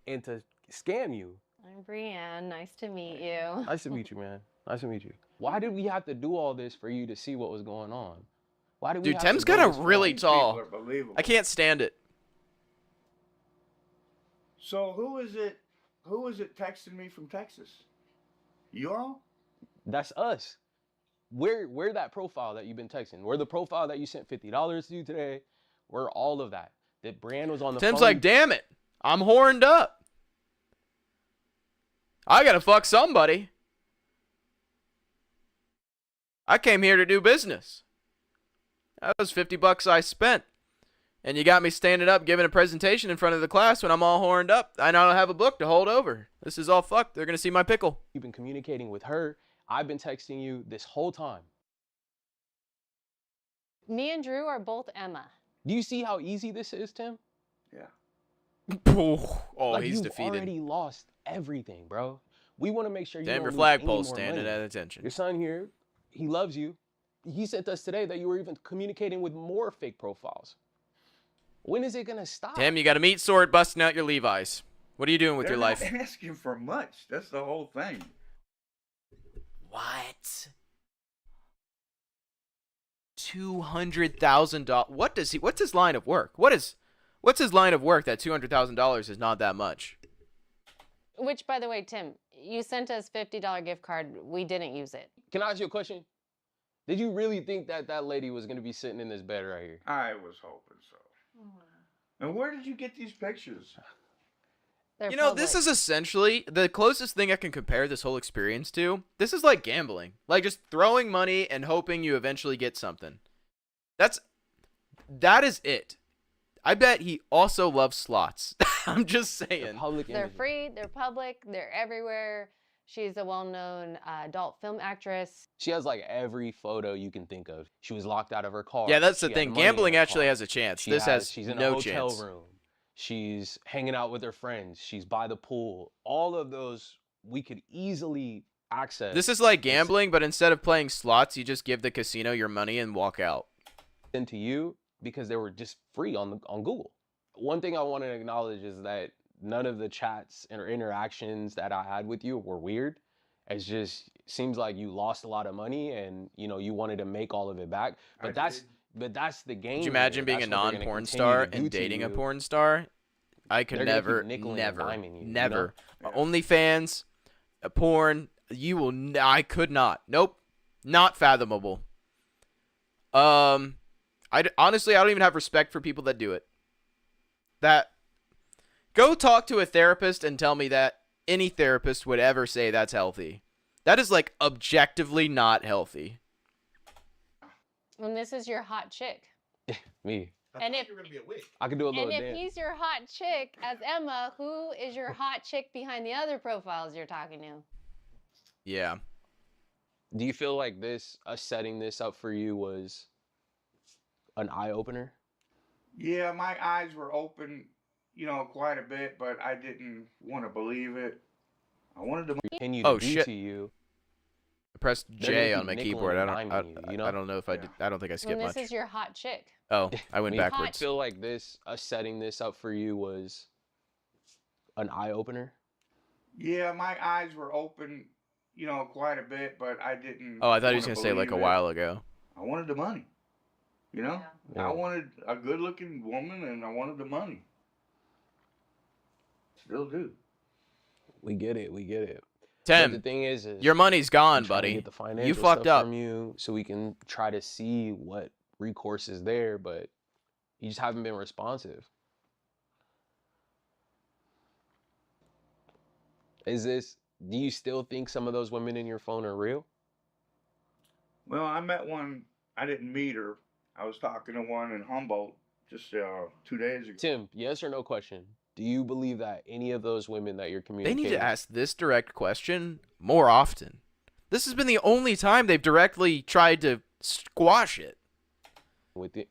and to scam you. I'm Brienne. Nice to meet you. Nice to meet you, man. Nice to meet you. Why did we have to do all this for you to see what was going on? Why did we Dude, have Tim's to go kind this of really far? tall. People are believable. I can't stand it. So who is it texting me from Texas? You all? That's us. We're that profile that you've been texting. We're the profile that you sent $50 to today. We're all of that. That Brand was on the Tim's phone. like, damn it. I'm horned up. I gotta fuck somebody. I came here to do business. That was 50 bucks I spent. And you got me standing up giving a presentation in front of the class when I'm all horned up. I don't have a book to hold over. This is all fucked. They're gonna see my pickle. You've been communicating with her. I've been texting you this whole time. Me and Drew are both Emma. Do you see how easy this is, Tim? Yeah. Oh, Like, he's you've defeated. already lost everything, bro. We want to make sure you Denver don't lose flagpole any more standing money. at attention. Your son here, he loves you. He sent us today that you were even communicating with more fake profiles. When is it gonna stop? Tim, you got a meat sword busting out your Levi's. What are you doing with They're your life? not asking for much. That's the whole thing. What? $200,000. What's his line of work? What's his line of work that $200,000 is not that much? Which, by the way, Tim, you sent us $50 gift card. We didn't use it. Can I ask you a question? Did you really think that that lady was gonna be sitting in this bed right here? I was hoping so. And where did you get these pictures? They're You know, this is essentially the closest thing I can compare this whole experience to. This is like gambling. Like just throwing money and hoping you eventually get something. That is it. I bet he also loves slots. I'm just saying. They're free, they're public, they're everywhere. She's a well-known adult film actress. She has like every photo you can think of. She was locked out of her car. Yeah, that's the She had thing. money in Gambling her actually car. has a chance. She's in no a hotel chance. room. She's hanging out with her friends. She's by the pool. All of those we could easily access. This is like gambling, but instead of playing slots, you just give the casino your money and walk out. Into you because they were just free on Google. One thing I want to acknowledge is that none of the chats or interactions that I had with you were weird. It's just seems like you lost a lot of money and you wanted to make all of it back. But that's the game. Could you imagine being a non-porn star and dating a porn star? I could They're gonna never, keep nickeling and diming you, never. OnlyFans, a porn, you will. I could not. Nope, not fathomable. Honestly, I don't even have respect for people that do it. Go talk to a therapist and tell me that any therapist would ever say that's healthy. That is like objectively not healthy. And this is your hot chick. Me. And if I could do a little and if dance. he's your hot chick as Emma, who is your hot chick behind the other profiles you're talking to? Yeah. Do you feel like us setting this up for you was an eye opener? Yeah, my eyes were open, quite a bit, but I didn't want to believe it. I wanted to continue Oh, to do shit. to you. I pressed They're J gonna on my keep keyboard. nickel I and don't. diming you, I don't know if I did. I don't think I When skipped this much. is your hot chick. Oh, I went I backwards. feel like us setting this up for you was an eye opener. Yeah, my eyes were open, you know, quite a bit, but I didn't. Oh, I thought he was wanna gonna say like a believe it. while ago. I wanted the money. You know, Yeah. I wanted a good-looking woman, and I wanted the money. Still do. We get it. We get it. Tim, But the thing is your money's gone, I'm trying to buddy. Get the financial You fucked stuff up. from you, so we can try to see what recourse is there. But you just haven't been responsive. Do you still think some of those women in your phone are real? Well, I met one. I didn't meet her. I was talking to one in Humboldt just 2 days ago. Tim, yes or no question. Do you believe that any of those women that you're They communicating need to ask this direct question more often. This has been the only time they've directly tried to squash it.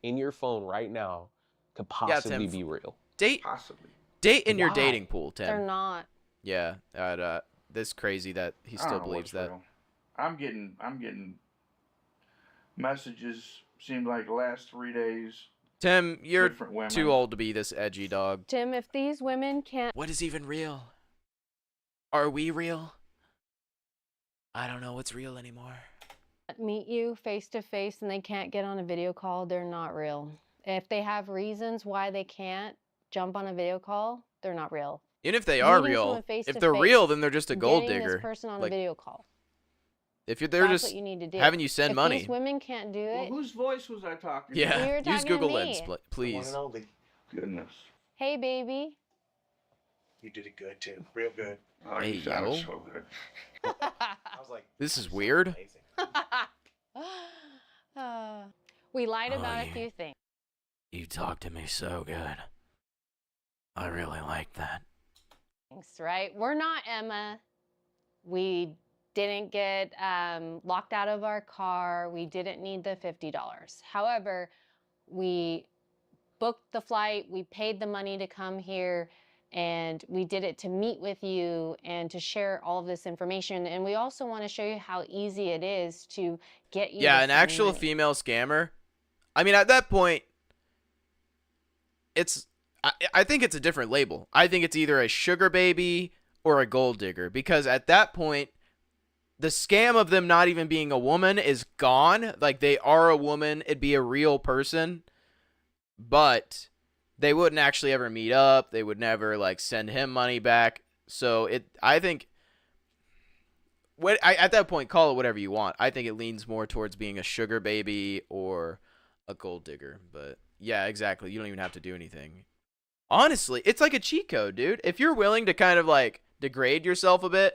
in your phone right now could Yeah, possibly Tim, be real? Date Possibly. Date in your Why? dating pool, They're Tim. not. Yeah, this crazy that he I still don't know believes what's that. real. I'm getting messages. Seemed like the last 3 days. Tim, you're Different women. too old to be this edgy, dog. Tim, if these women can't What is even real? Are we real? I don't know what's real anymore. meet you face to face and they can't get on a video call, they're not real. If they have reasons why they can't jump on a video call, they're not real. Even if they are Meeting real, someone face if to they're face, real, then they're just a gold getting digger. This person on Like, a video call. if they're That's just what you need to do. having you send if money. These women can't do Well, it. whose voice was I talking to? Yeah, You were use talking to Google me. Lens, One please. and only. Goodness. Hey, baby. You did it good too. Real good. Oh, Hey, you sounded yo. so good. I was like, This is weird. We lied Oh, about a you- few things. You talk to me so good. I really like that. Right? We're not Emma. We didn't get locked out of our car. We didn't need the $50. However, we booked the flight. We paid the money to come here. And we did it to meet with you and to share all of this information. And we also want to show you how easy it is to get you. Yeah, to an send actual money. female scammer. I mean, at that point, I think it's a different label. I think it's either a sugar baby or a gold digger, because at that point, the scam of them not even being a woman is gone. Like, they are a woman, it'd be a real person, but they wouldn't actually ever meet up. They would never like send him money back. So I think at that point, call it whatever you want. I think it leans more towards being a sugar baby or a gold digger. But yeah, exactly. You don't even have to do anything. Honestly, it's like a cheat code, dude. If you're willing to kind of like degrade yourself a bit,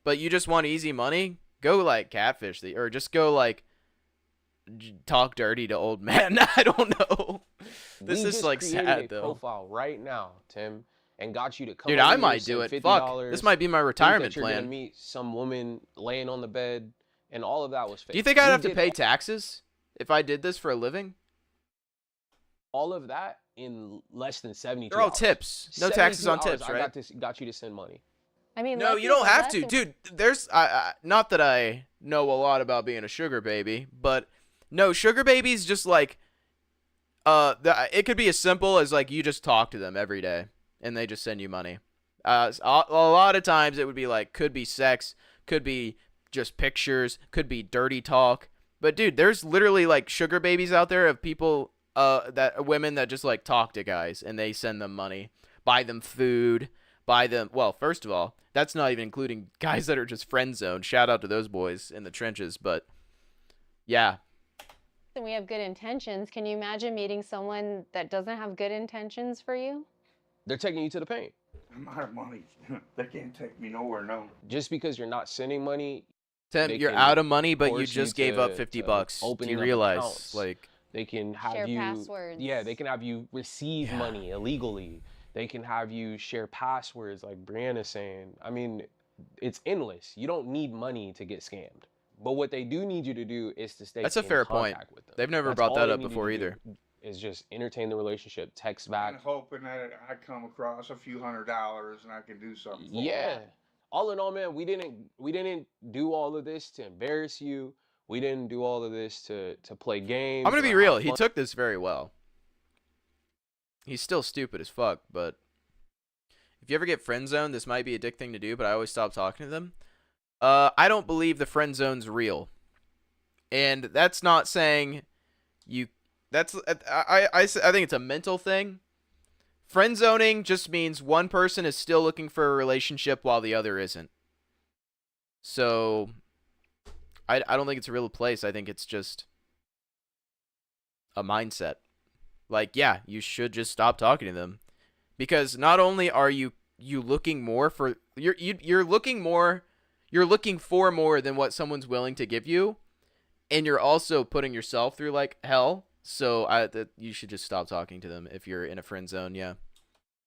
but you just want easy money, go like catfish or just go like talk dirty to old men. I don't know. This We is just like created sad a though. profile right now, Tim, and got you to come. Dude, over I here, might send do it. $50, Fuck. This might be my think retirement that you're gonna plan. meet some woman laying on the bed, and all of that was fake. Do you think I'd We have to did pay taxes if I did this for a living? all of that in less than 72 They're all hours. tips. No taxes on 72 hours, tips, I right? got you to send money. I mean, No, you don't have to, dude. There's not that I know a lot about being a sugar baby, but no, sugar babies just like it could be as simple as like you just talk to them every day and they just send you money. A lot of times it would be like could be sex, could be just pictures, could be dirty talk. But dude, there's literally like sugar babies out there of people women that just like talk to guys and they send them money, buy them food, buy them. Well, first of all, that's not even including guys that are just friend zoned. Shout out to those boys in the trenches. But yeah, And we have good intentions. Can you imagine meeting someone that doesn't have good intentions for you? They're taking you to the paint. I'm out of money. They can't take me nowhere, no. Just because you're not sending money, Tim, they you're can out of money, but you force just gave up to $50. Do opening you up realize? accounts. Like, they can have Share you passwords. Yeah, they can have you receive money illegally. They can have you share passwords like Brianna's saying. I mean, it's endless. You don't need money to get scammed. But what they do need you to do is to stay that's a in fair point. contact with them. They've never That's brought all that they up need you before to do, either. is just entertain the relationship, text back. I'm hoping that I come across a few $100s and I can do something for Yeah. them. All in all, man, we didn't do all of this to embarrass you. We didn't do all of this to play games. I'm gonna or be have real. He fun. took this very well. He's still stupid as fuck, but if you ever get friend zoned, this might be a dick thing to do, but I always stop talking to them. I don't believe the friend zone's real. And that's not saying you, that's, I think it's a mental thing. Friend zoning just means one person is still looking for a relationship while the other isn't. So, I don't think it's a real place. I think it's just a mindset. Like, yeah, you should just stop talking to them. Because not only are you looking more for, you're looking for more than what someone's willing to give you. And you're also putting yourself through, like, hell. So, you should just stop talking to them if you're in a friend zone, yeah.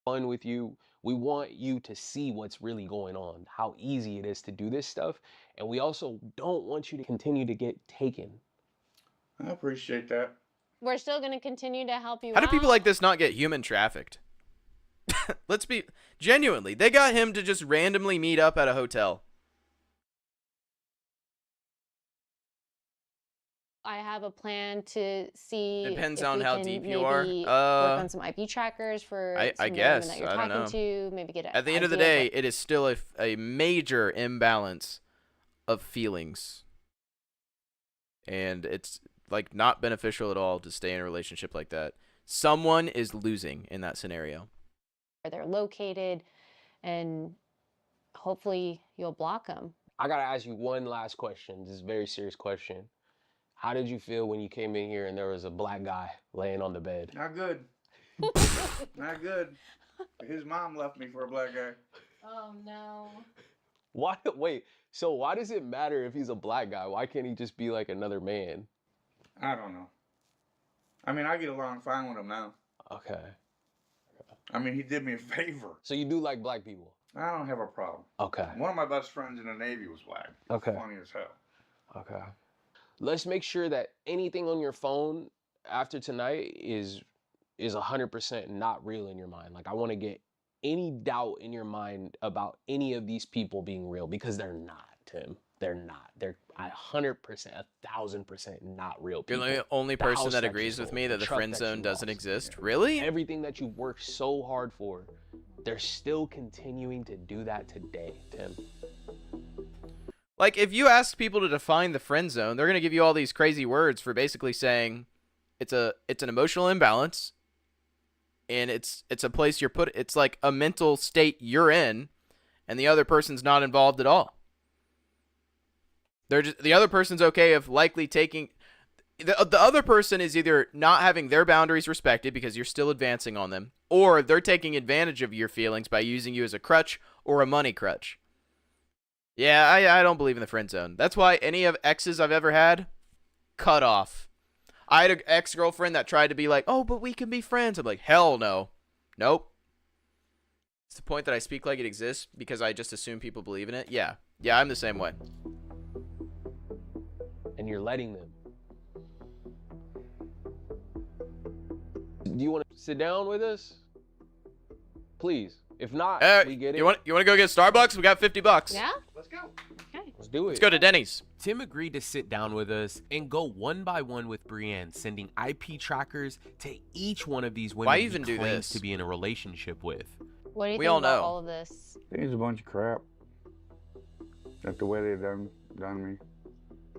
Fun with you. We want you to see what's really going on, how easy it is to do this stuff. And we also don't want you to continue to get taken. I appreciate that. We're still going to continue to help you How do out. people like this not get human trafficked? Let's be genuinely. They got him to just randomly meet up at a hotel. I have a plan to see. Depends if on we how can deep maybe you are. work on some IP trackers for I some of the guess. women that you're I don't talking to. Maybe get At the end of the day, it is still a major imbalance of feelings. And it's like not beneficial at all to stay in a relationship like that. Someone is losing in that scenario. where they're located, and hopefully you'll block them. I gotta ask you one last question. This is a very serious question. How did you feel when you came in here and there was a black guy laying on the bed? Not good. Not good. His mom left me for a black guy. Oh no. Why? Wait. So why does it matter if he's a black guy? Why can't he just be like another man? I don't know. I mean, I get along fine with him now. Okay. I mean, he did me a favor. So you do like black people? I don't have a problem. Okay. One of my best friends in the Navy was black. Okay. Funny as hell. Okay. Let's make sure that anything on your phone after tonight is 100% not real in your mind. Like, I want to get any doubt in your mind about any of these people being real, because they're not, Tim. They're not. They're 100%, 1,000% not real people. You're the only The person house that you agrees with sold, me that the truck friend that zone you doesn't lost. exist. Really? Everything that you worked so hard for, they're still continuing to do that today, Tim. Like, if you ask people to define the friend zone, they're going to give you all these crazy words for basically saying it's an emotional imbalance, and it's a place you're put. It's like a mental state you're in, and the other person's not involved at all. They're just, the other person's okay of likely taking the other person is either not having their boundaries respected because you're still advancing on them, or they're taking advantage of your feelings by using you as a crutch or a money crutch. Yeah, I don't believe in the friend zone. That's why any of exes I've ever had, cut off. I had an ex-girlfriend that tried to be like, oh, but we can be friends. I'm like, hell no. Nope. It's the point that I speak like it exists because I just assume people believe in it. Yeah, I'm the same way. And you're letting them. Do you want to sit down with us? Please. If not, we get it. You want to go get Starbucks? We got $50. Yeah? Let's go. Okay. Let's do it. Let's go to Denny's. Tim agreed to sit down with us and go one by one with Brienne, sending IP trackers to each one of these women Why he even do claims this? to be in a relationship with. What do you We think all about know. all of this? I think it's a bunch of crap. That's the way they done me.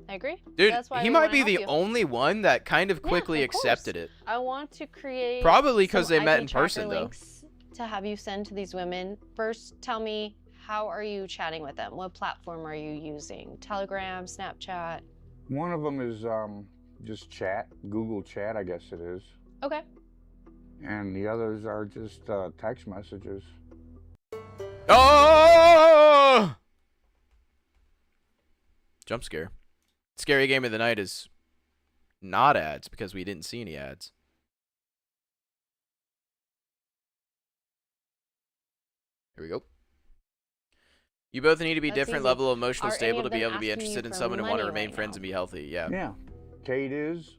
I agree. Dude, That's why he we might wanna be help the you. only one that kind of quickly of course. accepted it. I want to create Probably 'cause some they met IP in tracker person, though. links to have you send to these women. First, tell me, how are you chatting with them? What platform are you using? Telegram, Snapchat? One of them is just chat, Google Chat, I guess it is. Okay. And the others are just text messages. Oh! Jump scare. Scary game of the night is not ads because we didn't see any ads. Here we go. You both need to be That's different easy. level of emotional Are stable any to of be them able to be asking you interested in for someone and want to money remain right friends now? and be healthy. Yeah. Yeah. Kate is.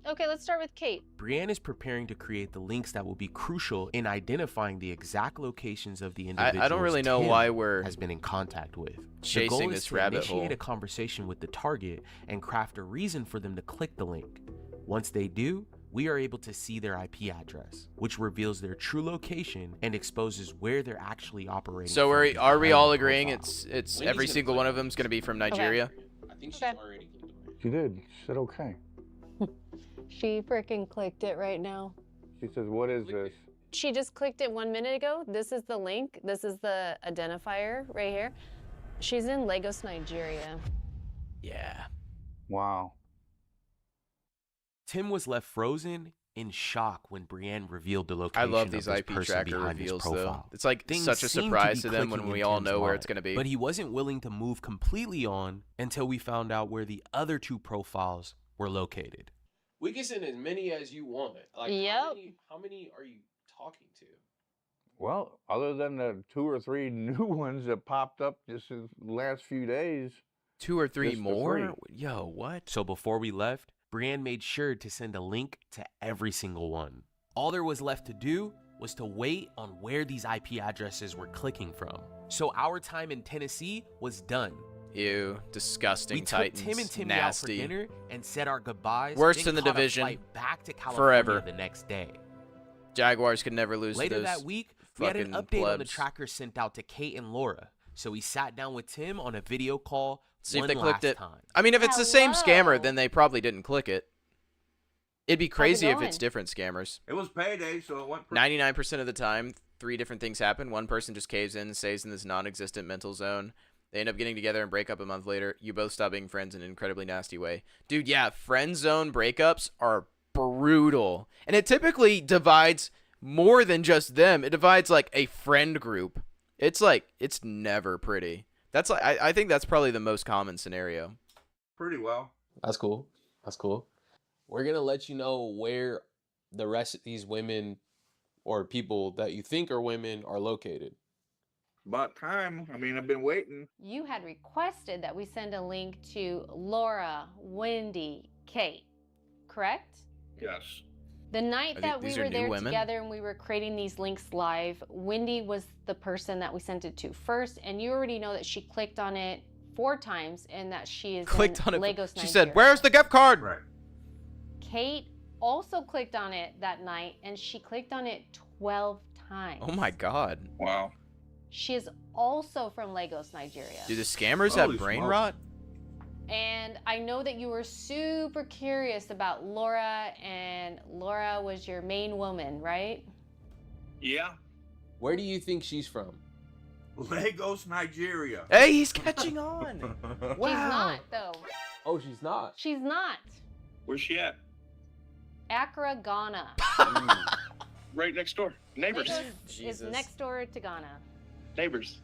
Okay, let's start with Kate. Brienne is preparing to create the links that will be crucial in identifying the exact locations of the I individuals don't really know Tim why we're has been in contact with. chasing the goal this is to rabbit initiate hole. a conversation with the target and craft a reason for them to click the link. Once they do, we are able to see their IP address, which reveals their true location and exposes where they're actually operating. So from are we behind all the agreeing profile. it's every single one of them is going to be from Nigeria? I think she's already clicked on it. She did. She said okay. She freaking clicked it right now. She says, what is this? She just clicked it 1 minute ago. This is the link. This is the identifier right here. She's in Lagos, Nigeria. Yeah. Wow. Tim was left frozen in shock when Brienne revealed the I location love of these this IP person tracker behind his reveals, though. profile. It's like Things such a seemed surprise be to them when clicking we in all Tim's know where it's mind, going to be. But he wasn't willing to move completely on until we found out where the other 2 profiles were located. We can send as many as you want. Like, Yep. how many are you talking to? Well, other than the 2 or 3 new ones that popped up just in the last few days. 2 or 3 just the more? 3. Yo, what? So before we left, Brienne made sure to send a link to every single one. All there was left to do was to wait on where these IP addresses were clicking from. So our time in Tennessee was done. Ew, disgusting We took Titans. Tim and Timmy Nasty. out for dinner and said our goodbyes. Worst then in the caught a division. flight back to California Forever. the next day. Jaguars could never lose Later to those that week, we had an fucking update on the plebs. tracker sent out to Kate and Laura. So we sat down with Tim on a video call. See if one they clicked last it. time. I mean, if it's the same Hello. scammer, then they probably didn't click it. It'd be crazy if going? it's different scammers. It was payday, so it went. 99% of the time, 3 different things happen. One person just caves in and stays in this non-existent mental zone. They end up getting together and break up a month later. You both stop being friends in an incredibly nasty way. Dude, yeah, friend zone breakups are brutal. And it typically divides more than just them. It divides like a friend group. It's like, it's never pretty. That's like, I think that's probably the most common scenario. Pretty well. That's cool. That's cool. We're going to let you know where the rest of these women or people that you think are women are located. About time. I mean, I've been waiting. You had requested that we send a link to Laura, Wendy, Kate, correct? Yes. The night Are that we these are were new there women? together and we were creating these links live, Wendy was the person that we sent it to first, and you already know that she clicked on it 4 times and that she is Clicked in on it. Lagos, She Nigeria. said, "Where's the gift card?" Right. Kate also clicked on it that night, and she clicked on it 12 times. Oh my god. Wow. She is also from Lagos, Nigeria. Do the scammers Holy have brain smokes. rot? And I know that you were super curious about Laura, and Laura was your main woman, right? Yeah. Where do you think she's from? Lagos, Nigeria. Hey, he's catching on. She's not, though. Oh, she's not. She's not. Where's she at? Accra, Ghana. Right next door. Neighbors. Lagos is Jesus. next door to Ghana. Neighbors.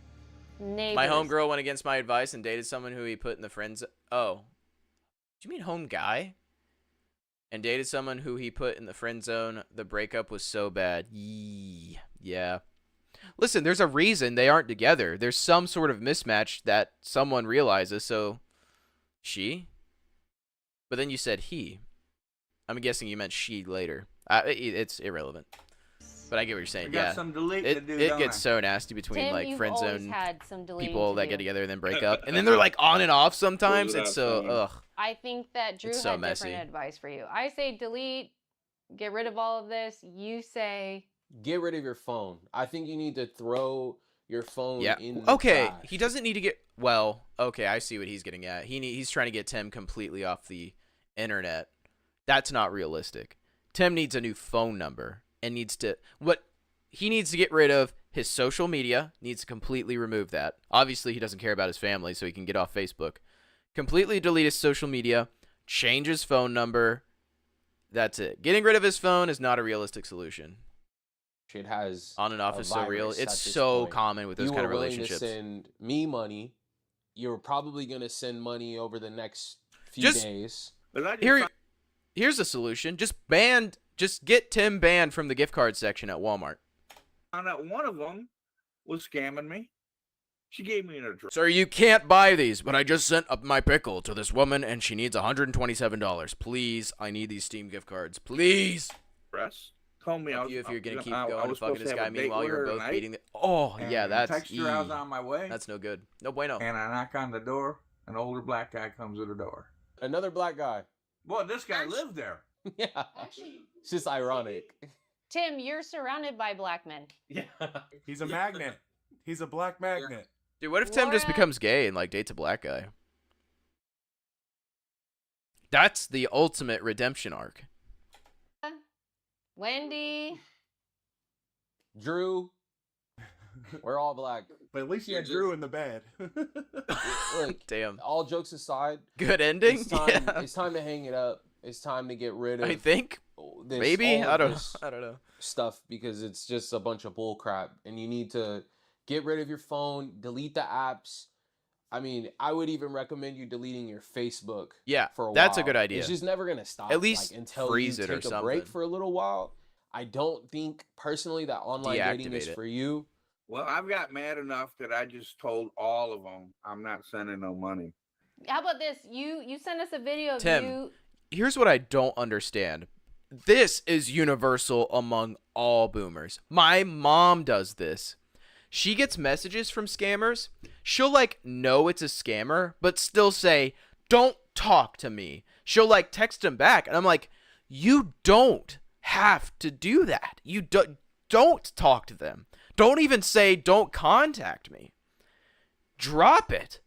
Neighbors. My homegirl went against my advice and dated someone who he put in the friends. Oh, do you mean home guy? And dated someone who he put in the friend zone. The breakup was so bad. Yee. Yeah. Listen, there's a reason they aren't together. There's some sort of mismatch that someone realizes. So, she. But then you said he. I'm guessing you meant she later. It's irrelevant. But I get what you're saying. I got Yeah. some deleting to do, It don't gets I? so nasty between Tim, like you've friend always zone had some deleting people to that do. get together and then break up, and then they're like on and off sometimes. Close it It's out, so Tony. ugh. I think that Drew It's so had messy. different advice for you. I say delete, get rid of all of this. You say Get rid of your phone. I think you need to throw your phone Yeah. in the Okay. trash. He doesn't need to get. Well. Okay. I see what he's getting at. He's trying to get Tim completely off the internet. That's not realistic. Tim needs a new phone number and needs to he needs to get rid of his social media. Needs to completely remove that. Obviously, he doesn't care about his family, so he can get off Facebook. Completely delete his social media. Change his phone number. That's it. Getting rid of his phone is not a realistic solution. It has On and off a is so real. virus It's at this so point. common with those You kind of were willing relationships. to send me money. You're probably gonna send money over the next few Just- days. Here's a solution. Just get Tim banned from the gift card section at Walmart. Found out one of them was scamming me. She gave me an address. Sir, you can't buy these, but I just sent up my pickle to this woman and she needs $127. Please, I need these Steam gift cards. Please. Told me I Fuck was. you if you're gonna keep I going was to fucking supposed this have guy. a date Meanwhile, with you're her both tonight, beating the. Oh, and yeah, that's. Texted her I was on my way. That's no good. No bueno. And I knock on the door. An older black guy comes to the door. Another black guy. Boy, this guy lived there. Yeah. It's just ironic. Tim, you're surrounded by black men. Yeah. He's a magnet. He's a black magnet. Dude, what if Tim just becomes gay and like dates a black guy? That's the ultimate redemption arc. Wendy. Drew. We're all black. But at least you had Drew in the bed. Look, damn. All jokes aside. Good ending? It's time, Yeah. it's time to hang it up. It's time to get rid of. I think. This, Maybe? all I of don't this know. I don't know. Stuff because it's just a bunch of bull crap, and you need to get rid of your phone, delete the apps. I mean, I would even recommend you deleting your Facebook. Yeah, for a that's a while. good idea. It's just never gonna stop. At least like, until freeze you it or take a break something. for a little while. I don't think personally that online dating is Deactivate it. for you. Well, I've got mad enough that I just told all of them I'm not sending no money. How about this? You send us a video of Tim, you. here's what I don't understand. This is universal among all boomers. My mom does this. She gets messages from scammers. She'll like know it's a scammer, but still say, "Don't talk to me." She'll like text him back, and I'm like, "You don't have to do that. You don't talk to them. Don't even say don't contact me. Drop it."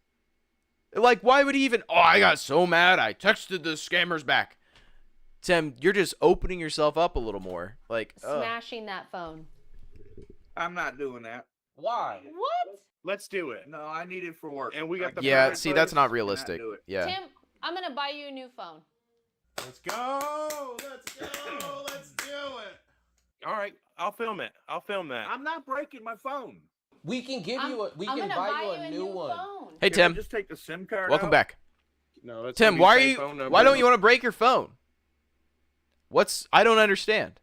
Like, why would he even? Oh, I got so mad. I texted the scammers back. Tim, you're just opening yourself up a little more. Like, Smashing that phone. I'm not doing that. Why? What? Let's do it. No, I need it for work. And we got the yeah. perfect See, that's place. not realistic. do it. Yeah. Tim, I'm gonna buy you a new phone. Let's go. Let's go. Let's do it. All right, I'll film it. I'll film that. I'm not breaking my phone. We can give you a. We I'm can gonna buy buy you a new one. phone. Hey, Can I Tim. just take the SIM card Welcome out? back. No, that's Tim, gonna be why the are same you? phone number. Why don't you want to break your phone? I don't understand.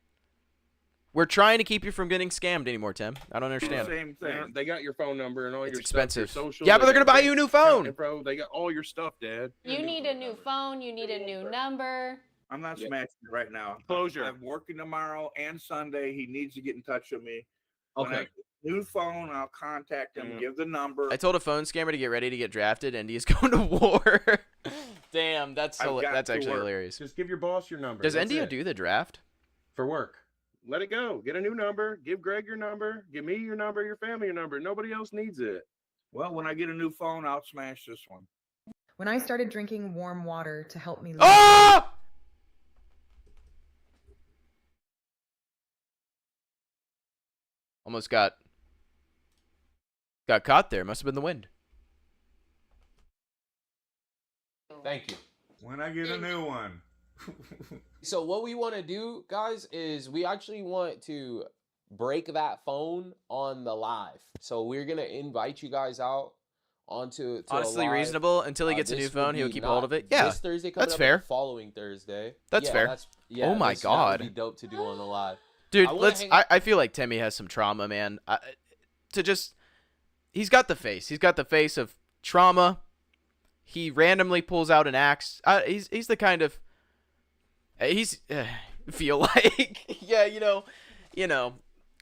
We're trying to keep you from getting scammed anymore, Tim. I don't understand. Same thing. They got your phone number and all It's your expensive. stuff, your social. Yeah, but they're gonna buy you a new phone. Bro, they got all your stuff, Dad. You need a new phone. You need a new number. I'm not smashing it right now. Closure. I'm working tomorrow and Sunday. He needs to get in touch with me. When I Okay. get a new phone, I'll contact him, give the number. I told a phone scammer to get ready to get drafted, and he's going to war. Damn, that's I've got that's to actually work. hilarious. Just give your boss your number. Does That's India it. do the draft? For work? Let it go. Get a new number. Give Greg your number. Give me your number. Your family your number. Nobody else needs it. Well, when I get a new phone, I'll smash this one. When I started drinking warm water to help me Oh! Almost got caught there. Must have been the wind. Thank you. When I get a new one. So what we want to do, guys, is we actually want to break that phone on the live. So we're gonna invite you guys out onto to a Honestly, live. reasonable. Until he gets a new This will phone, he'll be keep not hold of it. Yeah, this Thursday coming that's up, fair. but the following Thursday. That's Yeah, fair. Yeah, Oh my that God. would be dope to do on the live. Dude, I wanna let's. hang- I feel like Timmy has some trauma, man. He's got the face. He's got the face of trauma. He randomly pulls out an axe. He's the kind of. He's feel like yeah, you know.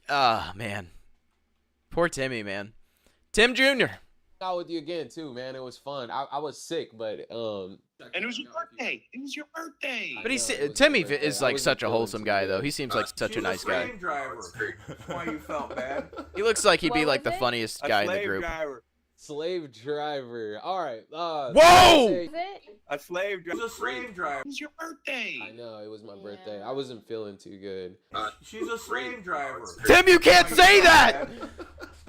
Man, poor Timmy, man. Tim Jr. Out with you again too, man. It was fun. I was sick, but And it was your birthday. It was your birthday. But he's I know, it was Timmy my birthday. is I like wasn't such a feeling wholesome too guy, good. though. He seems like such a She's nice slave guy. driver. That's why you felt bad. He looks like he'd be What like the was it? funniest A guy in the slave group. driver. Slave driver. All right. Whoa! Is it? A slave driver. She's a slave driver. It was your birthday. I know it was my birthday. I wasn't feeling too good. She's a slave driver. Tim, you can't say that.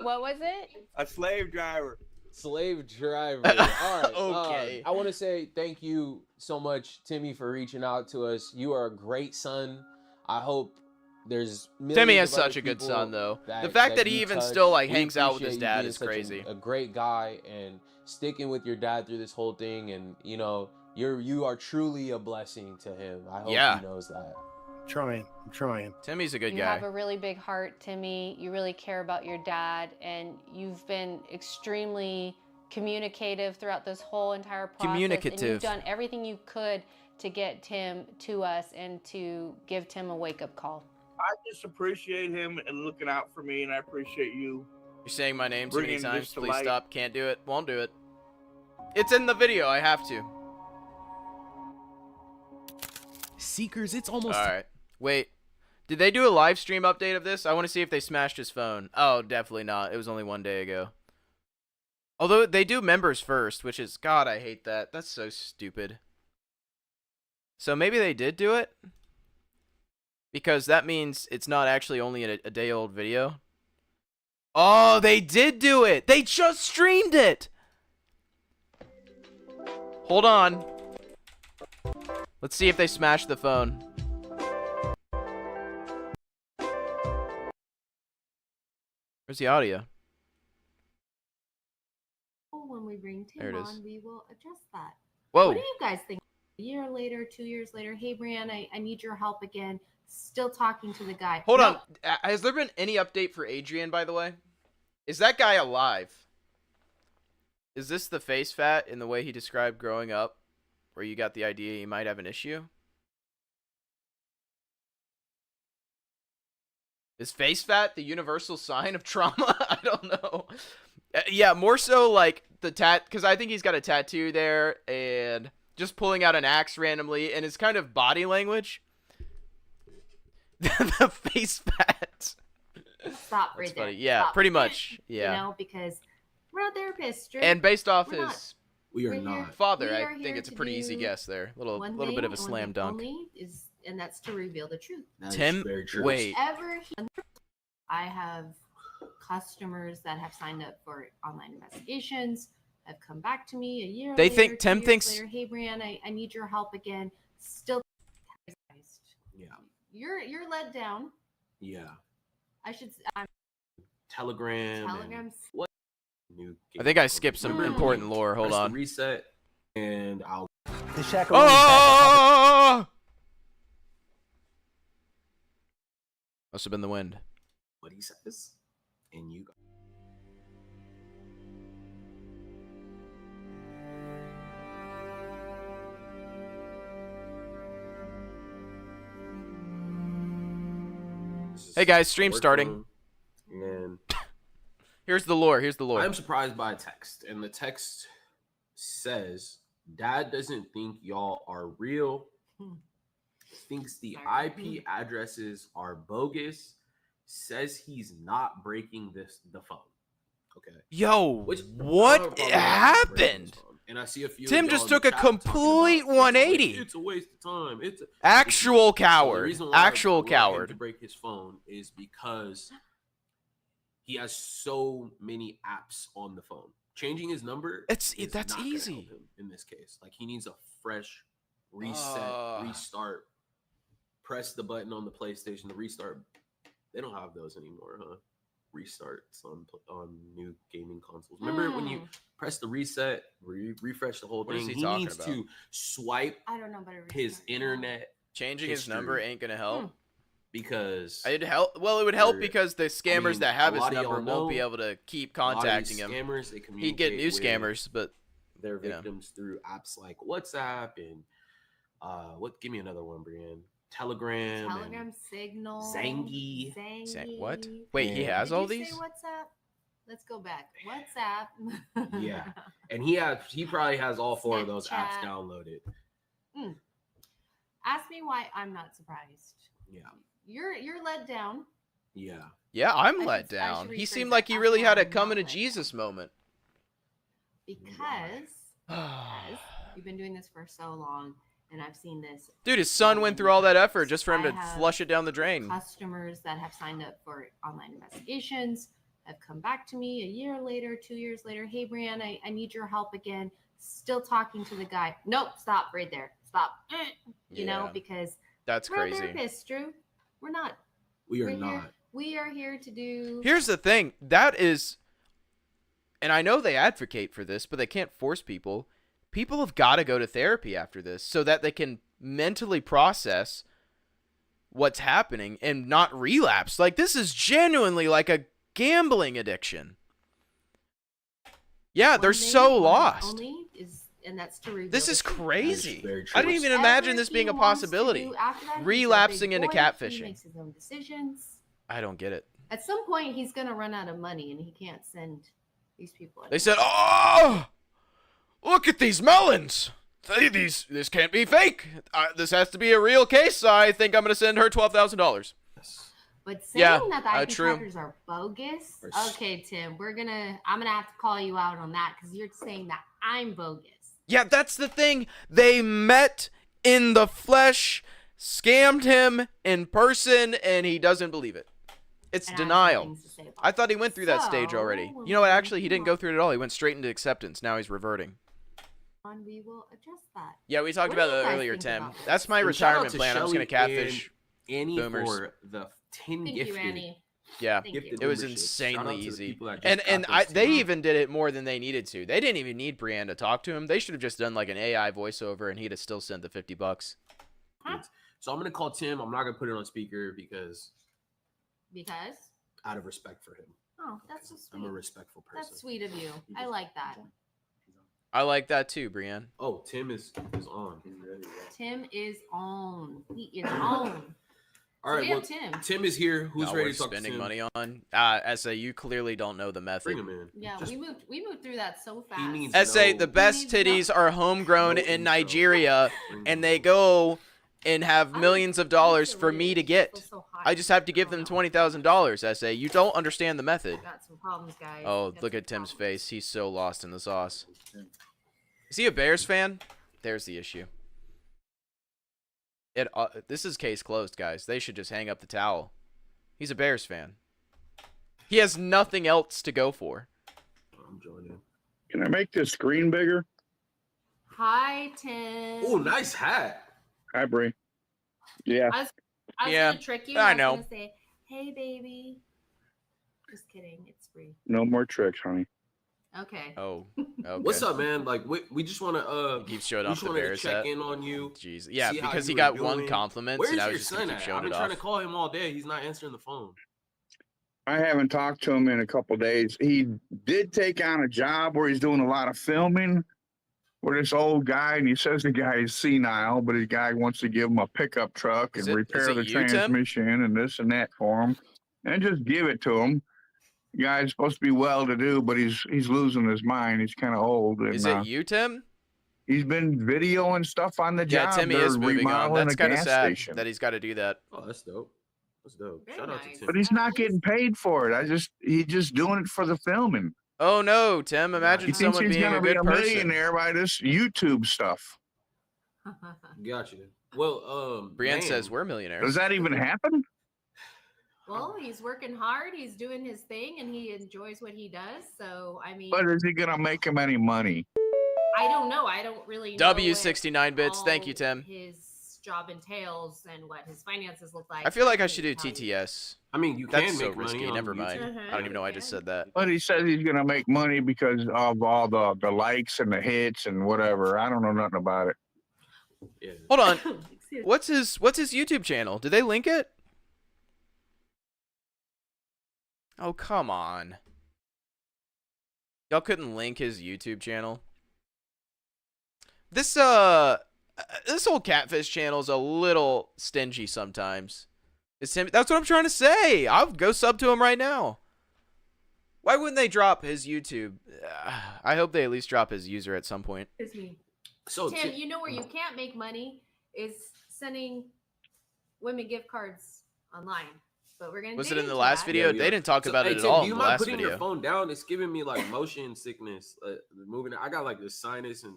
What was it? A slave driver. Slave driver. All right. Okay. I want to say thank you so much, Timmy, for reaching out to us. You are a great son. I hope there's millions Timmy has of other such a good people son, though. that- The fact that he you even touch. still like We hangs out with his appreciate you dad being is such crazy. A great guy and sticking with your dad through this whole thing, and you are truly a blessing to him. I hope Yeah. he knows that. I'm trying. Timmy's a good You guy. have a really big heart, Timmy. You really care about your dad, and you've been extremely communicative throughout this whole entire process. And Communicative. you've done everything you could to get Tim to us and to give Tim a wake-up call. I just appreciate him and looking out for me, and I appreciate you. You're saying my name too many Bringing times. this to Please light. stop. Can't do it. Won't do it. It's in the video. I have to. Seekers, it's almost... All right. Wait. Did they do a live stream update of this? I want to see if they smashed his phone. Oh, definitely not. It was only 1 day ago. Although they do members first, which is... God, I hate that. That's so stupid. So maybe they did do it? Because that means it's not actually only a day-old video. Oh, they did do it! They just streamed it! Hold on. Let's see if they smashed the phone. Where's the audio? When we bring Tim There it is. on, we will address that. Whoa. What do you guys think? A year later, 2 years later, hey, Brianne, I need your help again. Still talking to the guy. Hold No. on. Has there been any update for Adrian, by the way? Is that guy alive? Is this the face fat in the way he described growing up, where you got the idea he might have an issue? Is face fat the universal sign of trauma? I don't know. Yeah, more so like the because I think he's got a tattoo there and just pulling out an axe randomly and his kind of body language. The face fat. Stop right That's there. funny. Yeah, Stop. pretty much. Yeah. You know, because we're not therapists. Drew. And based off We're his We're here- father, we are I think here it's a to pretty easy do guess there. Little one bit thing of a and one slam thing dunk. only and that's to reveal the truth. Tim, wait. Whatever I have customers that have signed up for online investigations, have come back to me a year They later, think 2 Tim years thinks- later, hey Brianne, I need your help again. Still Yeah. you're let down. Yeah. I should I'm Telegram. Telegram. What? New I think I skipped some important lore. Hold Press the on. reset, and I'll. The Shack. Oh! Must have been the wind. What he says, and you. Hey guys, stream starting. And Here's the lore. Here's the lore. I'm surprised by a text, and the text says, "Dad doesn't think y'all are real. Thinks the IP addresses are bogus. Says he's not breaking the phone." Okay. Yo, Which what probably not breaking happened? this phone. And I see a few. Tim of just y'all in took the a chat talking complete about, 180. It's a waste of time. It's a, Actual the coward. reason why Actual I want him coward. to break his phone is because he has so many apps on the phone. Changing his number. That's is not gonna easy. help him in this case. Like he needs a fresh reset, restart. Press the button on the PlayStation to restart. They don't have those anymore, huh? Restarts on new gaming consoles. Remember when you press the reset, refresh the whole What is thing? he talking needs about? to swipe I don't know about a his internet. Changing his history number ain't gonna help. because It'd help. Well, it would help Or- because the scammers I mean, that have a his lot of number y'all won't be know able to keep a lot of contacting these him. Scammers, they He'd get new communicate with scammers, but their you know. victims through apps like WhatsApp and what? Give me another one, Brianne. Telegram. Telegram, Signal, Zangy. What? Wait, he has all Did you these? say WhatsApp? Let's go back. WhatsApp. And, yeah, and he probably has all four of those apps Snapchat. downloaded. Ask me why I'm not surprised. Yeah, You're let down yeah. Yeah, I'm I let should- I down. should He rephrase seemed that. like he Ask really me had why a I'm coming to not let Jesus moment. because you've been doing this for so long, and I've seen this. Dude, his son went through all that effort just for him I to have flush it down the drain. Customers that have signed up for online investigations have come back to me a year later, 2 years later. Hey, Brianne, I need your help again. Still talking to the guy. Nope, stop right there. Stop. You know, Yeah. because That's we're crazy. not therapists, Drew. We're not. We are We're not. Here, we are here to do. Here's the thing. That is, and I know they advocate for this, but they can't force people. People have got to go to therapy after this so that they can mentally process what's happening and not relapse. Like, this is genuinely like a gambling addiction. Yeah, they're so lost. And that's to reveal This the is truth. crazy. very I didn't even imagine this Whatever being a he wants to possibility. do after that, he's a Relapsing big into boy, He catfishing. makes his own decisions. I don't get it. At some point, he's going to run out of money, and he can't send these people. They said, "Oh, look at these melons. This can't be fake. This has to be a real case. I think I'm gonna send her $12,000. But saying Yeah, that the IP true. trackers are bogus, okay, Tim, I'm gonna have to call you out on that because you're saying that I'm bogus. Yeah, that's the thing. They met in the flesh, scammed him in person, and he doesn't believe it. It's And I have denial. things to say about I thought he went through that stage already. So, You know what? Actually, he didn't go through it at all. He went straight into acceptance. Now he's reverting. And we will address that. Yeah, we talked What do about you that guys earlier, think Tim. about this? That's my And shout out retirement to plan. I'm just gonna Shelly catfish and Annie boomers. for the 10 Thank gifted. you, Annie. Yeah, Thank you. it was memberships. Shout out insanely to the easy. people that just And got those they too. even did it more than they needed to. They didn't even need Brienne to talk to him. They should have just done like an AI voiceover, and he'd have still sent the $50. So I'm gonna call Tim. I'm not gonna put it on speaker because Because? out of respect for him. Oh, that's so sweet. I'm a respectful person. That's sweet of you. I like that. I like that too, Brienne. Oh, Tim is on. Tim is on. He is on. All right, we well, have Tim. Tim is here. Who's Now ready we're to talk to spending Tim? money on? SA, you clearly don't know the method. Bring him in. Yeah, Just- we moved through that so fast. needs SA, no- the best titties are homegrown in Nigeria, and they go and have millions of dollars for me to get. I just have to give them $20,000, SA. You don't understand the method. Got some problems, guys. Oh, Got look some at Tim's problems. face. He's so lost in the sauce. Is he a Bears fan? There's the issue. This is case closed, guys. They should just hang up the towel. He's a Bears fan. He has nothing else to go for. I'm joining. Can I make this screen bigger? Hi, Tim. Oh, nice hat. Hi, Bree. Yeah. I was Yeah, gonna trick you. I was know. Gonna say, hey, baby. Just kidding. It's free. No more tricks, honey. Okay. Oh, okay. What's up, man? Like we just want to Keep showing we off just the wanted to Bears check hat. in on you. Jeez. Yeah, see how because you he were got one doing. compliment, Where's and I your was just gonna son keep at? showing I've been it trying off. to call him all day. He's not answering the phone. I haven't talked to him in a couple days. He did take on a job where he's doing a lot of filming with this old guy, and he says the guy is senile, but the guy wants to give him a pickup truck Is and it repair the you, Tim? transmission and this and that for him, and just give it to him. The guy's supposed to be well-to-do, but he's losing his mind. He's kind of old. And, Is it you, Tim? He's been videoing stuff on the Yeah, job. Timmy They're is moving on. remodeling That's a kind of gas sad station. that he's got to do that. Oh, that's dope. That's dope. Very Shout out to nice. Tim. But he's not getting paid for it. He's just doing it for the filming. Oh no, Tim! Imagine He thinks someone he's being gonna a be good a person. millionaire by this YouTube stuff. Got you. Well, Brienne man. says we're millionaires. Does that even happen? Well, he's working hard. He's doing his thing, and he enjoys what he does. So, I mean, But is he gonna make him any money? I don't know. I don't really know W69 bits. Thank you, all Tim. His job entails and what his finances look like. I feel like I should couldn't do tell you. TTS. I mean, you That's can so make risky. money on Never mind. YouTube. I don't even know why I just said that. But he says he's gonna make money because of all the likes and the hits and whatever. I don't know nothing about it. Yeah. Hold on. Excuse What's his YouTube channel? Did they link it? Oh, come on. Y'all couldn't link his YouTube channel? This whole Catfish channel is a little stingy sometimes. That's what I'm trying to say. I'll go sub to him right now. Why wouldn't they drop his YouTube? I hope they at least drop his user at some point. Excuse me. So Tim, you know where you can't make money is sending women gift cards online. But we're gonna. Was dig it in the into last that. video? They didn't talk about it at Tim, all do in you the mind last putting video. your phone down? It's giving me like motion sickness. Moving. I got like this sinus and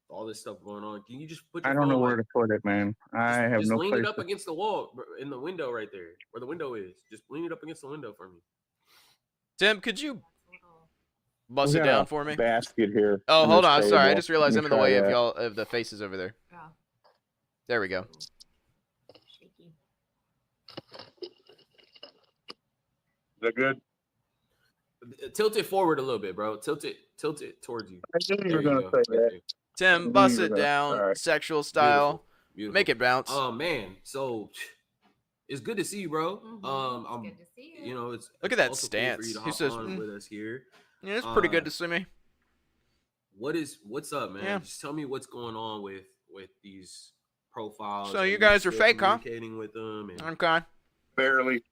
all this stuff going on. Can you just put your I don't know phone, where like, to put it, man. I have just no lean place. it up against the wall in the window right there, where the window is. Just lean it up against the window for me. Tim, could you bust We it got down a for me? basket here. Oh, on hold this on. Sorry, I table. just realized Let I'm me in the way try of that. y'all of the faces over there. Yeah. There we go. Shaky. Is that good? Tilt it forward a little bit, bro. Tilt it towards you. I knew you There were you gonna go, say right that. there. Tim, knew bust you were it gonna- down, all right. sexual style. Beautiful. Make it bounce. Oh man, so it's good to see you, bro. It's good to see you. You know, it's Look at that also cool for stance. you to Who hop says, on "Mm." with us here. Yeah, it's pretty good to see me. What's up, man? Yeah. Just tell me what's going on with these profiles. So Are you guys are still fake, huh? communicating with them and Okay. Barely.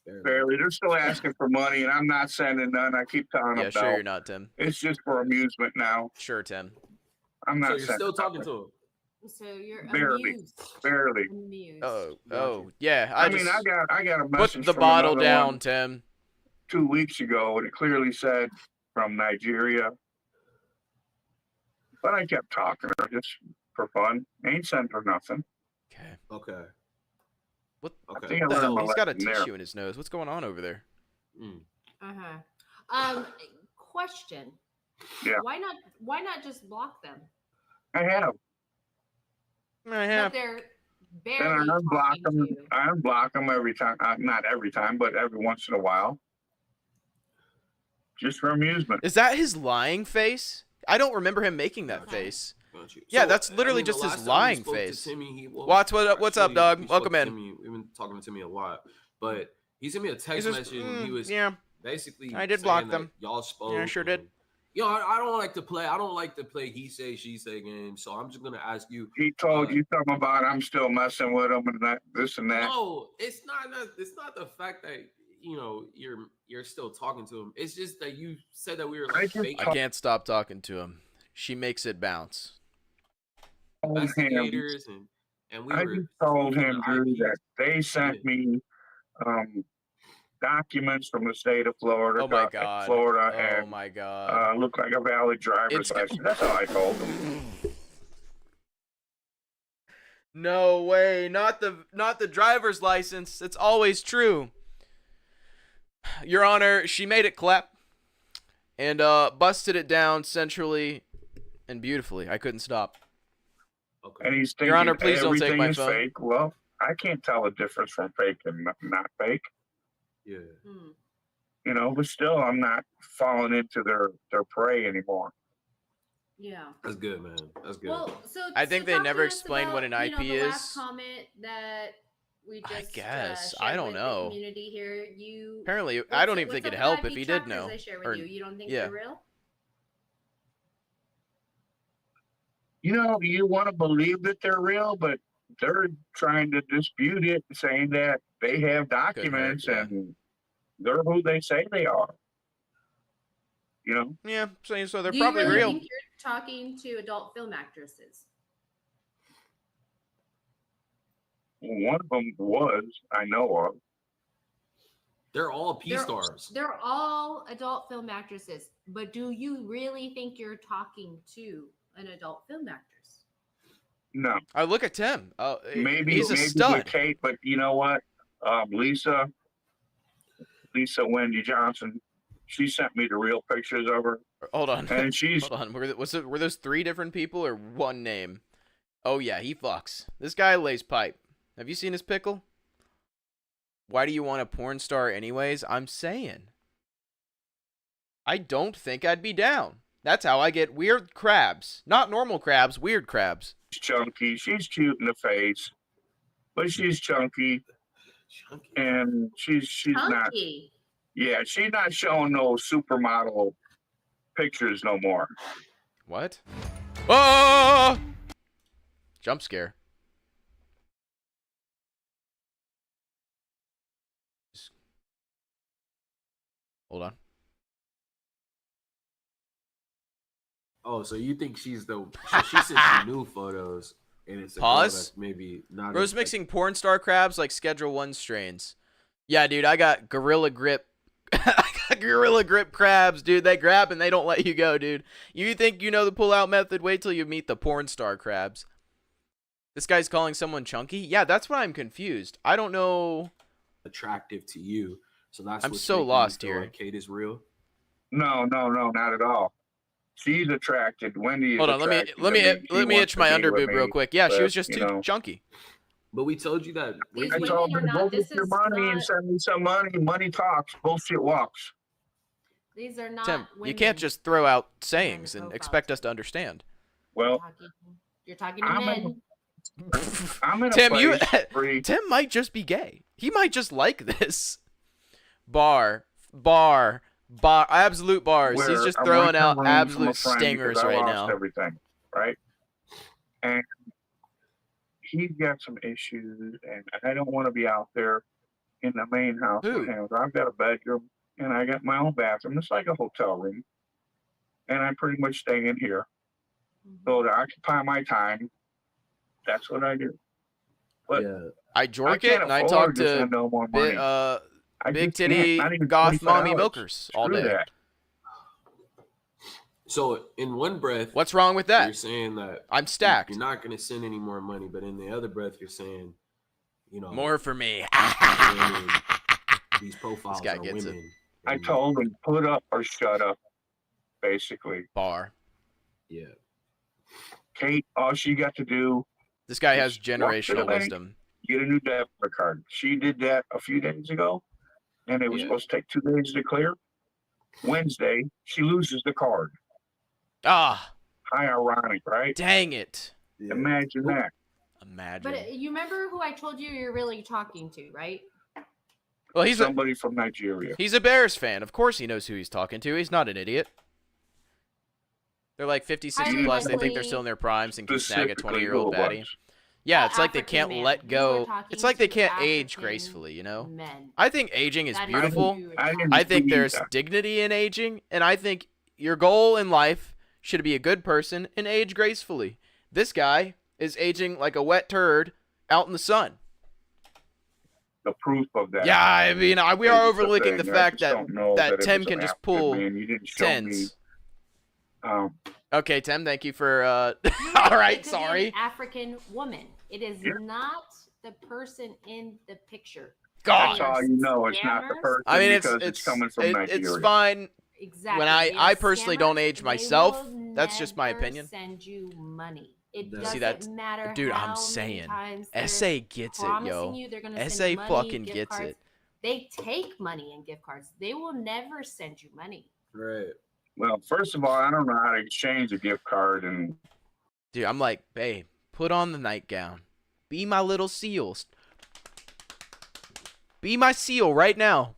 They're still asking for money, and I'm not sending none. I keep telling Yeah, them sure no. you're not, Tim. It's just for amusement now. Sure, Tim. I'm not So you're sending still talking nothing. to him? So you're Barely, amused. barely. Amused. Oh, yeah. I just mean, I got a put message the from bottle another down, one Tim. 2 weeks ago, and it clearly said from Nigeria. But I kept talking to her just for fun. Ain't sent her nothing. Okay. What? I think I learned my He's got a lesson there. tissue in his nose. What's going on over there? Question. Yeah. Why not just block them? I have. But they're Then barely I unblock talking to them. you. I unblock them every time. Not every time, but every once in a while. Just for amusement. Is that his lying face? I don't remember him making that face. Yeah, So, that's literally I mean, the just his last time we lying spoke to face. Timmy, Watts, what's up, actually, dog? we spoke Welcome to in. Timmy. We've been talking to Timmy a lot, but he sent me a text just, message and he was basically I did saying block that them. y'all spoke. Yeah, I sure did. and, you know, I don't like to play. I don't like to play he say she say games. So I'm just gonna ask you. He told you something about I'm still messing with him and that, this and that. No, it's not. It's not the fact that you're still talking to him. It's just that you said that we were like fake I can't stop talking to him. She makes it bounce. investigators and we I were. just told him, Drew, that they sent me documents from the state of Florida. Oh my God. Florida Oh and my God. look like a valid driver's license. That's all I told him. No way, not the driver's license. It's always true. Your Honor, she made it clap and busted it down centrally and beautifully. I couldn't stop. And he's thinking Your Honor, please don't take everything my is phone. fake. Well, I can't tell the difference from fake and not fake. Yeah. You know, but still, I'm not falling into their prey anymore. Yeah. That's good, man. That's good. Well, so I think they talk never to us explained what about, an IP the last is. comment that we just guess. shared I don't with know. The community here. You Apparently, I don't even what's think up it'd with help IP if he did trackers know. I share with Or- you don't think yeah. they're real? You know, you want to believe that they're real, but they're trying to dispute it, saying that they have documents and they're who they say they are. You know? Yeah, so they're Do probably you really real. think you're talking to adult film actresses? One of them was, I know of. They're all P They're- stars. They're all adult film actresses, but do you really think you're talking to an adult film actress? No. I look at Tim. Oh, Maybe he's a maybe stud. with Kate, but you know what? Lisa Wendy Johnson, she sent me the real pictures of her. Hold on. And she's Hold on. Were those three different people or one name? Oh yeah, he fucks. This guy lays pipe. Have you seen his pickle? Why do you want a porn star anyways? I'm saying. I don't think I'd be down. That's how I get weird crabs. Not normal crabs, weird crabs. chunky. She's cute in the face, but she's chunky. And she's not. Chunky. Yeah, she's not showing no supermodel pictures no more. What? Oh! Jump scare. Hold on. Oh, so you think she's the? So she sent you new photos, and it's a girl Pause. that's maybe not. Rose mixing porn star crabs like Schedule 1 strains. Yeah, dude, I got Gorilla Grip. I got Gorilla Grip crabs, dude. They grab and they don't let you go, dude. You think you know the pull-out method? Wait till you meet the porn star crabs. This guy's calling someone chunky? Yeah, that's why I'm confused. I don't know. Attractive to you, so that's. I'm what's so making you lost feel here. Like Kate is real. No, not at all. She's attracted. Wendy is Hold on, attracted let me She itch wants my to be with underboob real me, quick. Yeah, she but, was just you too know, chunky. But we told you that. These I women told are her, go not. get This your is money and not. send me some money. Money talks. Bullshit walks. These are not. Tim, you women. can't just throw out sayings and expect us to understand. Well, You're talking to I'm men. I'm in a Tim, place free. Tim might just be gay. He might just like this. Absolute bars. He's where just I throwing went to out room from a absolute friend stingers because I right lost now. Everything, right? And he's got some issues, and I don't want to be out there in the main house with him. I've got a bedroom, and I got my own bathroom. It's like a hotel room, and I pretty much stay in here. So to occupy my time, that's what I do. But I jork can't it and I afford talk to to send no more money. I big just can't, titty not even goth $25. mommy milkers all Screw day. that. So in one breath, What's wrong with that? You're saying that I'm stacked. You're not going to send any more money, but in the other breath, you're saying, you know, More for me. women, these profiles guy are gets it. women. I told him, put up or shut up, basically. Bar. Yeah. Kate, all she got to do. This guy is has walk to the generational bank, wisdom. Get a new debit card. She did that a few days ago, and it was supposed to take 2 days to clear. Wednesday, she loses the card. Ah. How ironic, right? Dang it. Imagine that. Imagine. But you remember who I told you you're really talking to, right? Well, he's somebody from Nigeria. He's a Bears fan. Of course he knows who he's talking to. He's not an idiot. They're like 50, 60 plus. They think they're still in their primes and can snag a 20-year-old baddie. Yeah, it's like they can't let go. It's like they can't age gracefully, you know? I think aging is beautiful. I think there's dignity in aging, and I think your goal in life should be a good person and age gracefully. This guy is aging like a wet turd out in the sun. The proof of that. Yeah, I mean, we are overlooking the thing. fact I that just don't know that it Tim was can an just African pull man. You didn't show tens. me. Okay, Tim, thank you for all right, It could be sorry. an African woman. It is not the person in the picture. God. That's all you know. It's not the person. I mean, because it's coming from Nigeria. it's fine. Exactly. When They I are personally scammers. don't age They myself. will That's just my never opinion. Send you money. It See, doesn't that's matter dude. how I'm many saying, times they're SA gets it, promising yo. you they're gonna send SA you money, fucking gift gets cards. it. They take money and gift cards. They will never send you money. Right. Well, first of all, I don't know how to exchange a gift card, and Dude, I'm like, babe, put on the nightgown. Be my little seals. Be my seal right now.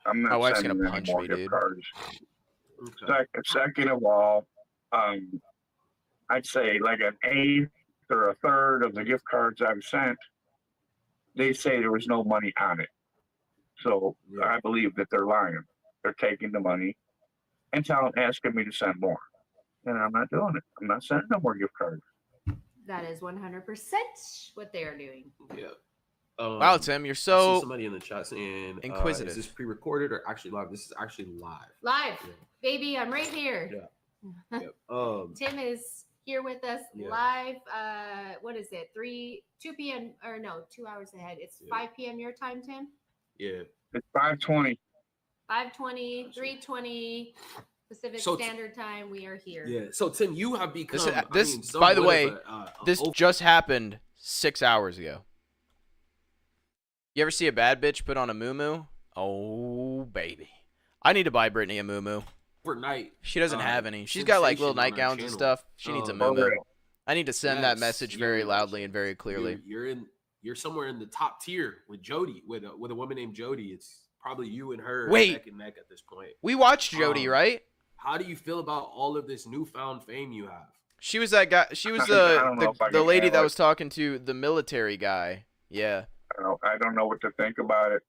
I'm My not wife's sending gonna any punch more me, gift dude. cards. Second of all, I'd say like an eighth or a third of the gift cards I've sent, they say there was no money on it. So I believe that they're lying. They're taking the money and asking me to send more. And I'm not doing it. I'm not sending no more gift cards. That is 100% what they are doing. Yeah. Wow, Tim, you're I see so somebody in the chat saying, inquisitive. is this pre-recorded or actually live? This is actually live. Live, baby, I'm right here. Yeah. Tim is here with us Yeah. live. What is it? 2 p.m. or no, 2 hours ahead. It's 5 p.m. your time, Tim. Yeah. It's 5:20. 5:20, 3:20 Pacific So Standard Time. We are here. Yeah. So Tim, you have become. This by the way, this just happened 6 hours ago. You ever see a bad bitch put on a muumuu? Oh, baby. I need to buy Brittany a muumuu. overnight. She doesn't have any. She's got like little sensation on our nightgowns and channel. stuff. She needs a Oh, muumuu. yeah. I need to send that Yes, message very you're- loudly and very clearly. You're somewhere in the top tier with Jody, with a woman named Jody. It's probably you and her Wait. neck and neck at this point. We watched Jody, right? How do you feel about all of this newfound fame you have? She was that guy. She was I don't know if I the can lady handle that it. was talking to the military guy. Yeah. I don't know what to think about it.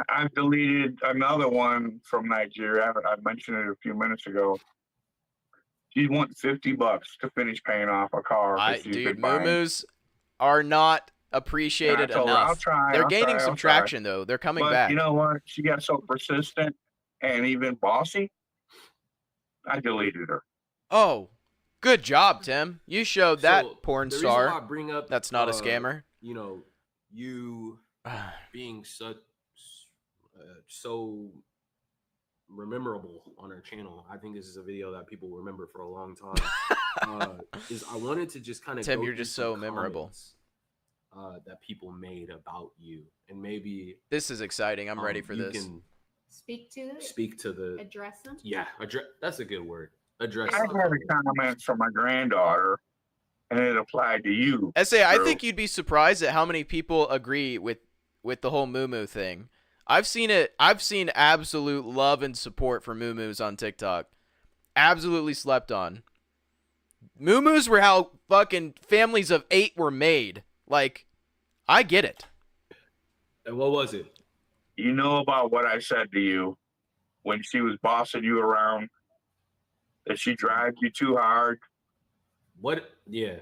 I've deleted another one from Nigeria. I mentioned it a few minutes ago. She wants $50 to finish paying off a car. that she's Dude, been buying. muumuus are not appreciated And I told her, enough. I'll try, They're I'll gaining try, some I'll try. traction though. They're coming But back. you know what? She got so persistent and even bossy. I deleted her. Oh, good job, Tim. You showed that So, porn the reason why I star. bring up, That's not a scammer. You know, you being so rememberable on our channel. I think this is a video that people will remember for a long time. Is I wanted to just kind of Tim, you're just so memorable. That people made about you, and maybe This is exciting. I'm ready for you this. Can Speak to it. speak to the Address them. yeah. That's a good word. Address. I had a comment from my granddaughter, and it applied to you. SA, I Drew. think you'd be surprised at how many people agree with the whole muumuu thing. I've seen absolute love and support for muumuus on TikTok. Absolutely slept on. Muumuus were how fucking families of 8 were made. Like, I get it. And what was it? You know about what I said to you when she was bossing you around, that she dragged you too hard. What? Yeah.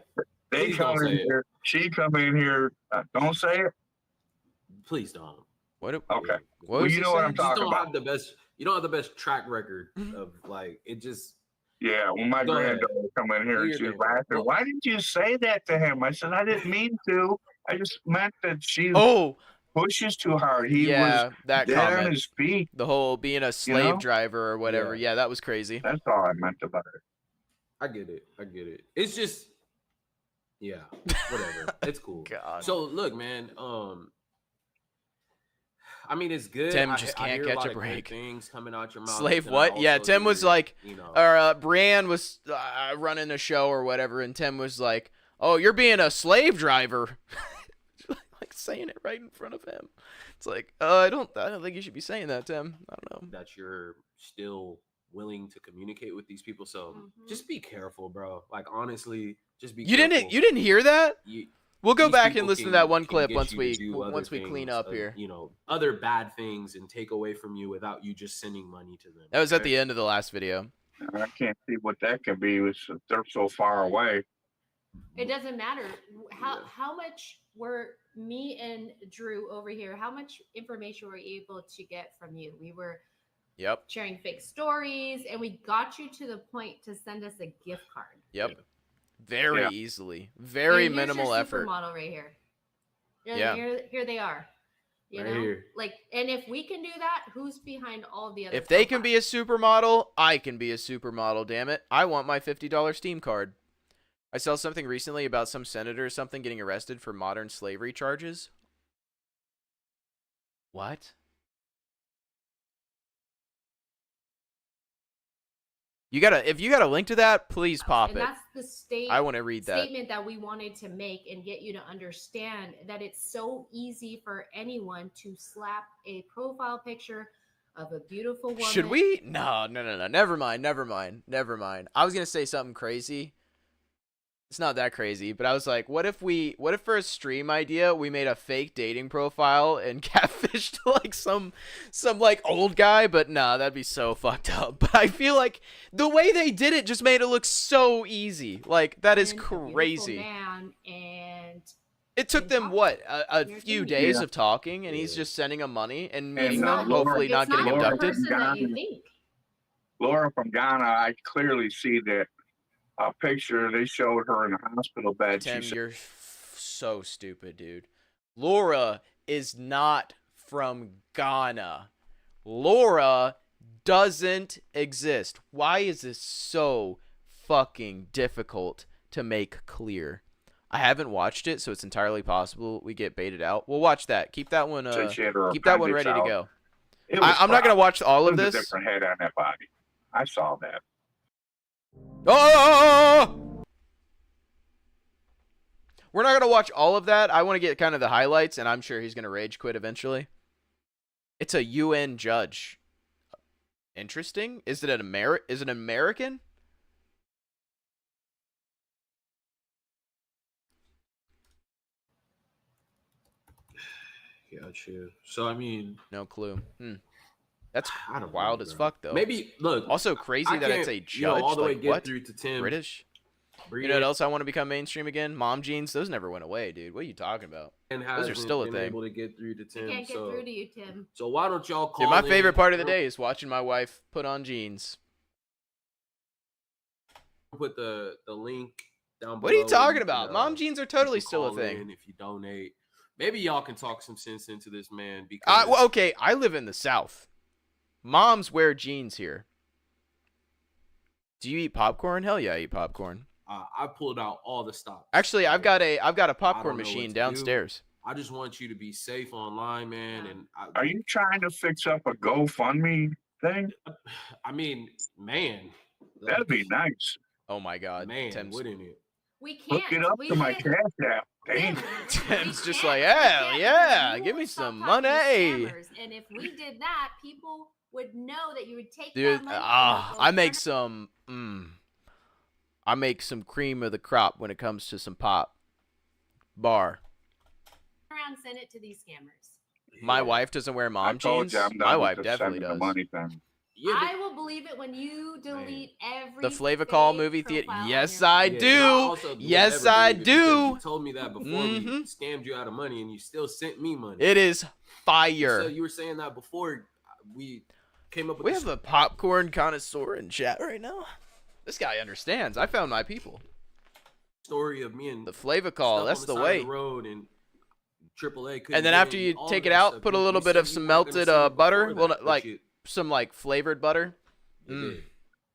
They Please come don't in say it. here. She come in here. Don't say it. Please don't. What? Okay. What Well, was you he know what saying? I'm You just talking don't about. have the best. You don't have the best track record of like it. Just Yeah, when my Go ahead. granddaughter come in here Do and your she was thing. laughing, Well- why didn't you say that to him? I said, I didn't mean to. I just meant that she pushes too hard. He yeah, was that dead on comment. his feet. The whole being a slave know? driver or whatever. Yeah, that was crazy. That's all I meant about it. I get it. I get it. It's just, yeah, whatever. It's cool. God. So look, man. I mean, it's good. Tim I just I can't hear a catch lot a of good break. Things coming out your mouth. Slave but then what? I Yeah, also Tim was hear, like, you know, or Brienne was running a show or whatever, and Tim was like, "Oh, you're being a slave driver," like saying it right in front of him. It's like, I don't think you should be saying that, Tim. I don't know. that you're still willing to communicate with these people. So just be careful, bro. Like honestly, just be. You careful. didn't hear that? We'll go These back people and listen to can- that one can clip get once you we to do other clean things, up here. You know, other bad things and take away from you without you just sending money to them. That was at okay? the end of the last video. I can't see what that can be. They're so far away. It doesn't matter how much were me and Drew over here. How much information were we able to get from you? We were Yep. sharing fake stories, and we got you to the point to send us a gift card. Yep. Very Yeah. easily. Very And here's minimal your effort. Supermodel right here. Yeah. Here they are. You Right know, here. like, and if we can do that, who's behind all the other? If they can be a supermodel, I can be a supermodel, damn it. I want my $50 Steam card. I saw something recently about some senator or something getting arrested for modern slavery charges. What? If you got a link to that, please pop And it. that's the I want to read that. statement that we wanted to make and get you to understand that it's so easy for anyone to slap a profile picture of a beautiful woman. Should we? No. Never mind. I was going to say something crazy. It's not that crazy, but I was like, what if for a stream idea, we made a fake dating profile and catfished like some like old guy, but nah, that'd be so fucked up. But I feel like the way they did it just made it look so easy. Like that is And a beautiful crazy. man, and It took them what a few days Yeah. of talking, and he's just sending them money and And, meeting them, Laura- hopefully not it's getting not the abducted. person that you Ghana. think. Laura from Ghana, I clearly see that picture. They showed her in a hospital bed. Tim, She said, you're so stupid, dude. Laura is not from Ghana. Laura doesn't exist. Why is this so fucking difficult to make clear? I haven't watched it, so it's entirely possible we get baited out. We'll watch that. Keep that one. Said she had her Keep that one appendix ready to out. go. It was I'm not gonna crap. watch all of It was this. a different head on that body. I saw that. Oh! We're not gonna watch all of that. I want to get kind of the highlights, and I'm sure he's gonna rage quit eventually. It's a UN judge. Interesting. Is it an American? Gotcha. So I mean, No clue. That's I don't wild know, as bro. fuck, though. Maybe look. Also crazy I that it's can't, a judge. you know, all the way like, get what? through to Tim. British. Brie You know what else I want to become mainstream again? Mom jeans. Those never went away, dude. What are you talking about? And Those are hasn't still a been thing. able to get through to Tim. Can't get so, through to you, Tim. so why don't y'all call Dude, my in favorite part of the or day is watching my wife put on jeans. Put the link down below. What are you talking and, about? Mom jeans are totally you can still a call thing. in if you donate. Maybe y'all can talk some sense into this man because Well, okay, I live in the South. Moms wear jeans here. Do you eat popcorn? Hell yeah, I eat popcorn. I pulled out all the stops. Actually, I've got a know popcorn what machine to downstairs. I just want you to be safe online, man. And Are you trying to fix up a GoFundMe thing? I mean, man, That'd be nice. Oh my God, man, Tim's, wouldn't it? We can't. Hook it up we to my can't- Cash App. Damn. Tim's just like, hell yeah, give me some money, scammers. And if we did that, people would know that you would take dude. that money. I make some. I make some cream of the crop when it comes to some pop. Bar. around, send it to these scammers. My wife doesn't wear I mom told jeans. you I'm My done wife with the definitely sending the does. money thing. I will believe it when you delete every The Flavacol fake movie theater. profile on Yes, your I phone. do. Yes, I do. You told me that before we Mhm. scammed you out of money, and you still sent me money. It is fire. You were saying that before we came up with We this have a popcorn connoisseur in chat right now. This guy understands. I found my people. story of me and The Flavacol. That's the side way. of the road and AAA. And then after you take it out, put a little bit of some melted butter. Well, like some like flavored butter. Mm.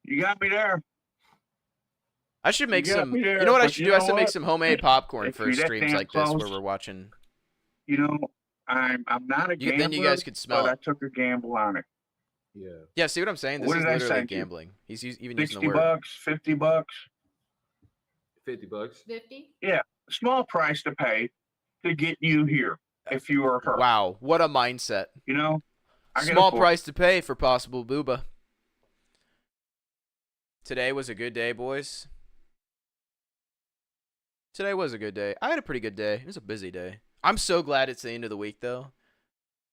You got me there. I should make You got some. me there, You know what I but should you do? I know should make what? some homemade popcorn If for you're that streams damn like this where close, we're watching. You know, I'm not a gambler. Then you guys could smell but it. I took a gamble on it. Yeah. Yeah, see what I'm saying? This What is did I literally send you? gambling. He's even using the $60, word. $50. $50. 50. Yeah, small price to pay to get you here. If you are her, Wow, what a mindset. you know, I can Small afford- price to pay for possible booba. Today was a good day, boys. Today was a good day. I had a pretty good day. It was a busy day. I'm so glad it's the end of the week, though.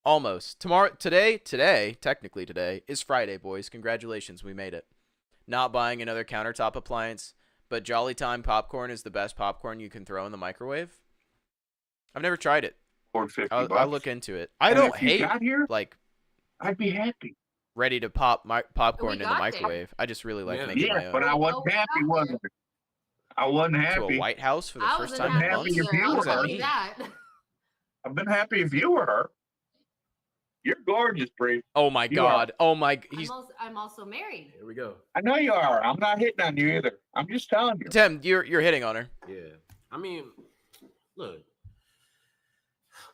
Almost. Today, technically today, is Friday, boys. Congratulations, we made it. Not buying another countertop appliance, but Jolly Time popcorn is the best popcorn you can throw in the microwave. I've never tried it. I'll look into it. I And don't if you hate got here, like I'd be happy. ready to pop my popcorn in the got there. microwave. I just really like making my Yeah, own. but I wasn't happy, was I? I wasn't To happy. a White House for the I first wasn't time in happy months. if either. you I'll were tell her. you that. I've been happy if you were her. You're gorgeous, Bree. Oh my You God. Oh my. He's I'm also married. Here we go. I know you are. I'm not hitting on you either. I'm just telling you. Tim. You're hitting on her. Yeah. I mean, look.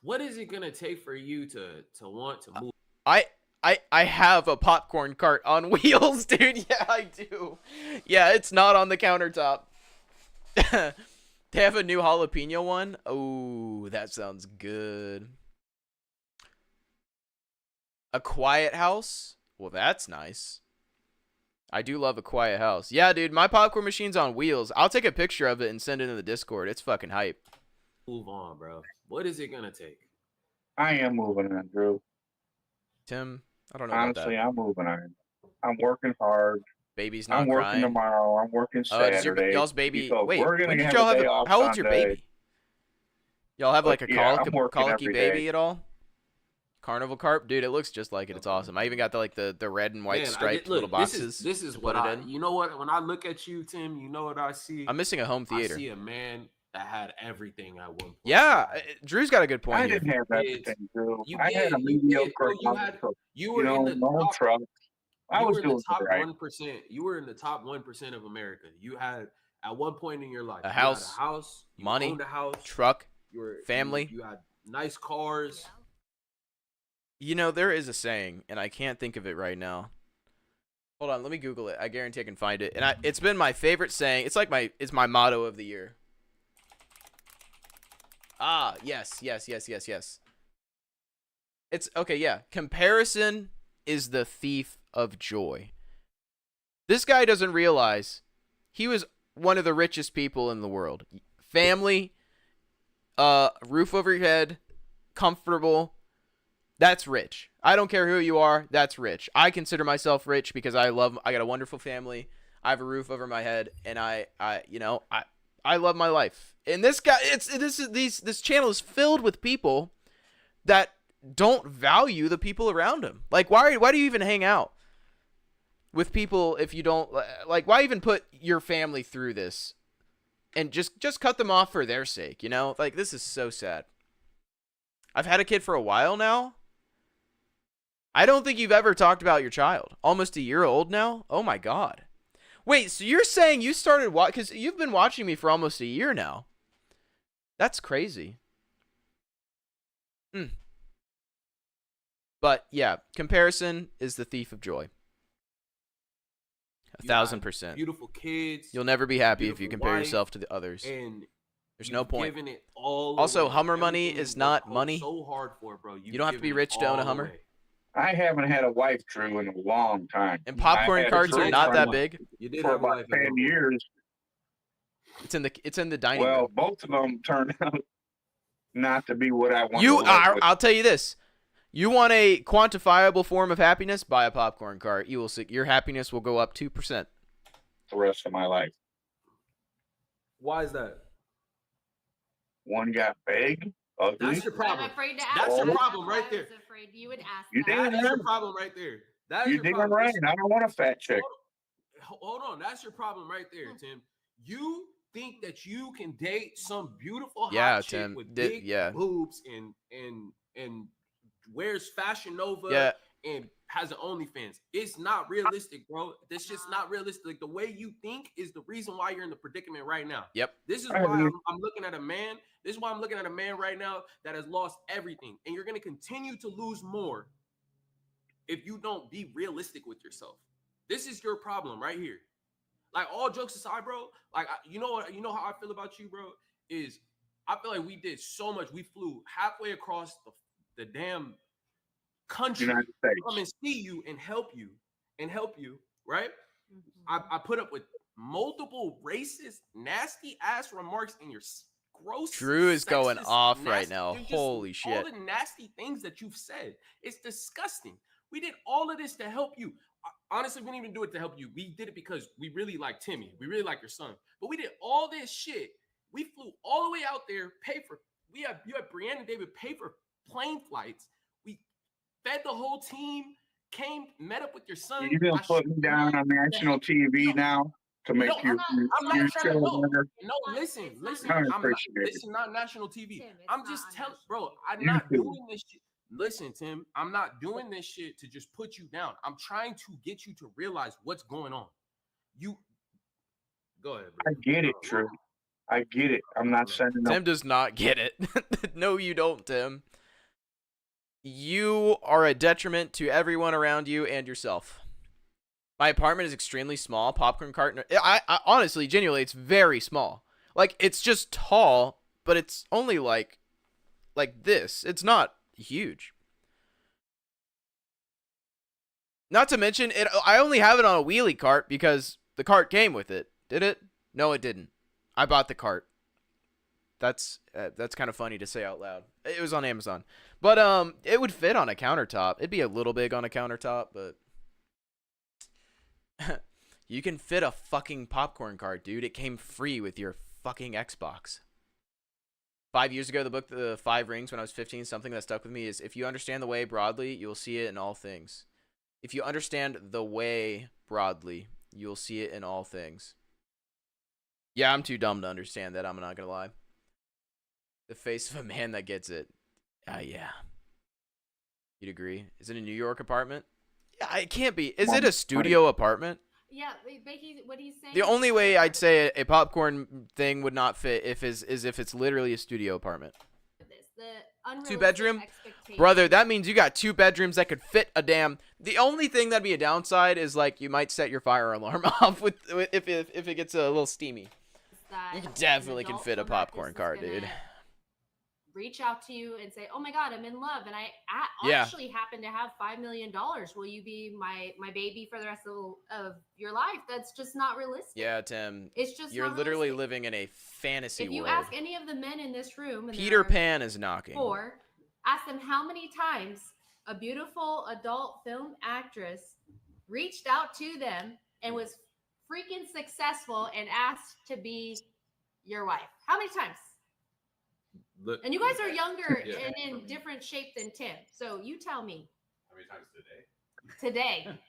What is it gonna take for you to want to move? I have a popcorn cart on wheels, dude. Yeah, I do. Yeah, it's not on the countertop. They have a new jalapeno one. Oh, that sounds good. A quiet house? Well, that's nice. I do love a quiet house. Yeah, dude, my popcorn machine's on wheels. I'll take a picture of it and send it in the Discord. It's fucking hype. Move on, bro. What is it gonna take? I am moving on, Drew. Tim, I don't know Honestly, about I'm moving on. I'm working hard. that. Baby's not I'm working crying. tomorrow. I'm working Oh, it's Saturday. y'all's baby. So Wait, we're gonna when did have y'all a have day a, off how old's your Sunday. baby? Y'all have like a Yeah, I'm colicky, working colicky every baby day. at all? Carnival carp, dude. It looks just like it. It's awesome. I even got the red and white Man, striped look, little boxes. This is to what put it I. in. You know what? When I look at you, Tim, you know what I see. I'm missing a home theater. I see a man that had everything at one point. Yeah, Drew's got a good point I here. didn't have everything, Drew. You I had did, a you did, mediocre bro. You house, had- so, you were know, in the no top- truck. I You was were in doing the top right. 1%. You were in the top 1% of America. You had at one point in your life A you house, had a house, you money, owned a house, truck, you were family. You had nice cars. You know, there is a saying, and I can't think of it right now. Hold on, let me Google it. I guarantee I can find it. And it's been my favorite saying. It's like it's my motto of the year. Ah, yes. It's okay, yeah. Comparison is the thief of joy. This guy doesn't realize he was one of the richest people in the world. Family, roof over your head, comfortable. That's rich. I don't care who you are. That's rich. I consider myself rich because I got a wonderful family. I have a roof over my head, and I love my life. And this guy, this channel is filled with people that don't value the people around him. Like, why do you even hang out with people if you don't like? Why even put your family through this and just cut them off for their sake? You know, like, this is so sad. I've had a kid for a while now. I don't think you've ever talked about your child. Almost a year old now. Oh my God. Wait, so you're saying you started because you've been watching me for almost a year now. That's crazy. But yeah, comparison is the thief of joy. 1,000%. Beautiful kids. You'll never be happy if you beautiful compare wife, yourself to the others. And there's no point. Given it all Also, away. Hummer money Everything is you not worked money. So hard for it, bro. You don't have to be given rich it to own a all Hummer. away. I haven't had a wife, Drew, in a long time. And popcorn I had a cards are girlfriend not that big. You did for have a about wife at 10 one point. years. It's in the dining Well, room. both of them turned out not to be what I wanted. You to work are. with. I'll tell you this. You want a quantifiable form of happiness? Buy a popcorn cart. You will see your happiness will go up 2%. The rest of my life. Why is that? One got big, ugly. That's your problem. I'm afraid to ask. That's your that. problem right I there. was afraid you would ask You that. did That is your problem right there. That is You your did problem. right. I don't want a fat chick. Hold on, that's your problem right there, Tim. You think that you can date some beautiful hot Yeah, chick Tim. with big boobs and wears Fashion Nova Yeah. and has an OnlyFans. It's not realistic, bro. That's just not realistic. Like, the way you think is the reason why you're in the predicament right now. Yep. This is I why agree. I'm looking at a man. This is why I'm looking at a man right now that has lost everything, and you're gonna continue to lose more if you don't be realistic with yourself. This is your problem right here. Like, all jokes aside, bro. Like, you know how I feel about you, bro. Is I feel like we did so much. We flew halfway across the damn country United States. to come and see you and help you right? I put up with multiple racist, nasty ass remarks in your gross. Drew is going sexist, off right nasty- now. you're just- Holy shit. All the nasty things that you've said. It's disgusting. We did all of this to help you. Honestly, we didn't even do it to help you. We did it because we really like Timmy. We really like your son. But we did all this shit. We flew all the way out there, you had Brianna and David pay for plane flights. We fed the whole team, met up with your son. You're gonna put me down on national TV now to make No, you I'm not your trying show to know. better. No, listen. I I'm not, appreciate this it. is not national TV. I'm just telling, bro, I'm You not too. doing this shit. Listen, Tim, I'm not doing this shit to just put you down. I'm trying to get you to realize what's going on. You go ahead, bro. I get it, True. I get it. I'm not sending Tim does not get it. No, you don't, Tim. You are a detriment to everyone around you and yourself. My apartment is extremely small. Popcorn cart. I honestly, genuinely, it's very small. Like, it's just tall, but it's only like this. It's not huge. Not to mention, I only have it on a wheelie cart because the cart came with it. Did it? No, it didn't. I bought the cart. That's kind of funny to say out loud. It was on Amazon. But it would fit on a countertop. It'd be a little big on a countertop, but you can fit a fucking popcorn cart, dude. It came free with your fucking Xbox. 5 years ago, the book The Five Rings, when I was 15, something that stuck with me is, if you understand the way broadly, you'll see it in all things. If you understand the way broadly, you'll see it in all things. Yeah, I'm too dumb to understand that. I'm not gonna lie. The face of a man that gets it. Yeah. You'd agree? Is it a New York apartment? Yeah, it can't be. Is it a studio apartment? Yeah, but what he's saying. The only way I'd say a popcorn thing would not fit is if it's literally a studio apartment. The 2-bedroom? expectation. Brother, that means you got 2 bedrooms that could fit a damn. The only thing that'd be a downside is, like, you might set your fire alarm off if it gets a little steamy. You definitely can fit a popcorn cart, dude. Reach out to you and say, "Oh my God, I'm in love, and I Yeah. actually happen to have $5 million. Will you be my baby for the rest of your life?" That's just not realistic. Yeah, Tim. It's just you're not literally realistic. living in a fantasy If you world. ask any of the men in this room, and Peter Pan is knocking. 4, ask them how many times a beautiful adult film actress reached out to them and was freaking successful and asked to be your wife. How many times? Look, And you guys are younger Yeah. and in different shape than Tim. So you tell me How many times today? today.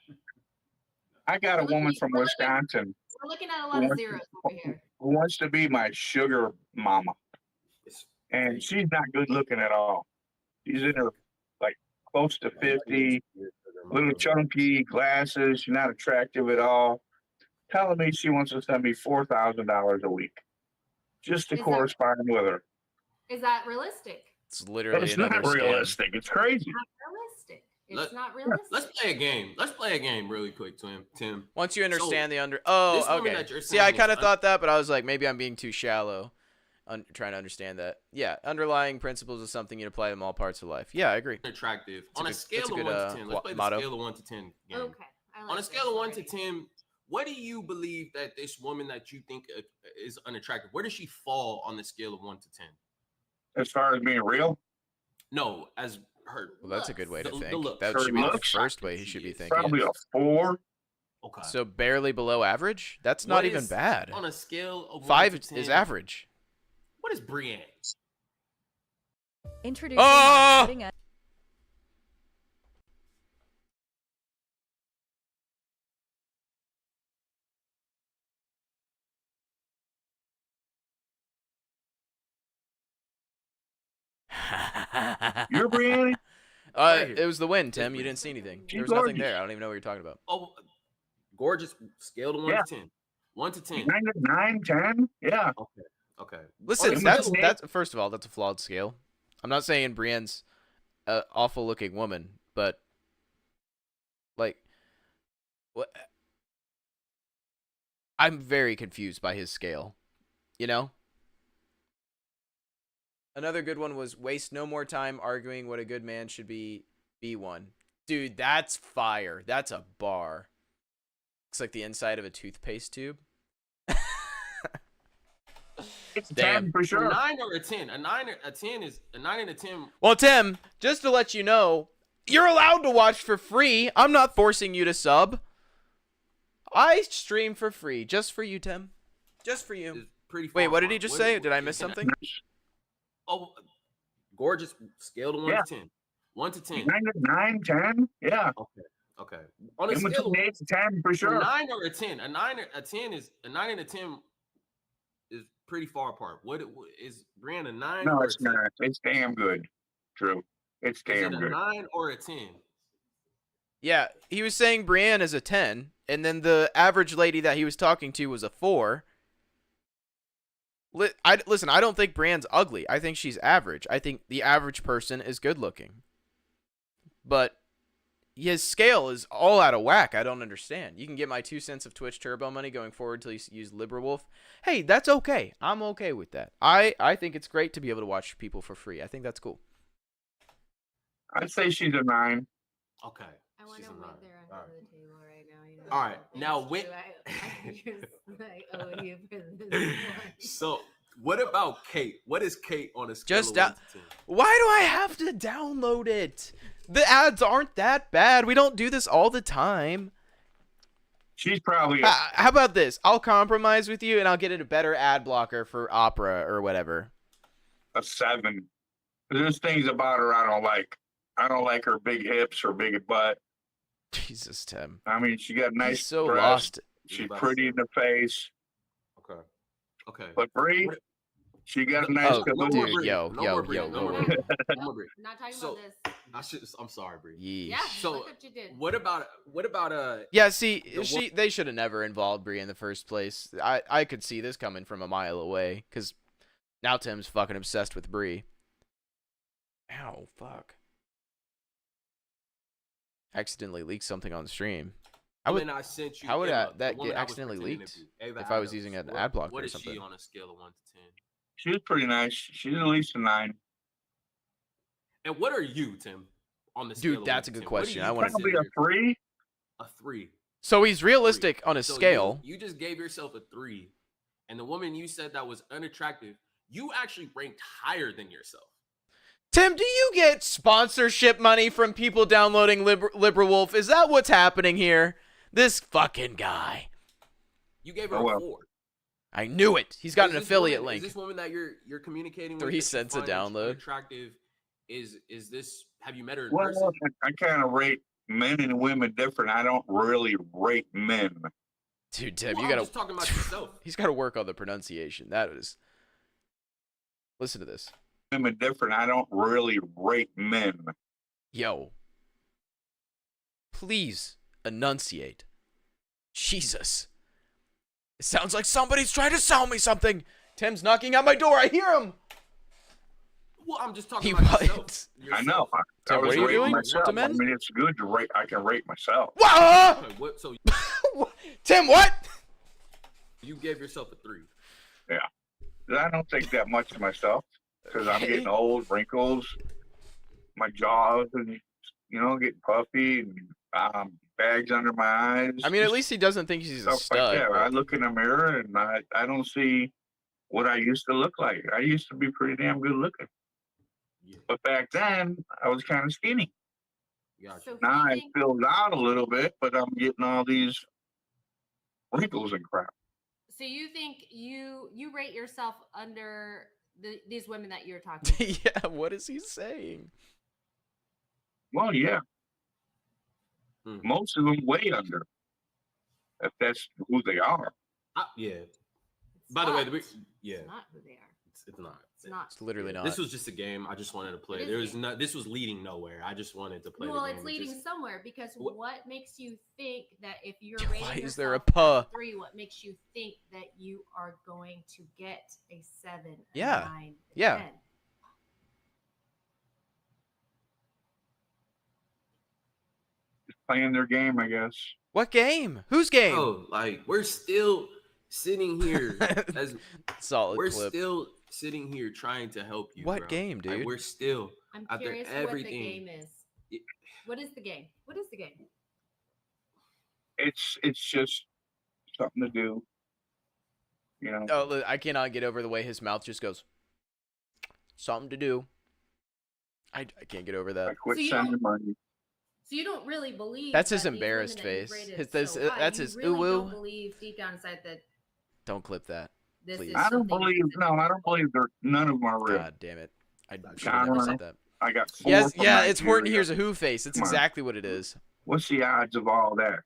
I got a woman from Wisconsin We're looking at a lot of zeros over here. who wants to be my sugar mama. And she's not good looking at all. She's in her like close to 50, little chunky, glasses. She's not attractive at all. Telling me she wants to send me $4,000 a week just to Is that- correspond with her. Is that realistic? It's literally It's another not scam. realistic. It's crazy. Not realistic. It's Let- not realistic. Let's play a game. Let's play a game really quick, Tim. Once you understand So, the this Oh, woman okay. that you're See, I saying kind of is thought that, but I was like, maybe I'm being too shallow. Trying to understand that. Yeah, underlying principles is something you apply in all parts of life. Yeah, I agree. Attractive. It's On a good- scale that's of a 1 good, to 10, let's play the motto. scale of 1 to 10 game. Okay. I like On a this scale of 1 to already. 10, what do you believe that this woman that you think is unattractive, where does she fall on the scale of 1 to 10? As far as being real, No, as Well, that's a good way to The think. looks. That Her should be the looks, first way he should be thinking. Probably a 4. Okay. So barely below average? That's What not even is- bad. On a scale of 5 1 to 10, is average. What is Brienne? Introducing Ah! our cutting edge. You're Brienne? It was the wind, Tim. You didn't see anything. There was nothing there. I don't even know what you're talking about. Oh, gorgeous. Scale to 1 Yeah. to 10. 1 to 10. 9, 10? Yeah. Okay. Okay. Listen, On a that's scale- that's first of all, that's a flawed scale. I'm not saying Brienne's an awful looking woman, but like, what? I'm very confused by his scale. You know. Another good one was waste no more time arguing what a good man should be one. Dude, that's fire. That's a bar. Looks like the inside of a toothpaste tube. It's a Damn. 10 for A sure. 9 or a 10? A 9 or a 10 is a 9 and a 10. Well, Tim, just to let you know, you're allowed to watch for free. I'm not forcing you to sub. I stream for free, just for you, Tim. Just for you. Pretty Wait, far what did he apart. just What say? is- Did I miss can something? Oh, gorgeous. Scale to 1 Yeah. to 10. 1 to 10. 9, 10? Yeah. Okay. Okay. On a In scale between of 8 to 10 for a sure. 9 or a 10. A 9 or a 10 is a 9 and a 10 is pretty far apart. What is Brienne a 9? No, or it's a 10? not. It's damn good. True. It's Is damn it a good. 9 or a 10? Yeah, he was saying Brienne is a 10, and then the average lady that he was talking to was a 4. Listen, I don't think Brienne's ugly. I think she's average. I think the average person is good looking. But his scale is all out of whack. I don't understand. You can get my 2 cents of Twitch Turbo money going forward till you use Liberwolf. Hey, that's okay. I'm okay with that. I think it's great to be able to watch people for free. I think that's cool. I'd say she's a 9. Okay. I want She's to a wait 9. there All under right. the table right now. You know, All right. Now, it's when. true. I just like owe you for this one. So, what about Kate? What is Kate on a scale Just of 1 to 10? Why do I have to download it? The ads aren't that bad. We don't do this all the time. She's probably How about this? I'll compromise with you and I'll get it a better ad blocker for Opera or whatever. a 7. There's things about her I don't like. I don't like her big hips or big butt. Jesus, Tim. I mean, she got nice He's so breasts. lost. She's pretty in the face. Okay. Okay. But Bree, she got a nice Oh, caboose. dude, yo, No yo, more Bree. yo, No whoa, more whoa. Bree. No more Bree. Not talking So, about this. I'm sorry, Bree. Yeesh. Yeah, So, look what you did. What about Yeah, see, the they should have never involved Bree in the first place. I could see this coming from a mile away, because now Tim's fucking obsessed with Bree. Ow, fuck. Accidentally leaked something on stream. And then I sent you How would Emma, the that woman get I was accidentally pretending leaked to be, Ava if I was Adams. using an What- ad blocker What or is something? she on a scale of 1 to 10? She's pretty nice. She's at least a 9. And what are you, Tim? On the scale Dude, of that's 1 a to good 10? What do question. you I want Probably to. a 3. A 3. So he's realistic on his So scale. You just gave yourself a 3, and the woman you said that was unattractive, you actually ranked higher than yourself. Tim, do you get sponsorship money from people downloading LibriWolf? Is that what's happening here? This fucking guy. You gave her Oh, well. a 4. I knew it. He's got Is an this affiliate woman, link. Is this woman that you're communicating with? 3 that you cents a find download. Attractive. Is this? Have you met her in Well, person? I kind of rate men and women different. I don't really rate men. Dude, Tim, Well, you I'm gotta. just talking about yourself. He's got to work on the pronunciation. That is. Listen to this. Women different. I don't really rate men. Yo. Please enunciate. Jesus. It sounds like somebody's trying to sell me something. Tim's knocking at my door. I hear him. Well, I'm just talking He about was. I know. I Tim, was what are you rating doing myself. to I men? mean, it's good to rate. I can rate myself. Whoa! Okay, what? So Tim, what? you gave yourself a 3. Yeah. I don't think that much of myself because I'm Okay. getting old, wrinkles, my jaws, and getting puffy, and bags under my eyes. I mean, at least he doesn't think he's a stuff stud. like that. but- I look in the mirror and I don't see what I used to look like. I used to be pretty damn good looking. But back then, I was kind of skinny. So if Now you I think- filled out a little bit, but I'm getting all these wrinkles and crap. So you think you rate yourself under these women that you're talking to? Yeah, what is he saying? Well, yeah. Hmm. Most of them way under. If that's who they are. Yeah. It's By the way, not. yeah, It's not who they are. it's not. It's not. It's literally not. This was just a game. I just wanted to play. It is There a was game. not. This was leading nowhere. I just wanted to play. Well, the game it's and leading just- somewhere because what makes you think that if you're Why rating is there a yourself as puh? 3, what makes you think that you are going to get a 7, a Yeah. 9, a Yeah. 10? Just playing their game, I guess. What game? Whose game? Oh, like we're still sitting here as Solid we're clip. still sitting here trying to help you. What bro. game, Like, dude? we're still I'm after curious everything. what the game is. What is the game? What is the game? It's just something to do. You know. Oh, look, I cannot get over the way his mouth just goes. Something to do. I can't get over that. I quit So you sending don't- money. So you don't really believe That's his that these embarrassed women that you've face. rated His- so this- high, that's you his really ooh-woo. don't believe deep down inside that Don't clip that, this please. is I don't something believe. No, I don't believe they're. None of them are real. God damn it! I should have John never Lennon. said that. I got 4 Yes, from yeah, it's Horton Nigeria. Here's a Who face. It's Come on. exactly what it is. What's the odds of all that?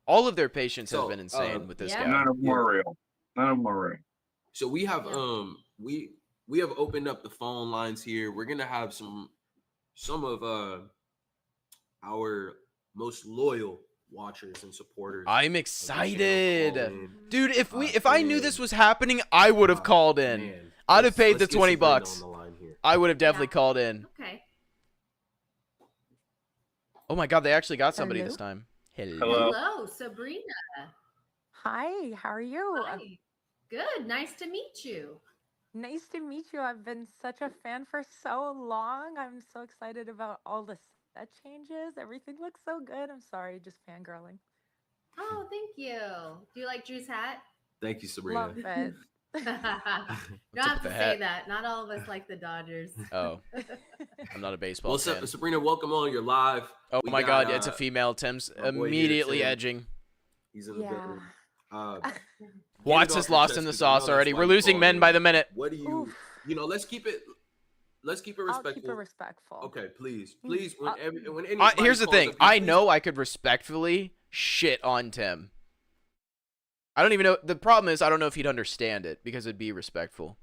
All of their patients So, have been insane with this yeah. guy. None of them are real. None of them are real. So we have Yeah. we have opened up the phone lines here. We're gonna have some of our most loyal watchers and supporters. I'm of the channel excited, call in. dude. If I knew this was happening, I would have called in. Man, I'd have paid the let's get $20 Sabrina bucks. on the line here. I would have definitely Yeah. called in. Okay. Oh my god, they actually got somebody Hello? this time. Hello. Hello, Sabrina. Hi, how are you? Hi. Good. Nice to meet you. Nice to meet you. I've been such a fan for so long. I'm so excited about all the set changes. Everything looks so good. I'm sorry, just fangirling. Oh, thank you. Do you like Drew's hat? Thank you, Sabrina. Love it. you don't up have with to the say hat? that. Not all of us like the Dodgers. Oh, I'm not a baseball Well, fan. Sabrina, welcome on. You're live. Oh We my got, god, it's a female. Tim's my boy here, immediately Tim. edging. He's in the Yeah. building. Watts Get it is off your lost chest in the 'cause we sauce know already. that's We're why you losing called men in. by the minute. What do you? Let's keep it I'll respectful. keep it respectful. Okay, please, Mm, please. When when Here's anybody the calls thing. up, I please know I could respectfully shit on Tim. I don't even know. The problem is I don't know if he'd understand it because it'd be respectful.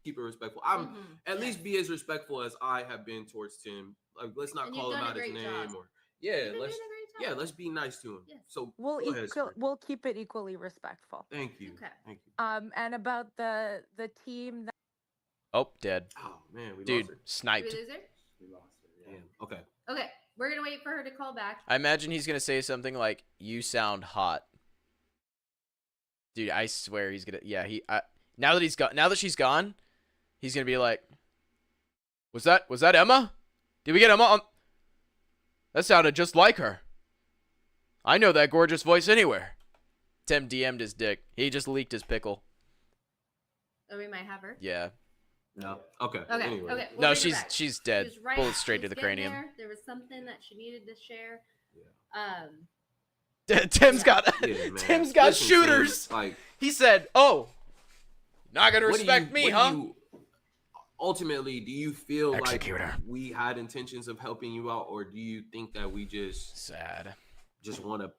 keep it respectful. I'm Mhm. at least be as respectful as I have been towards Tim. Like, let's not And call you've him done a out his great name job. or yeah, You've been let's doing a great yeah, job. let's be nice to him. Yes. So We'll go ahead, Sabrina. we'll keep it equally respectful. Thank you. Okay. Thank you. And about the team that Oh, dead. Oh man, we Dude, lost her. Did sniped. we lose her? We lost her. Damn. Okay. Okay. We're going to wait for her to call back. I imagine he's gonna say something like, "You sound hot." Dude, I swear he's gonna. Yeah, now that he's gone. Now that she's gone, he's gonna be like, Was that Emma? Did we get Emma? That sounded just like her. I know that gorgeous voice anywhere. Tim DM'd his dick. He just leaked his pickle. Oh, we might have her. Yeah. No. Okay. Okay. Anyway. Okay. We'll No, bring her back. she's dead. She was right- Bullet straight she to the was getting cranium. There was something that she needed to share. Tim's got Yeah, man. Tim's got Listen, Tim, shooters. like, He said, "Oh, not gonna what do respect you- me, what do huh?" you- ultimately, do you feel Executor. like we had intentions of helping you out, or do you think that we just want to,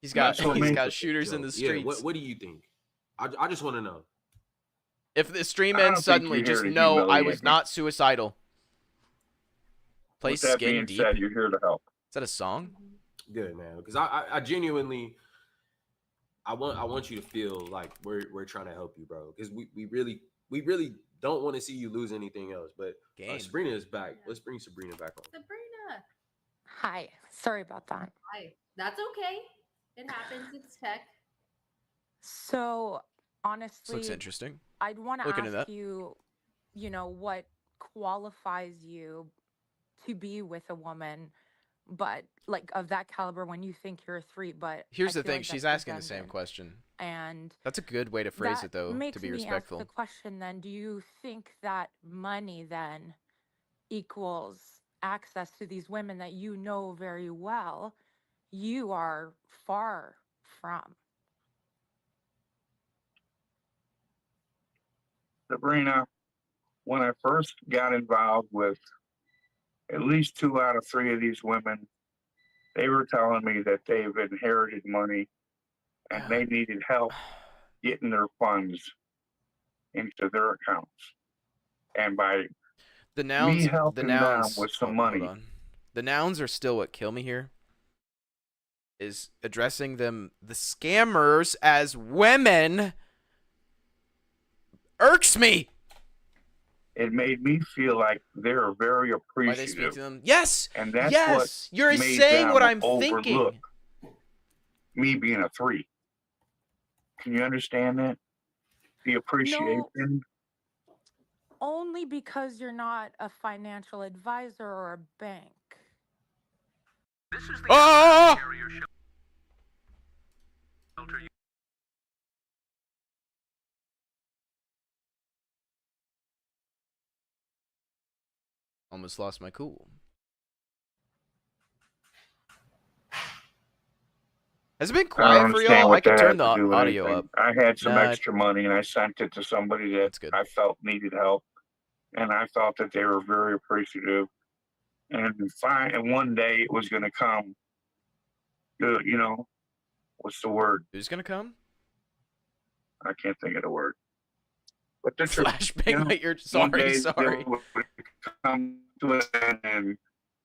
He's got That's what he's makes got it. shooters in the Yeah, streets. what do you think? I just want to know. If the stream I don't ends think suddenly, you're just here to know I humiliate was me. not suicidal. Play With that Skin being Deep. said, you're here to help. Is that a song? Good, man, because I genuinely I want you to feel like we're trying to help you, bro. Because we really don't want to see you lose anything else. But Game. Sabrina is back. Let's bring Sabrina back on. Sabrina. Hi. Sorry about that. Hi. That's okay. It happens. It's tech. So honestly, This looks interesting. I'd want to Look into ask that. you, what qualifies you to be with a woman, but like of that caliber when you think you're a 3, but Here's I the feel thing. like She's that's asking the same redundant. question. And That's a good way to phrase that it, though, makes to be me respectful. ask the question then, do you think that money then equals access to these women that you know very well, you are far from. Sabrina, when I first got involved with at least 2 out of 3 of these women, they were telling me that they've inherited money and they needed help getting their funds into their accounts. And by The nouns, me helping them with some money, hold on. The nouns are still what kill me here. Is addressing them, the scammers, as women irks me. it made me feel like they're very Why they speak appreciative. to them? Yes, And that's yes, what you're made saying them what I'm overlook thinking. me being a 3. Can you understand that? The appreciation. Only because you're not a financial advisor or a bank. Oh! Almost lost my cool. Has it been I quiet don't for understand y'all? what I could that turn had the to do with audio anything. up. I had some Nah, extra money and I sent it to somebody that I felt needed help, and I thought that they were very appreciative. And fine, and one day it was going to come. You know, what's the word? Who's gonna come? I can't think of the word. But the truth, Flashbang, but you're one sorry, day sorry. it would come to an end, and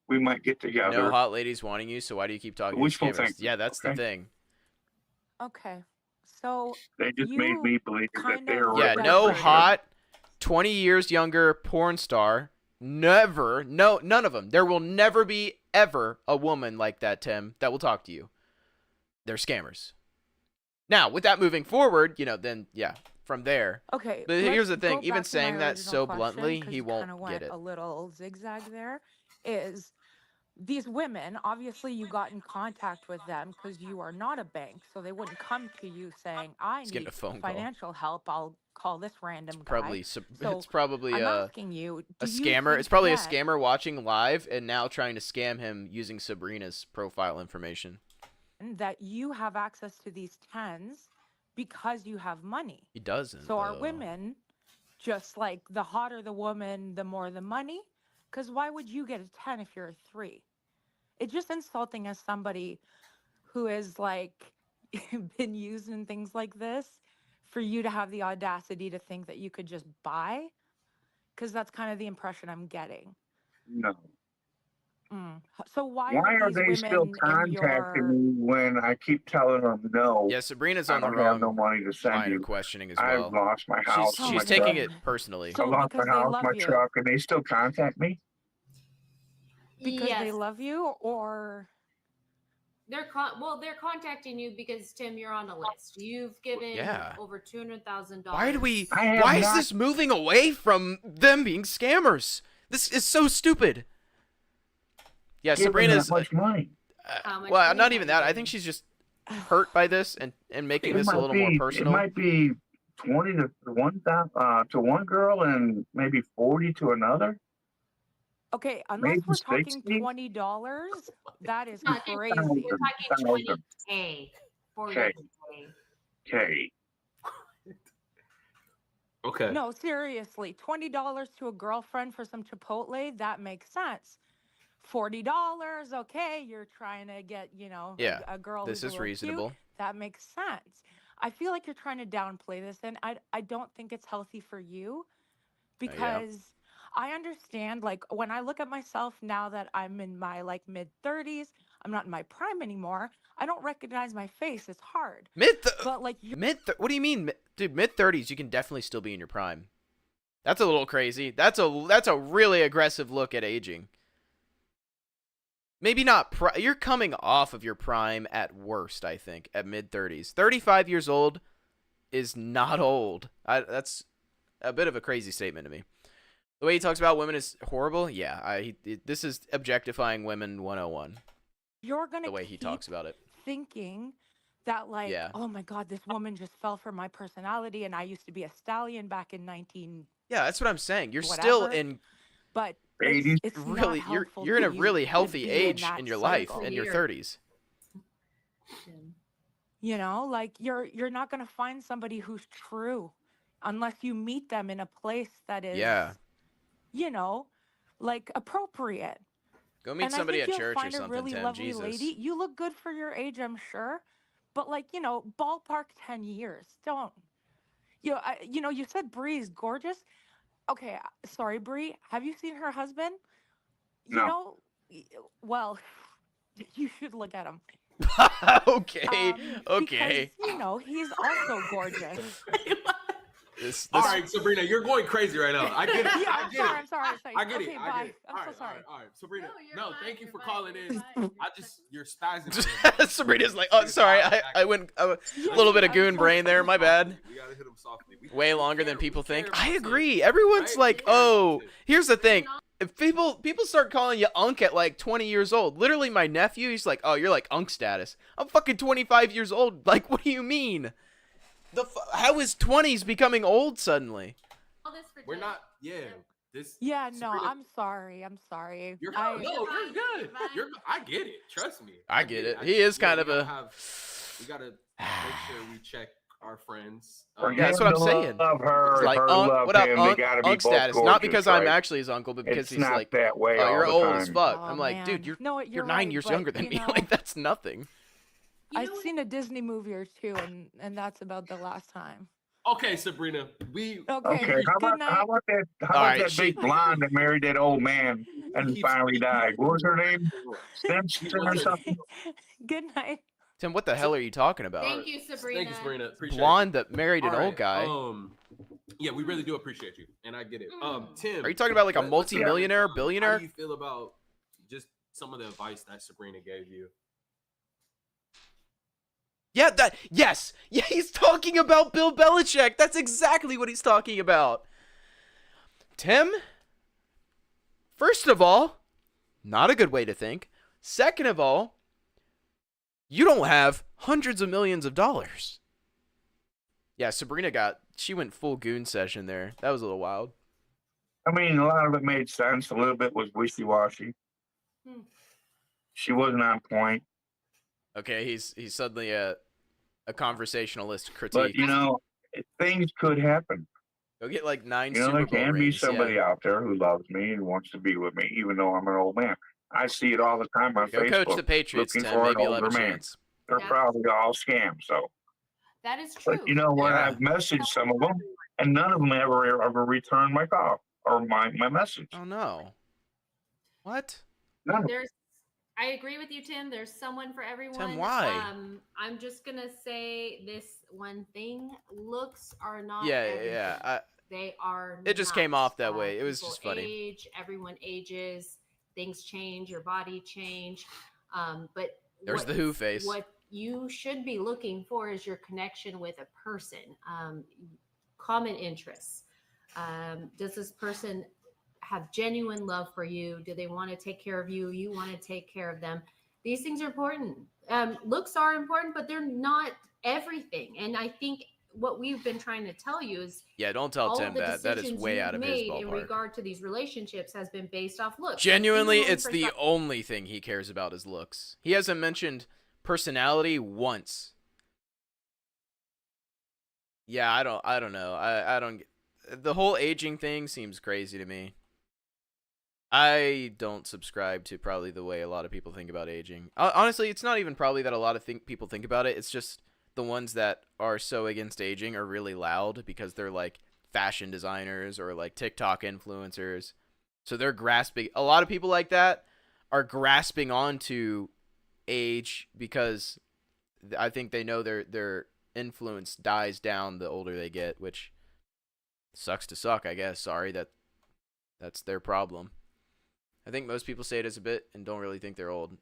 we might get together. No hot ladies wanting you, so why do you keep talking to Wishful scammers? thinking, Yeah, that's the okay? thing. Okay. So They just made me believe that they were Yeah, really no appreciative. hot, 20 years younger porn star. Never, no, none of them. There will never be ever a woman like that, Tim, that will talk to you. They're scammers. Now, with that moving forward, you know, then yeah, from there. Okay. But here's the let's thing: go even back to saying my that original so question, bluntly, 'cause he you won't kinda get went it. a little zigzag there. Is these women, obviously you got in contact with them because you are not a bank, so they wouldn't come to you saying, I He's getting need a phone call. financial help, I'll call this random guy. Probably, So it's probably I'm a asking you, a do you scammer. think It's probably a that scammer watching live and now trying to scam him using Sabrina's profile information. that you have access to these tens because you have money? He doesn't. So are though. women just like the hotter the woman, the more the money? Because why would you get a 10 if you're a 3? It's just insulting as somebody who is like been used in things like this for you to have the audacity to think that you could just buy. Because that's kind of the impression I'm getting. No. So why Why are are these they still women in contacting your me when I keep telling them no? Yeah, Sabrina's I on the don't have no wrong money to send line you. of questioning as I've well. lost my house. She's my taking truck. it personally. I lost my because they house, love my you. truck, and they still contact me. Because they Yes. love you, or They're they're contacting you because Tim, you're on a list. You've given Yeah. over $200,000. Why do we? I have Why is not- this moving away from them being scammers? This is so stupid. Yeah, Give them Sabrina's. that much money. How much Well, money not have even you that. I given? think she's just hurt by this and making It this a might little be, more personal. It might be 20 to one girl and maybe 40 to another. okay, unless Maybe we're talking 60? $20, that is Not crazy. We're talking 20K. 40K. Okay. Okay. No, seriously, $20 to a girlfriend for some Chipotle, that makes sense. $40, okay, you're trying to get, Yeah, a girl this who's a is little reasonable. cute, that makes sense. I feel like you're trying to downplay this, and I don't think it's healthy for you because I understand, like, when I look at myself now that I'm in my, like, mid-30s, I'm not in my prime anymore, I don't recognize my face, it's hard. But, like, What do you mean, dude? Mid-30s, you can definitely still be in your prime. That's a little crazy. That's a really aggressive look at aging. Maybe not. You're coming off of your prime at worst, I think, at mid-30s. 35 years old is not old. That's a bit of a crazy statement to me. The way he talks about women is horrible. Yeah, this is objectifying women 101. you're going to The way he talks about it. thinking that, like, Yeah. oh my God, this woman just fell for my personality, and I used to be a stallion back in 19. Yeah, that's what I'm saying. You're still Whatever. in. But 80s. It's not Really, helpful you're in to a you really to healthy be age that in your life, cycle. in your 30s. You know, like you're not gonna find somebody who's true unless you meet them in a place that is, Yeah. you know, like appropriate. Go meet And I somebody think at you'll church or find a something, really Tim. lovely Jesus. lady. You look good for your age, I'm sure. But like, you know, ballpark 10 years. Don't. You know, you said Bree's gorgeous. Okay, sorry, Bree. Have you seen her husband? You No. know, well, you should look at him. Okay. Okay. Because, you know, he's also gorgeous. This All right, Sabrina, you're going crazy right now. I get it. Yeah, I I'm get sorry, it. I'm sorry. I get Okay, it. bye. I get it. I'm so sorry. All right, Sabrina. No, thank you for calling in. You're spazzing. Sabrina's like, oh, sorry, I went a little bit of goon brain there. My bad. We gotta hit him softly. Way longer than people think. I agree. Everyone's like, oh, here's the thing. If people start calling you Unk at like 20 years old. Literally, my nephew, he's like, oh, you're like Unk status. I'm fucking 25 years old. Like, what do you mean? How is 20s becoming old suddenly? We're not. Yeah. This. Yeah, no, Sabrina, I'm sorry. I'm sorry. You're I- no, you're good. I get it. Trust me. I get it. I He just- is kind we of gotta a. we gotta make sure we check our friends. For Yeah, that's him what I'm to saying. Love her, It's like, her to Unk, love what up, him, they Unk? gotta be Unk both status. Not gorgeous, because I'm right? actually his uncle, but because It's he's not like, that way oh, you're all the old as time. fuck. Oh, I'm like, dude, man. you're No, you're 9 right, years but, younger than you me. know, Like, that's nothing. I've seen a Disney movie or two, and that's about the last time. Okay, Sabrina. We. Okay, Okay, how good about night. how about that All how about right, that big blonde that married that old man and finally died? What was her name? Simpson or something? Good night. Tim, what the hell are you talking about? Thank you, Sabrina. Thank you, Sabrina. Appreciate Blonde it. that married an All old right, guy. Yeah, we really do appreciate you, and I get it. Tim, Are you talking about like a what's your- multi-millionaire, How billionaire? do you feel about just some of the advice that Sabrina gave you? Yeah, yes. Yeah, he's talking about Bill Belichick. That's exactly what he's talking about. Tim, first of all, not a good way to think. Second of all, you don't have hundreds of millions of dollars. Yeah, Sabrina she went full goon session there. That was a little wild. I mean, a lot of it made sense. A little bit was wishy-washy. She wasn't on point. Okay, he's suddenly a conversationalist critique. But you know, things could happen. Go get like 9 You know, Super there Bowl can be rings. somebody Yeah. out there who loves me and wants to be with me, even though I'm an old man. I see it all the time on Go Facebook. coach the Patriots, looking Tim. for an Maybe you'll have older a man. chance. They're Yeah. probably all scams. So, That is true. but you know what? Yeah. I've messaged some of them, and none of them ever returned my call or my message. Oh no. What? None of them. There's, I agree with you, Tim. There's someone for everyone. Tim, why? I'm just gonna say this one thing: looks are not. Yeah, everything. yeah. They are. It just came not. off that way. It was People just funny. Age, everyone ages. Things change. Your body change. But There's the Who face. What you should be looking for is your connection with a person. Common interests. Does this person have genuine love for you? Do they want to take care of you? You want to take care of them? These things are important. Looks are important, but they're not everything. And I think what we've been trying to tell you is Yeah, don't tell all Tim of the that. That is decisions way you've out of his made in ballpark. regard to these relationships has been based off looks. Genuinely, Even when it's we the first got- only thing he cares about is looks. He hasn't mentioned personality once. Yeah, I don't know. I don't the whole aging thing seems crazy to me. I don't subscribe to probably the way a lot of people think about aging. Honestly, it's not even probably that a lot of people think about it. It's just the ones that are so against aging are really loud because they're like fashion designers or like TikTok influencers. So they're grasping. A lot of people like that are grasping onto age because I think they know their influence dies down the older they get, which sucks to suck, I guess. Sorry, that's their problem. I think most people say it as a bit and don't really think they're old.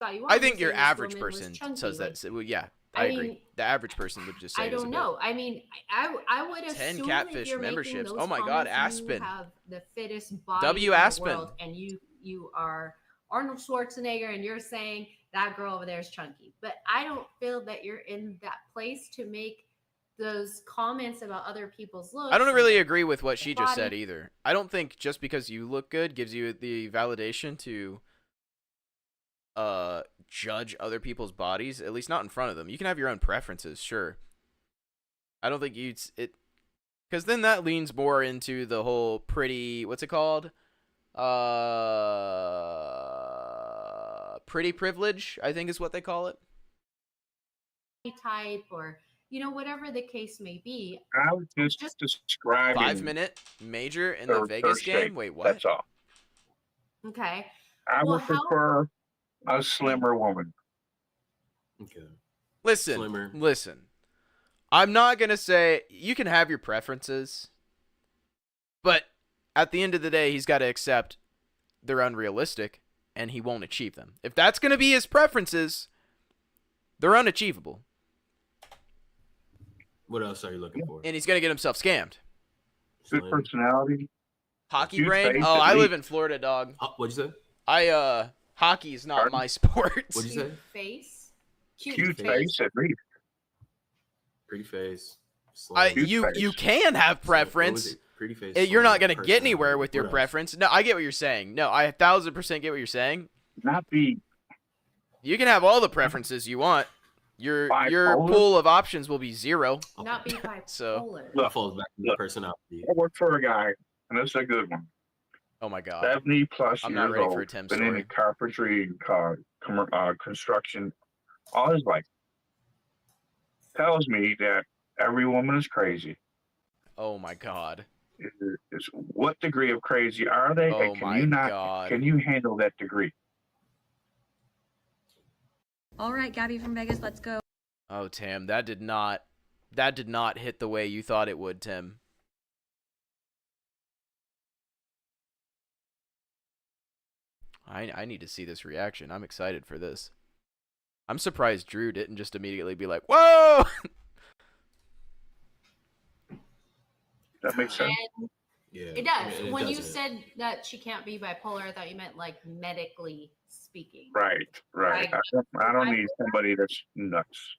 I think your average person says that. Well, yeah, I agree. mean, The average person would just say I it as a don't bit. know. I mean, I would 10 assume catfish if you're memberships. Making those Oh my God, comments, you Aspen. have the fittest body W. in Aspen. the world, and you are Arnold Schwarzenegger, and you're saying that girl over there is chunky. But I don't feel that you're in that place to make those comments about other people's looks. I don't and really their agree with what she just said body. either. I don't think just because you look good gives you the validation to judge other people's bodies, at least not in front of them. You can have your own preferences, sure. I don't think it because then that leans more into the whole pretty, what's it called? Pretty privilege, I think is what they call it. Type or whatever the case may be. I was just describing 5-minute major in their- the Vegas their game. shape. Wait, what? That's all. Okay. I Well, would prefer a slimmer woman. Okay. Listen. I'm not going to say you can have your preferences, but at the end of the day, he's got to accept they're unrealistic and he won't achieve them. If that's going to be his preferences, they're unachievable. What else are you looking for? And he's going to get himself scammed. Good personality. Hockey Cute brain? face, Oh, at I live least. in Florida, dog. What'd you say? Hockey is not my sport. What'd you say? Face. Cute face at least. Pretty face. You can have preference. Pretty face. You're not going to get personality. anywhere with your What else? preference. No, I get what you're saying. No, I 1000% get what you're saying. Not be. You can have all the preferences you want. Your Bipolar? pool of options will be 0. Not be bipolar. So, That falls back to the personality. I work for a guy, and this is a good one. oh my god. 70 plus I'm years not ready old, for a Tim been in story. carpentry, construction, all his life. Tells me that every woman is crazy. Oh my god. Is what degree of crazy are they? Oh and can my you not? God. Can you handle that degree? All right, Gabby from Vegas, let's go. Oh, Tim, that did not hit the way you thought it would, Tim. I need to see this reaction. I'm excited for this. I'm surprised Drew didn't just immediately be like, "Whoa!" That makes sense. And Yeah. it does. It When you doesn't. said that she can't be bipolar, I thought you meant like medically speaking. Right. Like, I don't need somebody that's nuts.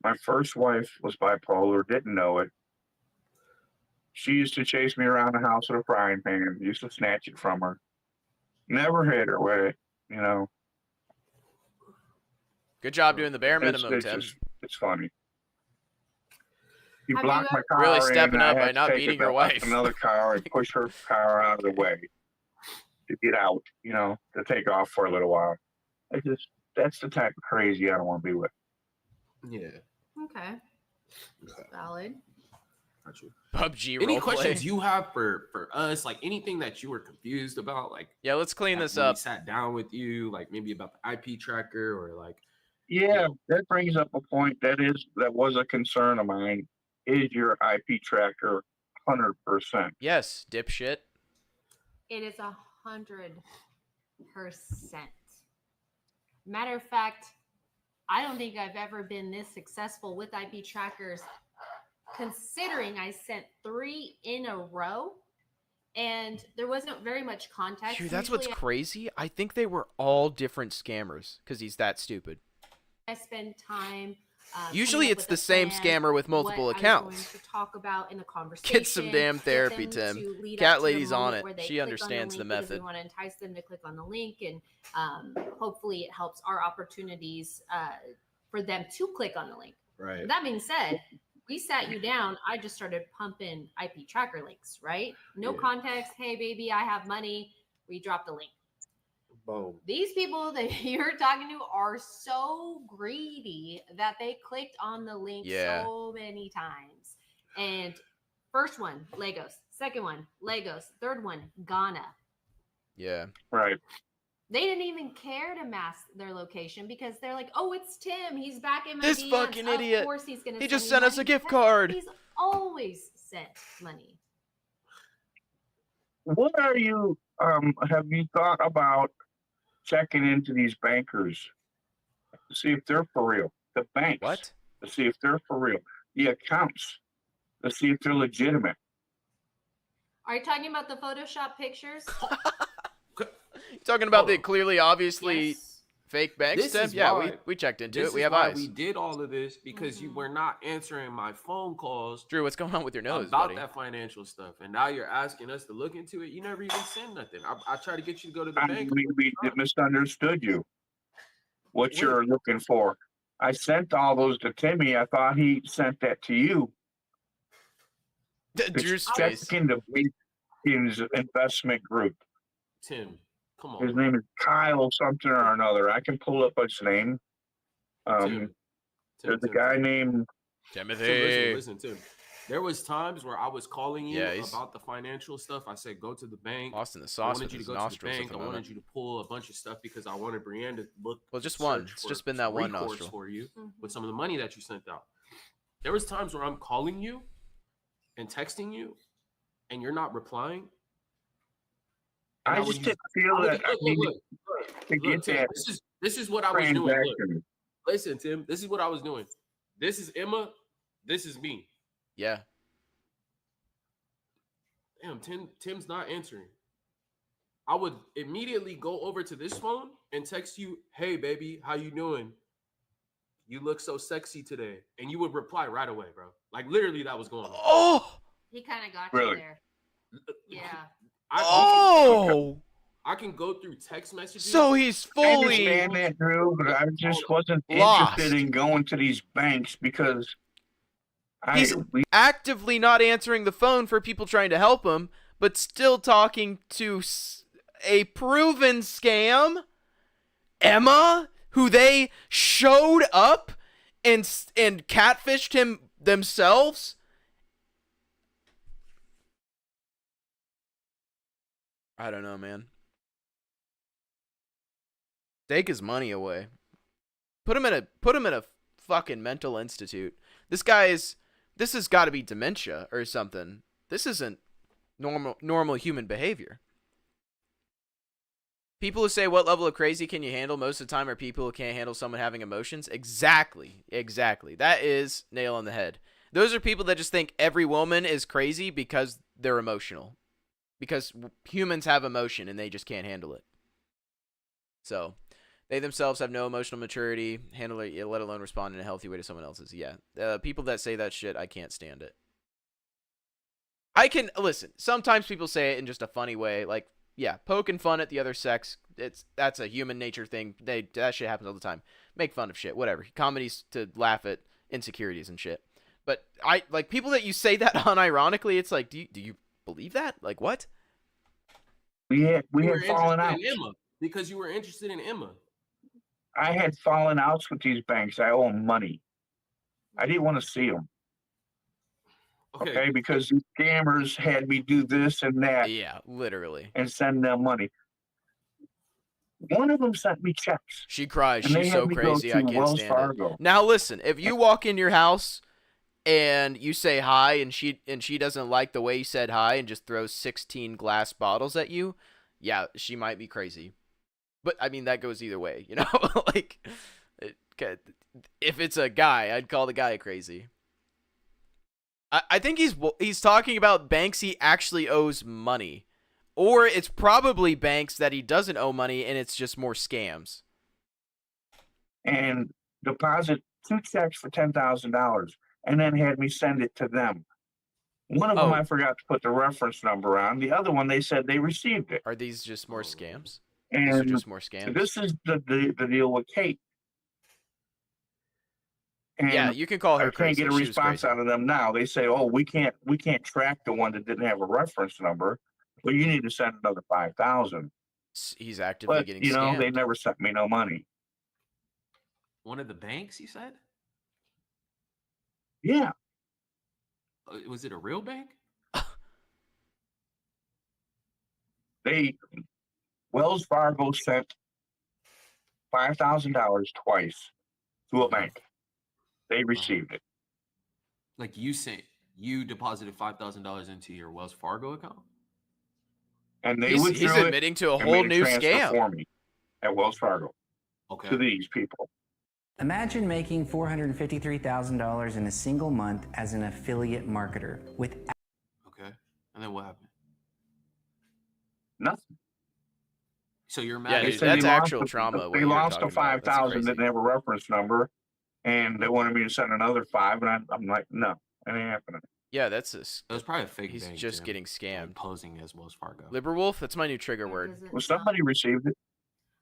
My first wife was bipolar, didn't know it. She used to chase me around the house with a frying pan, used to snatch it from her. Never hit her with it, Good job doing the bare minimum, it's Tim. it's funny. You Have block you my car Really in, stepping and I up by had to not take beating your wife. another car and push her car out of the way to get out, to take off for a little while. That's the type of crazy I don't want to be with. Yeah. Okay. Valid. Got you. PUBG Any roleplay. questions you have for us? Like anything that you were confused about? Like Yeah, let's clean after this we up. Sat down with you, like maybe about the IP tracker or like. Yeah, that brings up a point that was a concern of mine. Is your IP tracker 100%? Yes, dipshit. It is 100%. Matter of fact, I don't think I've ever been this successful with IP trackers, considering I sent 3 in a row and there wasn't very much context. Dude, that's what's Usually crazy. I think they were all different scammers because he's that stupid. I spend time. Usually coming up it's with the a same plan, scammer with multiple what I was accounts. going to talk about in the conversation. Get some damn therapy, get them Tim. to lead Cat up to the Lady's on moment it. where they She click on understands the link because method. We want to entice them to click on the link, and hopefully it helps our opportunities for them to click on the link. Right. That being said, we sat you down. I just started pumping IP tracker links, right? No context. Hey, baby, I have money. We dropped the link. Boom. These people that you're talking to are so greedy that they clicked on the link Yeah. so many times. And first one, Legos. Second one, Legos. Third one, Ghana. Yeah. Right. They didn't even care to mask their location because they're like, "Oh, it's Tim. He's back in my This DMs. fucking idiot. Of course he's gonna He send just me sent us money a gift because card." He's always sent money." What are you? Have you thought about checking into these bankers to see if they're for real? The banks. What? To see if they're for real. The accounts to see if they're legitimate. Are you talking about the Photoshop pictures? Talking about the clearly, obviously Fake bank This stuff? is Yeah, why- we checked into this it. We is have why eyes. we did all of this because you were not answering my phone calls. Drew, what's going on with your nose, about buddy? that financial stuff, and now you're asking us to look into it. You never even said nothing. I tried to get you to go to the bank. We misunderstood you. What you're looking for. I sent all those to Timmy. I thought he sent that to you. Drew's It's checking the Beacons Investment Group. Tim, come on. His name is Kyle something or another. I can pull up his name. There's a guy named Timothy. Listen, Tim. There was times where I was calling you Yeah, he's about the financial stuff. I said, go to the bank. lost in the I sauce wanted with you to his go to the nostrils at bank. the I wanted moment. you to pull a bunch of stuff because I wanted Brienne to look. Well, just one. search It's for just been that one recourse nostril. for you with some of the money that you sent out. There was times where I'm calling you and texting you, and you're not replying. And I just didn't feel that I needed to get Tim, that. this is what I was doing. Look, transaction. listen, Tim. This is what I was doing. This is Emma. This is me. Yeah. Damn, Tim's not answering. I would immediately go over to this phone and text you, "Hey, baby, how you doing? You look so sexy today," and you would reply right away, bro. Like literally, that was going on. Oh, He kind of got Really? you there. Yeah. I can go through text messages. So he's I fully understand that, Drew, but I just wasn't lost. interested in going to these banks because He's actively not answering the phone for people trying to help him, but still talking to a proven scam, Emma, who they showed up and catfished him themselves. I don't know, man. Take his money away. Put him in a fucking mental institute. This has got to be dementia or something. This isn't normal human behavior. People who say, what level of crazy can you handle? Most of the time are people who can't handle someone having emotions. Exactly. That is nail on the head. Those are people that just think every woman is crazy because they're emotional. Because humans have emotion and they just can't handle it. So, they themselves have no emotional maturity, handle it, let alone respond in a healthy way to someone else's. Yeah. People that say that shit, I can't stand it. Listen, sometimes people say it in just a funny way. Like, yeah, poking fun at the other sex. That's a human nature thing. That shit happens all the time. Make fun of shit, whatever. Comedy's to laugh at insecurities and shit. But people that you say that unironically, it's like, do you believe that? Like, what? we had were fallen out. interested in Emma because you were interested in Emma. I had fallen outs with these banks. I owe them money. I didn't want to see them. Okay, because these scammers had me do this and that. Yeah, literally. And send them money. One of them sent me checks. She cries. And they She's had so me go crazy. I to can't Wells stand Fargo. it. Now listen, if you walk in your house and you say hi and she doesn't like the way you said hi and just throws 16 glass bottles at you, yeah, she might be crazy. But I mean, that goes either way, you know? Like, if it's a guy, I'd call the guy crazy. I think he's talking about banks he actually owes money. Or it's probably banks that he doesn't owe money and it's just more scams. And deposit 2 checks for $10,000 and then had me send it to them. One of them I forgot to put the reference number on. The other one, they said they received it. Are these just more scams? And these are just more scams? This is the deal with Kate. And yeah, you can call her I can't crazy. get a She was response crazy. out of them now. They say, "Oh, we can't track the one that didn't have a reference number, but you need to send another 5,000." He's actively But getting you know, scammed. they never sent me no money. One of the banks, you said? Yeah, Was it a real bank? Wells Fargo sent $5,000 twice to a bank. They received it. Like you deposited $5,000 into your Wells Fargo account? And they He's withdrew admitting to a and whole made new transfer scam. for me at Wells Fargo Okay. to these people. Imagine making $453,000 in a single month as an affiliate marketer with. Okay. And then what happened? Nothing. So you're mad. Yeah, at dude, him. that's they lost actual the- trauma. They what you're lost talking the about. That's 5,000, crazy. didn't have a reference number, and they wanted me to send another 5, and I'm like, no, it ain't happening. Yeah, that's a. It was probably a fake He's bank, just Tim, getting like, scammed. posing as Wells Fargo. Liberwolf, that's my new trigger word. Does it Well, sound- somebody received it.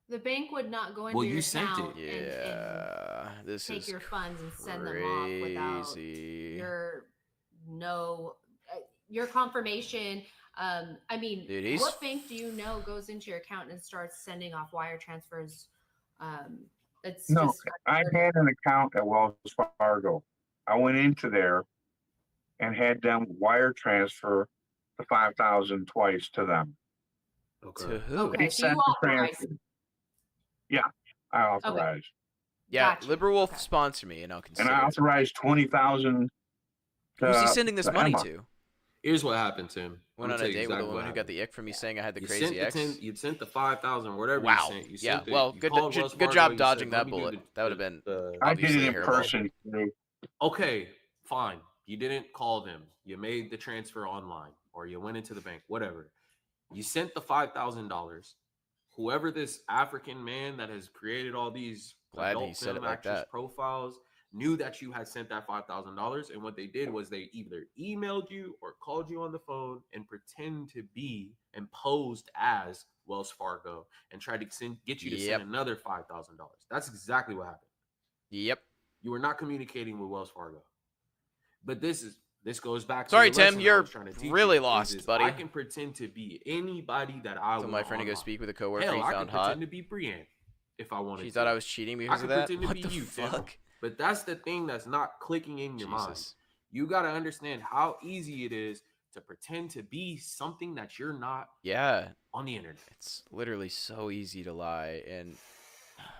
The bank would not go into Well, your you sent account it. and Yeah, this take is your funds and send them off without crazy. your confirmation. I mean, Dude, he's- what bank do you know goes into your account and starts sending off wire transfers? It's No, just I had an account at Wells Fargo. I went into there and had them wire transfer the 5,000 twice to them. To who? Okay, They so you sent the authorized. transfer. Yeah, I authorized. Yeah, Gotcha. Liberwolf sponsor me, and I'll And consider. I it. authorized 20,000. Who's he sending this money Emma. to? Here's what happened, Tim. Went I'm on gonna a tell you date with a exactly woman what who got happened. the ick from me saying I had the You crazy sent ex. the 10, you sent the 5,000, whatever Wow. you sent. You Yeah. sent it, Well, you good. called Good, Wells good Fargo, job you dodging said, "Let that me do bullet. That would have been. I did obviously it in terrible. person. Too. Okay, fine. You didn't call them. You made the transfer online, or you went into the bank, whatever. You sent the $5,000. Whoever this African man that has created all these Glad adult he said film it like actress that. profiles knew that you had sent that $5,000, and what they did was they either emailed you or called you on the phone and pretend to be and posed as Wells Fargo and tried to get you to Yep. send another $5,000. That's exactly what happened. Yep. You were not communicating with Wells Fargo. But this goes back to Sorry, the Tim, lesson I you're was trying to teach really you, lost, buddy. I can pretend to be anybody that I So want. my friend to go online. speak with a coworker Hell, he I found could hot. pretend to be Brienne if I wanted. She to. thought I was cheating because I of could that. pretend to What be the you, Tim. fuck? But that's the thing that's not clicking in your mind. Jesus. You got to understand how easy it is to pretend to be something that you're not Yeah, on the internet. it's literally so easy to lie. And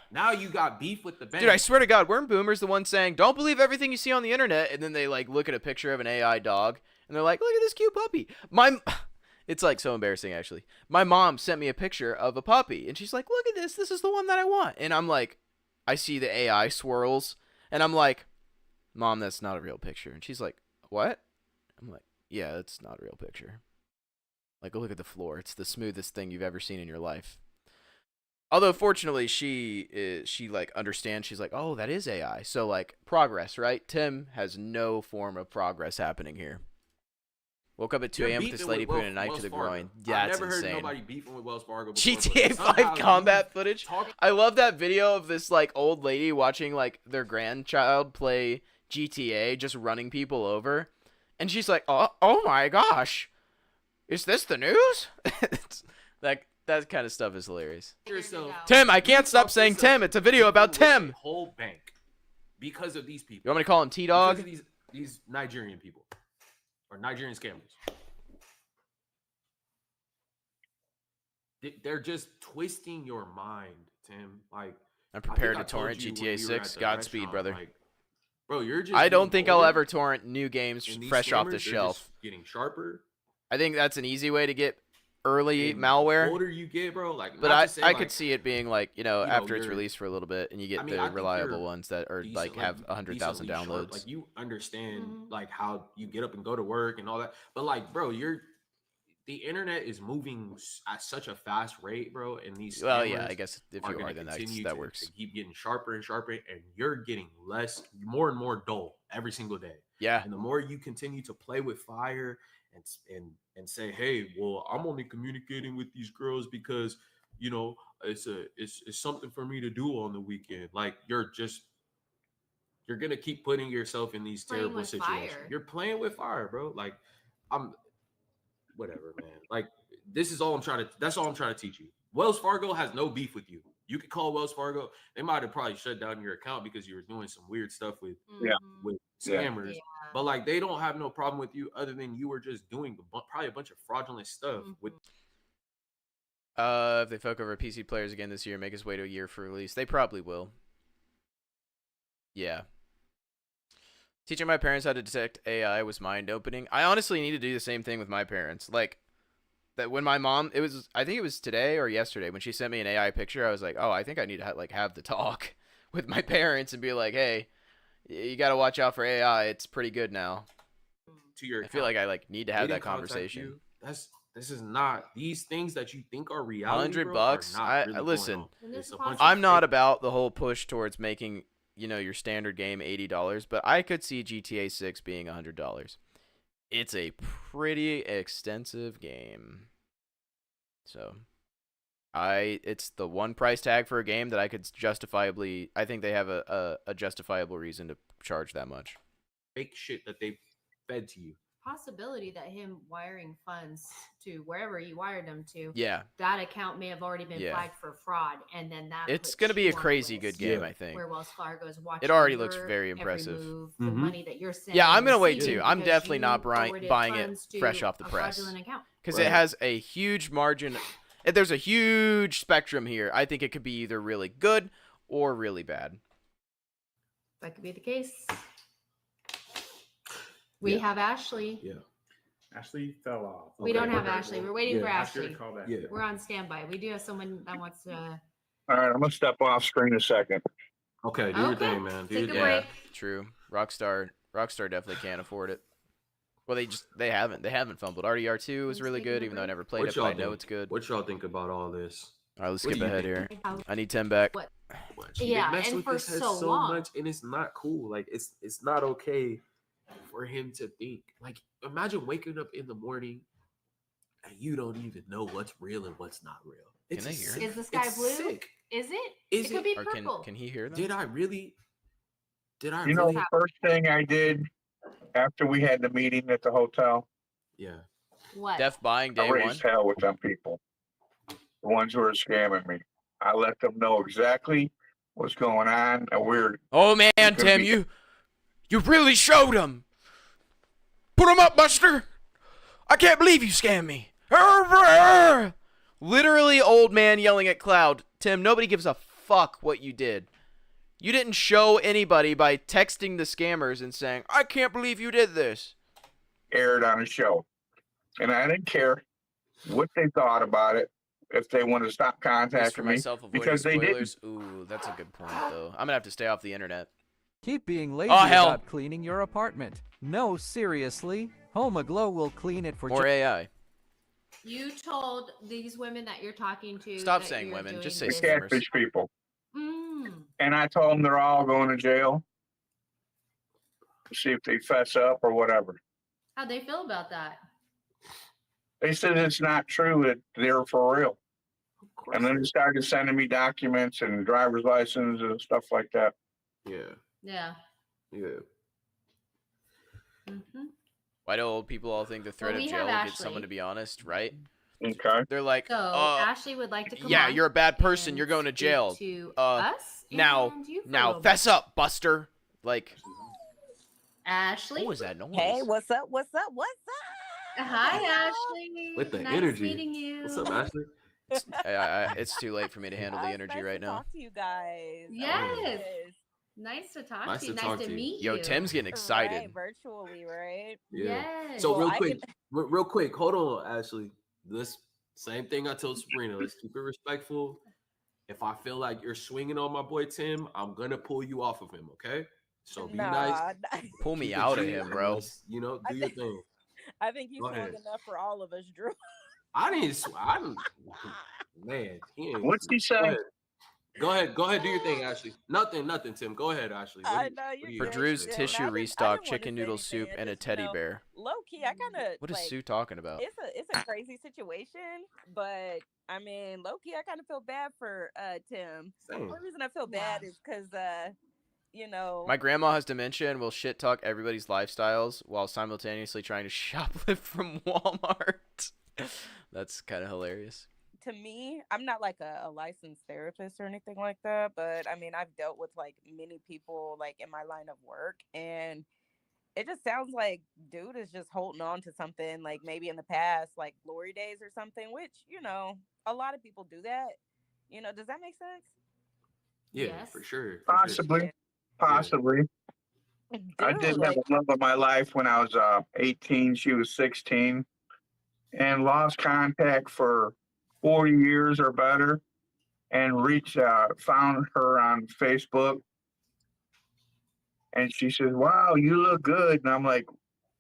Now you got beef with the bank. dude, I swear to God, weren't boomers the ones saying, "Don't believe everything you see on the internet," and then they like look at a picture of an AI dog and they're like, "Look at this cute puppy." It's like so embarrassing actually. My mom sent me a picture of a puppy and she's like, "Look at this. This is the one that I want." And I'm like, I see the AI swirls and I'm like, "Mom, that's not a real picture." And she's like, "What?" I'm like, "Yeah, that's not a real picture. Like, look at the floor. It's the smoothest thing you've ever seen in your life." Although fortunately she like understands. She's like, "Oh, that is AI." So like progress, right? Tim has no form of progress happening here. Woke up at 2 You're a.m. with this beefing lady putting a Wells- knife to Wells the Fargo. groin. Yeah, I've it's never insane. heard nobody beefing with Wells Fargo before, but GTA somehow 5 you combat footage. talk- I love that video of this like old lady watching like their grandchild play GTA, just running people over, and she's like, "Oh my gosh, is this the news?" That kind of stuff is hilarious. yourself. Tim, I can't You stop talk saying yourself Tim. It's a video about beefing with Tim. a whole bank because of these people. You want me to call him T-Dog? Because of these Nigerian people or Nigerian scammers. They're just twisting your mind, Tim. Like I'm prepared I to think I told torrent you when GTA we were 6. at the Godspeed, restaurant, brother. like, bro, you're just. I don't getting think I'll older, ever torrent new games and these fresh off the scammers, they're shelf. just getting sharper. I think that's an easy way to get early And malware. The older you get, bro, like. But not I to say, could like, see it being like, after it's you're- released for a little bit and you get I mean, I the think reliable you're ones that are decent, like have like, 100,000 decently sharp. downloads. Like you understand like how you get up and go to work and all that. But like, bro, the internet is moving at such a fast rate, bro. And these Well, yeah, scammers I guess if are you gonna are, then continue that to works. keep getting sharper and sharper, and you're getting more and more dull every single day. Yeah. And the more you continue to play with fire and say, hey, well, I'm only communicating with these girls because it's something for me to do on the weekend. Like you're gonna keep putting yourself in these Playing terrible with situations. fire. You're playing with fire, bro. Like whatever, man. Like that's all I'm trying to teach you. Wells Fargo has no beef with you. You could call Wells Fargo. They might have probably shut down your account because you were doing some weird stuff with scammers. Yeah. But like they don't have no problem with you other than you were just doing probably a bunch of fraudulent stuff with. If they fuck over PC players again this year, make us wait a year for release, they probably will. Yeah. Teaching my parents how to detect AI was mind-opening. I honestly need to do the same thing with my parents. Like, that when my mom, I think it was today or yesterday, when she sent me an AI picture, I was like, oh, I think I need to have the talk with my parents and be like, hey, you got to watch out for AI. It's pretty good now. To your I feel like I need to have They that didn't contact conversation. you. That's this is not these things that you think are reality. $100 bro, bucks. are not I really going listen. on. It's a bunch of I'm not fake- about the whole push towards making, your standard game $80, but I could see GTA 6 being $100. It's a pretty extensive game. So, it's the one price tag for a game that I could justifiably, I think they have a justifiable reason to charge that much. fake shit that they fed to you. Possibility that him wiring funds to wherever he wired them to, Yeah. that account may have already been Yeah. flagged for fraud, and then that It's puts going to be you a on the crazy list good game, Yeah. I think. where Wells Fargo's watching. It already looks your very every impressive. move, the Mhm. money that you're sending. Yeah, I'm and going to wait receiving too. I'm because definitely you not forwarded buying it funds to fresh off the a press. fraudulent account. Because Right. it has a huge margin. There's a huge spectrum here. I think it could be either really good or really bad. That could be the case. We Yeah. have Ashley. Yeah. Ashley fell off. We don't have Ashley. We're waiting Yeah. for Ashley. Call back. Yeah. We're on standby. We do have someone that wants to. All right, I'm gonna step off screen a second. Okay, do your Okay, thing, man. Do take your a thing. break. True. Rockstar definitely can't afford it. Well, they haven't fumbled. RDR2 was Let's really take a good, even though I break. never played What it, but I y'all know think? it's good. What y'all think about all this? All right, let's What do skip you ahead think? here. I need 10 back. What? Much. They Yeah, mess and with for his head so long. much, and it's not cool. Like it's not okay for him to think. Like imagine waking up in the morning and you don't even know what's real and what's not real. It's Can they hear? sick- Is the sky it's blue? Sick. Is it? Is it could be Or purple. can he hear them? Did I really? You know, the first thing I did after we had the meeting at the hotel, Yeah. What? Def buying I day one. raised hell with them people, the ones who are scamming me. I let them know exactly what's going on, and we're Oh man, gonna Tim, be- you really showed him. Put him up, Buster. I can't believe you scammed me. Literally old man yelling at cloud. Tim, nobody gives a fuck what you did. You didn't show anybody by texting the scammers and saying, I can't believe you did this. aired on a show, and I didn't care what they thought about it. If they wanted to stop Just for contacting me, myself avoiding because they didn't. spoilers. Ooh, that's a good point, though. I'm gonna have to stay off the internet. Keep being lazy Oh, hell. about cleaning your apartment. No, seriously. Home Aglow will clean it for Or AI. You told these women that you're talking to. Stop that saying you're women, doing just say The this. scammers. catfish people, Mm. and I told them they're all going to jail to see if they fess up or whatever. How'd they feel about that? They said it's not true, that they're for real. And then they started sending me documents and driver's license and stuff like that. Yeah. Yeah. Yeah. Mm-hmm. Why do old people all think the threat we of have jail will get Ashley. someone to be honest, right? Okay. They're like, So Ashley would like to come yeah, on you're a bad person. and You're going to speak jail. To us now, and you for a now, little fess bit. up, Buster. Like, Ashley. what was that noise? Hey, what's up? What's up? What's up? Hi, Ashley. With the nice energy. meeting you. What's up, Ashley? It's too late for me to handle the energy nice right to now. Talk to you guys. Yes. Nice to talk Nice to you. to Nice talk to to you. meet Yo, you. Tim's getting excited. Right, virtually, right? Yeah. Yes. So Well, real I quick, real quick, hold on, Ashley. This same thing I told Sabrina. Let's keep it respectful. If I feel like you're swinging on my boy Tim, I'm gonna pull you off of him. Okay? So be nice. Pull me Keep it out of G, him, and bro. let's, do your thing. I think you Go swung ahead. enough for all of us, Drew. I didn't. Man, he ain't. What's he Go say? ahead. Go ahead. Do your thing, Ashley. Nothing, Tim. Go ahead, Ashley. What I do you- know what you do you For got to Drew's say? tissue restock, chicken noodle soup, and a teddy bear. Low key, I kind of. What is Sue talking about? It's a crazy situation, but I mean, low key, I kind of feel bad for Tim. The Same. only reason I feel bad is because you know, My grandma has dementia and will shit talk everybody's lifestyles while simultaneously trying to shoplift from Walmart. That's kind of hilarious. to me, I'm not like a licensed therapist or anything like that, but I mean, I've dealt with like many people like in my line of work, and it just sounds like dude is just holding on to something like maybe in the past, like glory days or something, which, you know, a lot of people do that. You know, does that make sense? Yeah, for sure. Possibly. Possibly. I did have a love of my life when I was 18. She was 16, and lost contact for 40 years or better, and found her on Facebook. And she says, "Wow, you look good." And I'm like,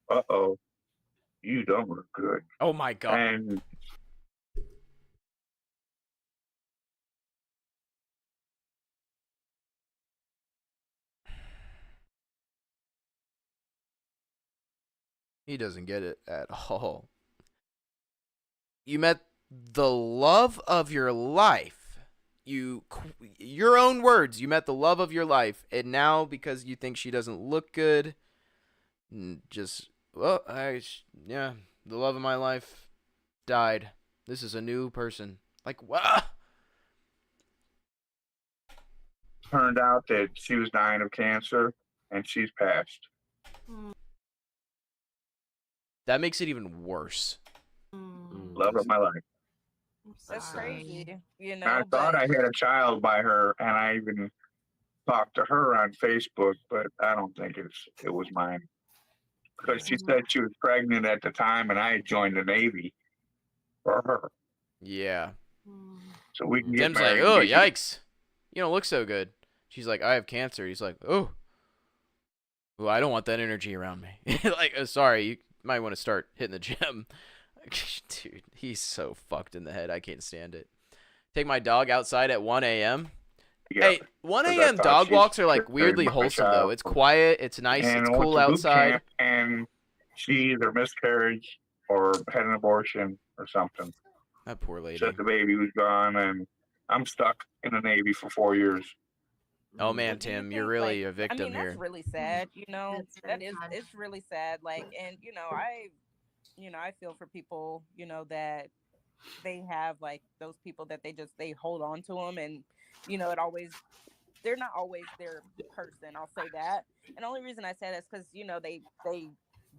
"Uh-oh." You don't look good. Oh my God. And He doesn't get it at all. You met the love of your life. Your own words, you met the love of your life, and now because you think she doesn't look good, just, well, yeah, the love of my life died. This is a new person. Like, what? turned out that she was dying of cancer, and she's passed. That makes it even worse. Love of my life. That's crazy. You know, I thought I had a child by her, and I even talked to her on Facebook, but I don't think it was mine. Because she said she was pregnant at the time, and I had joined the Navy for her. Yeah. So we can get Tim's like, married. oh, yikes. You don't look so good. She's like, I have cancer. He's like, oh. Well, I don't want that energy around me. Like, sorry, you might want to start hitting the gym. Dude, he's so fucked in the head. I can't stand it. Take my dog outside at 1 a.m. Yeah, Hey, 1 a.m. dog walks are like weirdly wholesome, though. It's quiet. It's nice. And It's went cool to boot outside. camp, and she either miscarried or had an abortion or something. That poor lady. Said the baby was gone, and I'm stuck in the Navy for 4 years. Oh, man, Tim, you're really a victim I mean, here. that's really sad. You know, That's very sad. it's really sad. Like, and I feel for people, that they have like those people that they hold on to them, and they're not always their person. I'll say that. And the only reason I say that is because they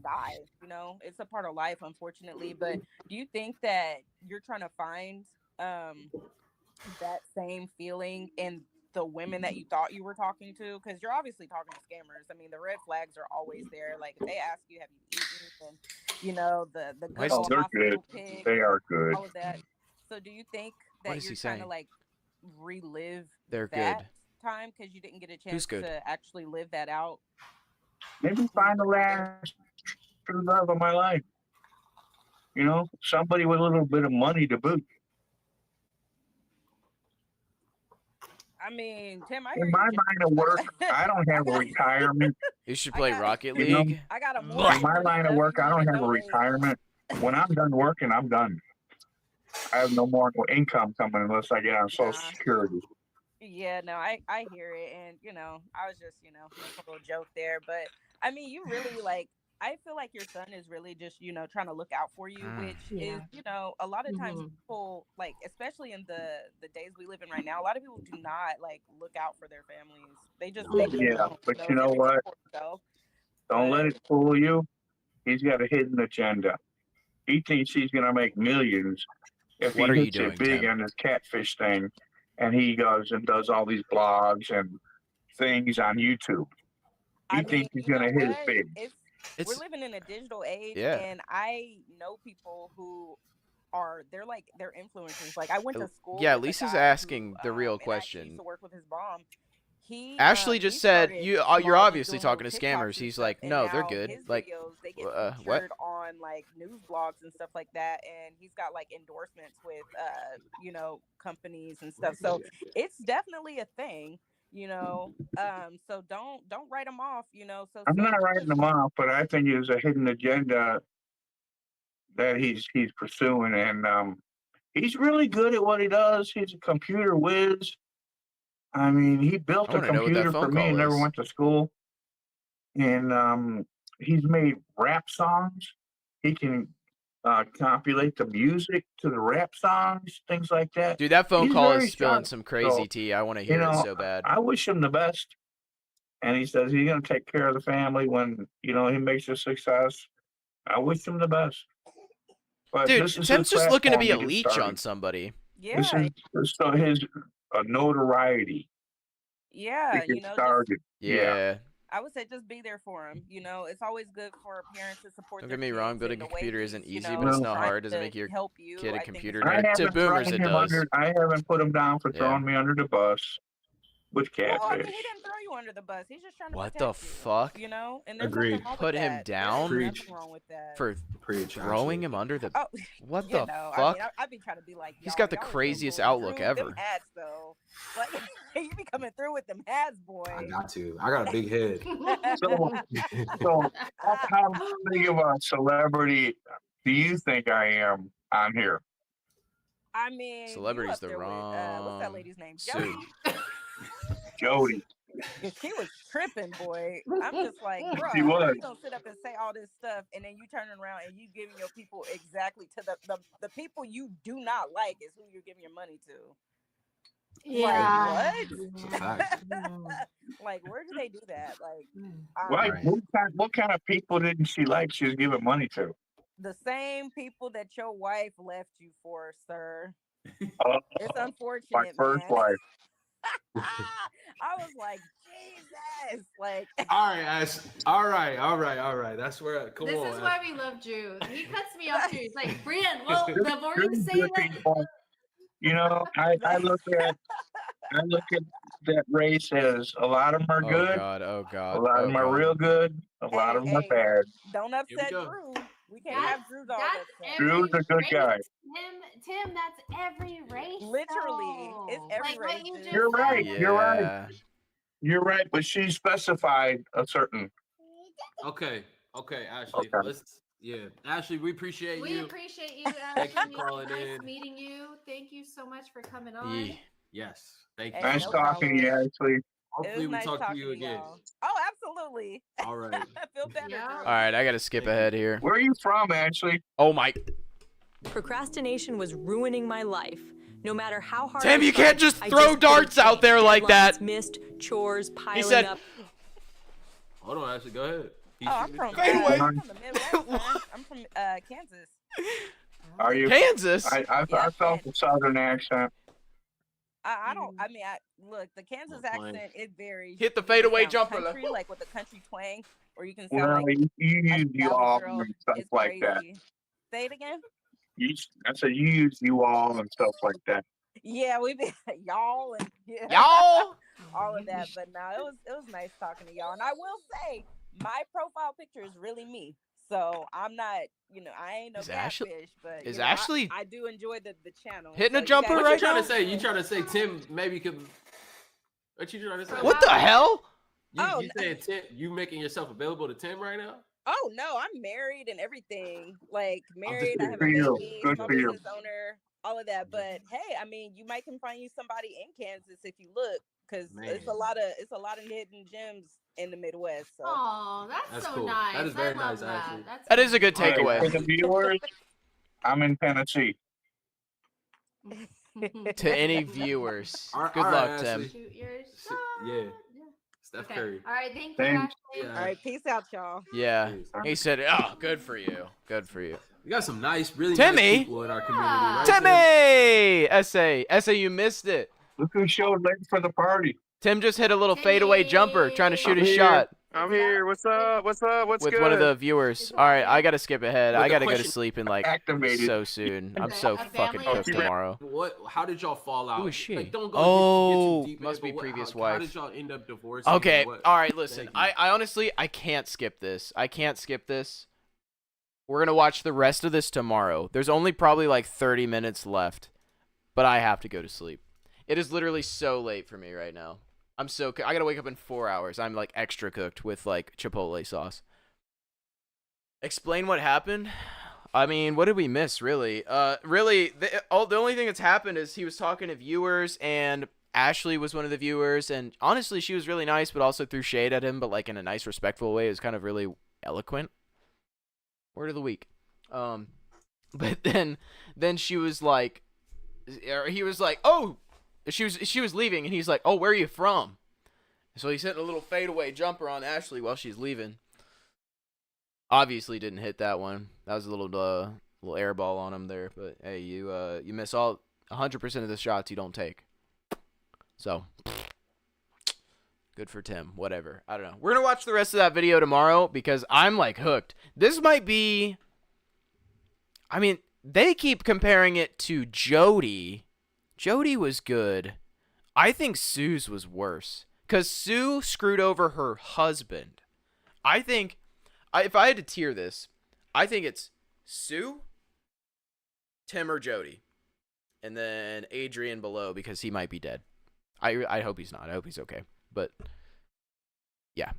die. It's a part of life, unfortunately. But do you think that you're trying to find that same feeling in the women that you thought you were talking to? Because you're obviously talking to scammers. I mean, the red flags are always there. Like, if they ask you, have you eaten, and the good old they're hospital good. pig, They are good. all of that. So do you think What that is you're he trying to saying? like relive They're that good. time because you didn't get a Who's chance good? to actually live that out? Maybe find the last true love of my life. Somebody with a little bit of money to boot. I mean, Tim, I In hear my you. line of work, I don't have a retirement. You should play Rocket You know, League. I got a In my line of work, I don't have a retirement. When I'm done working, I'm done. I have no more income coming unless I get on Social Security. Yeah, no, I hear it, and I was just making a little joke there, but I mean, you really I feel like your son is really just trying to look out for you, which is a lot of times people especially in the days we live in right now, a lot of people do not look out for their families. They just don't. But you know what? Don't let it fool you. He's got a hidden agenda. He thinks he's gonna make millions if What are he you hits doing, it big Tim? on this catfish thing, and he goes and does all these blogs and things on YouTube. He thinks he's gonna hit it big. We're living in a digital age, Yeah. and I know people who they're influencers. Like, I went to school. Yeah, with a Lisa's guy asking who, the real and I actually question. used to work with his mom. Ashley just said started you're small, obviously just doing talking to little TikToks scammers. and He's stuff, like, and no, they're now good. his Like, videos, they get what? featured on news blogs and stuff like that, and he's got endorsements with companies and stuff. So it's definitely a thing. So don't write them off. So I'm not writing him off, but I think there's a hidden agenda that he's pursuing, and he's really good at what he does. He's a computer whiz. I mean, he built I a wanna know what that computer for phone me and call never is. went to school. And he's made rap songs. He can compilate the music to the rap songs, things like that. Dude, that phone He's call very is spilling sharp. some crazy So, tea. I want to hear it so bad. I wish him the best. And he says he's going to take care of the family when, he makes a success. I wish him the best. But Dude, this is Tim's his just looking to be a platform get leech on started. somebody. This is so his notoriety Yeah, to get started. Yeah. I would say just be there for him. It's always good for parents to support. Don't their get me wrong, kids building in a the way computer he's, isn't easy, but it's not trying hard. Doesn't to make your help you. kid a I think computer it's I nerd. To haven't boomers, thrown it him does. I haven't put him down for throwing me under the bus. Which Well, I mean, catfish? he didn't throw you under the bus. He's just trying to What protect the you, fuck? you know? And there's Agreed. nothing wrong Put with him that. down There's nothing wrong with that. for Preach, throwing Ashley. him under the. Oh, What you the know, fuck? I mean, I'd be trying to be like, He's y'all, got the y'all are so craziest cool. outlook Drew, ever. Them hats, though. Like, you be coming through with them hats, boy. I got to. I got a big head. So how big of a celebrity do you think I am on here? I mean, you Celebrity's up the there with, what's that lady's name? suit. Jody. She was tripping, boy. I'm just like, bro, She was. you gonna sit up and say all this stuff, and then you turn around and you giving your people exactly to the people you do not like is who you're giving your money to. Yeah. Like, It's a fact. like, where do they do that? Like, Like, what kind of people didn't she like she was giving money to? the same people that your wife left you for, sir. It's unfortunate, My first man. wife. I was like, Jesus, like. All right, Ash. All right. That's where. Come This on. is Ash. why we love Drew. He cuts me off too. He's like, Brian, well, Drew- the more you Drew's say good that, people. You know, I look at that race as a lot of them are Oh good, god. Oh god. a lot of oh them are god. real good, a lot of them are bad. Don't Here we upset go. Drew. We can't have Drew's all that stuff. Drew's a good guy. Tim, that's every race. Literally, though. it's every like race. what you dude. just You're right. said. You're right. Yeah. You're right, but she specified a certain. Okay, Ashley. Okay. Let's. Yeah, Ashley, we appreciate We you. appreciate you, Thank you Ashley. for calling Nice in. meeting you. Thank you so much for coming on. Yeah. Yes, thank you. Hey, Nice no talking to you, problem. Ashley. It Hopefully, was we nice talk to talking you again. y'all. Oh, absolutely. All right. I feel better. Yeah. Drew. All right, I gotta skip ahead here. Where are you from, Ashley? Oh my. Procrastination was ruining my life. No matter how hard Tim, I you can't tried, just I throw couldn't darts out change. there like that. Deadlines missed, chores piling said- up. Hold on, Ashley. Go ahead. Oh, I'm from, Fade away. I'm from the Midwest. man. I'm from Kansas. Are you Kansas? I felt the southern accent. I don't. I mean, look, the Kansas playing. accent it varies. Hit the You can fadeaway sound jumper, country, like- like with a country twang, or you can sound Well, like you a use you Valley all girl. and stuff It's like that. crazy. Say it again. I said you use you all and stuff like that. Yeah, we be y'all and yeah, Y'all. all of that. But no, it was nice talking to y'all. And I will say, my profile picture is really me. So I'm not, I ain't no Is Ashley- catfish, but is you know, I- Ashley I do enjoy the channel. hitting So a you jumper guys- What right you trying now? to say? You trying to say Tim maybe could? What you trying to say? What the hell? You, Oh, you saying Tim? You making yourself available to Tim right now? Oh no, I'm married and everything. Like married, I good have for a you. baby, Good small for you. business owner, all of that. But hey, I mean, you might can find you somebody in Kansas if you look, because it's a Man. lot of hidden gems in the Midwest. So Oh, that's so cool. nice. That is very I love nice, Ashley. That's That is a good Hey, takeaway. for the viewers, I'm in Tennessee. To any viewers, good all luck, right, Tim. Ashley. Shoot your shot. Yeah. Steph Okay. Curry. All right. Thank you, Thanks. Ashley. Yeah. all right, peace out, y'all. Yeah, Please. he said, "Oh, good for you, good for you." We got some nice, really Timmy? nice people in our community. Right, Tim? Timmy, you missed it. Look who showed late for the party. Tim just hit a little fadeaway jumper, trying to shoot a here. shot I'm here. What's up? What's up? What's with good? one of the viewers. All right, I gotta skip ahead. But I the gotta go to question- sleep in like Activated. so soon. I'm so A fucking family cooked member. tomorrow. What? How did y'all fall out? Who is she? Like, don't go Oh, get too deep, must man, be but previous how wife. did y'all end up divorcing? Okay, What- all right, listen. Thank you. I honestly, I can't skip this. I can't skip this. We're gonna watch the rest of this tomorrow. There's only probably like 30 minutes left, but I have to go to sleep. It is literally so late for me right now. I gotta wake up in 4 hours. I'm like extra cooked with like Chipotle sauce. Explain what happened. I mean, what did we miss, really? Really, the only thing that's happened is he was talking to viewers, and Ashley was one of the viewers, and honestly, she was really nice, but also threw shade at him, but like in a nice, respectful way. It was kind of really eloquent. Word of the week. But then she was like, or he was like, oh, she was leaving, and he's like, oh, where are you from? So he's hitting a little fadeaway jumper on Ashley while she's leaving. Obviously didn't hit that one. That was a little air ball on him there. But hey, you miss 100% of the shots you don't take. So good for Tim. Whatever. I don't know. We're gonna watch the rest of that video tomorrow because I'm like hooked. This might be. I mean, they keep comparing it to Jody. Jody was good. I think Sue's was worse because Sue screwed over her husband. I think, if I had to tier this, I think it's Sue, Tim, or Jody, and then Adrian below because he might be dead. I hope he's not. I hope he's okay. But yeah.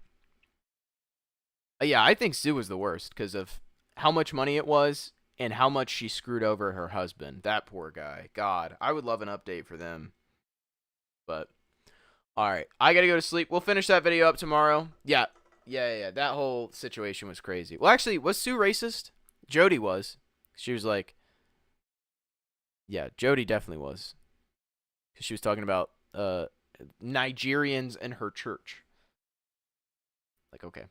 Yeah, I think Sue was the worst because of how much money it was and how much she screwed over her husband. That poor guy. God, I would love an update for them. But, all right. I got to go to sleep. We'll finish that video up tomorrow. Yeah. That whole situation was crazy. Well, actually, was Sue racist? Jody was. She was like, yeah, Jody definitely was. Because she was talking about Nigerians in her church. Like, okay.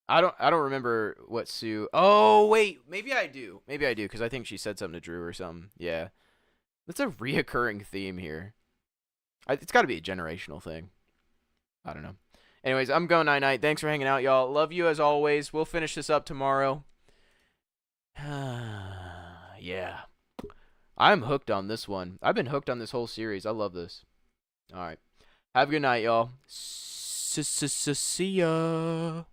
I don't remember what Sue. Oh, wait. Maybe I do because I think she said something to Drew or something. Yeah. That's a reoccurring theme here. It's got to be a generational thing. I don't know. Anyways, I'm going night-night. Thanks for hanging out, y'all. Love you as always. We'll finish this up tomorrow. Yeah. I'm hooked on this one. I've been hooked on this whole series. I love this. All right. Have a good night, y'all. See ya.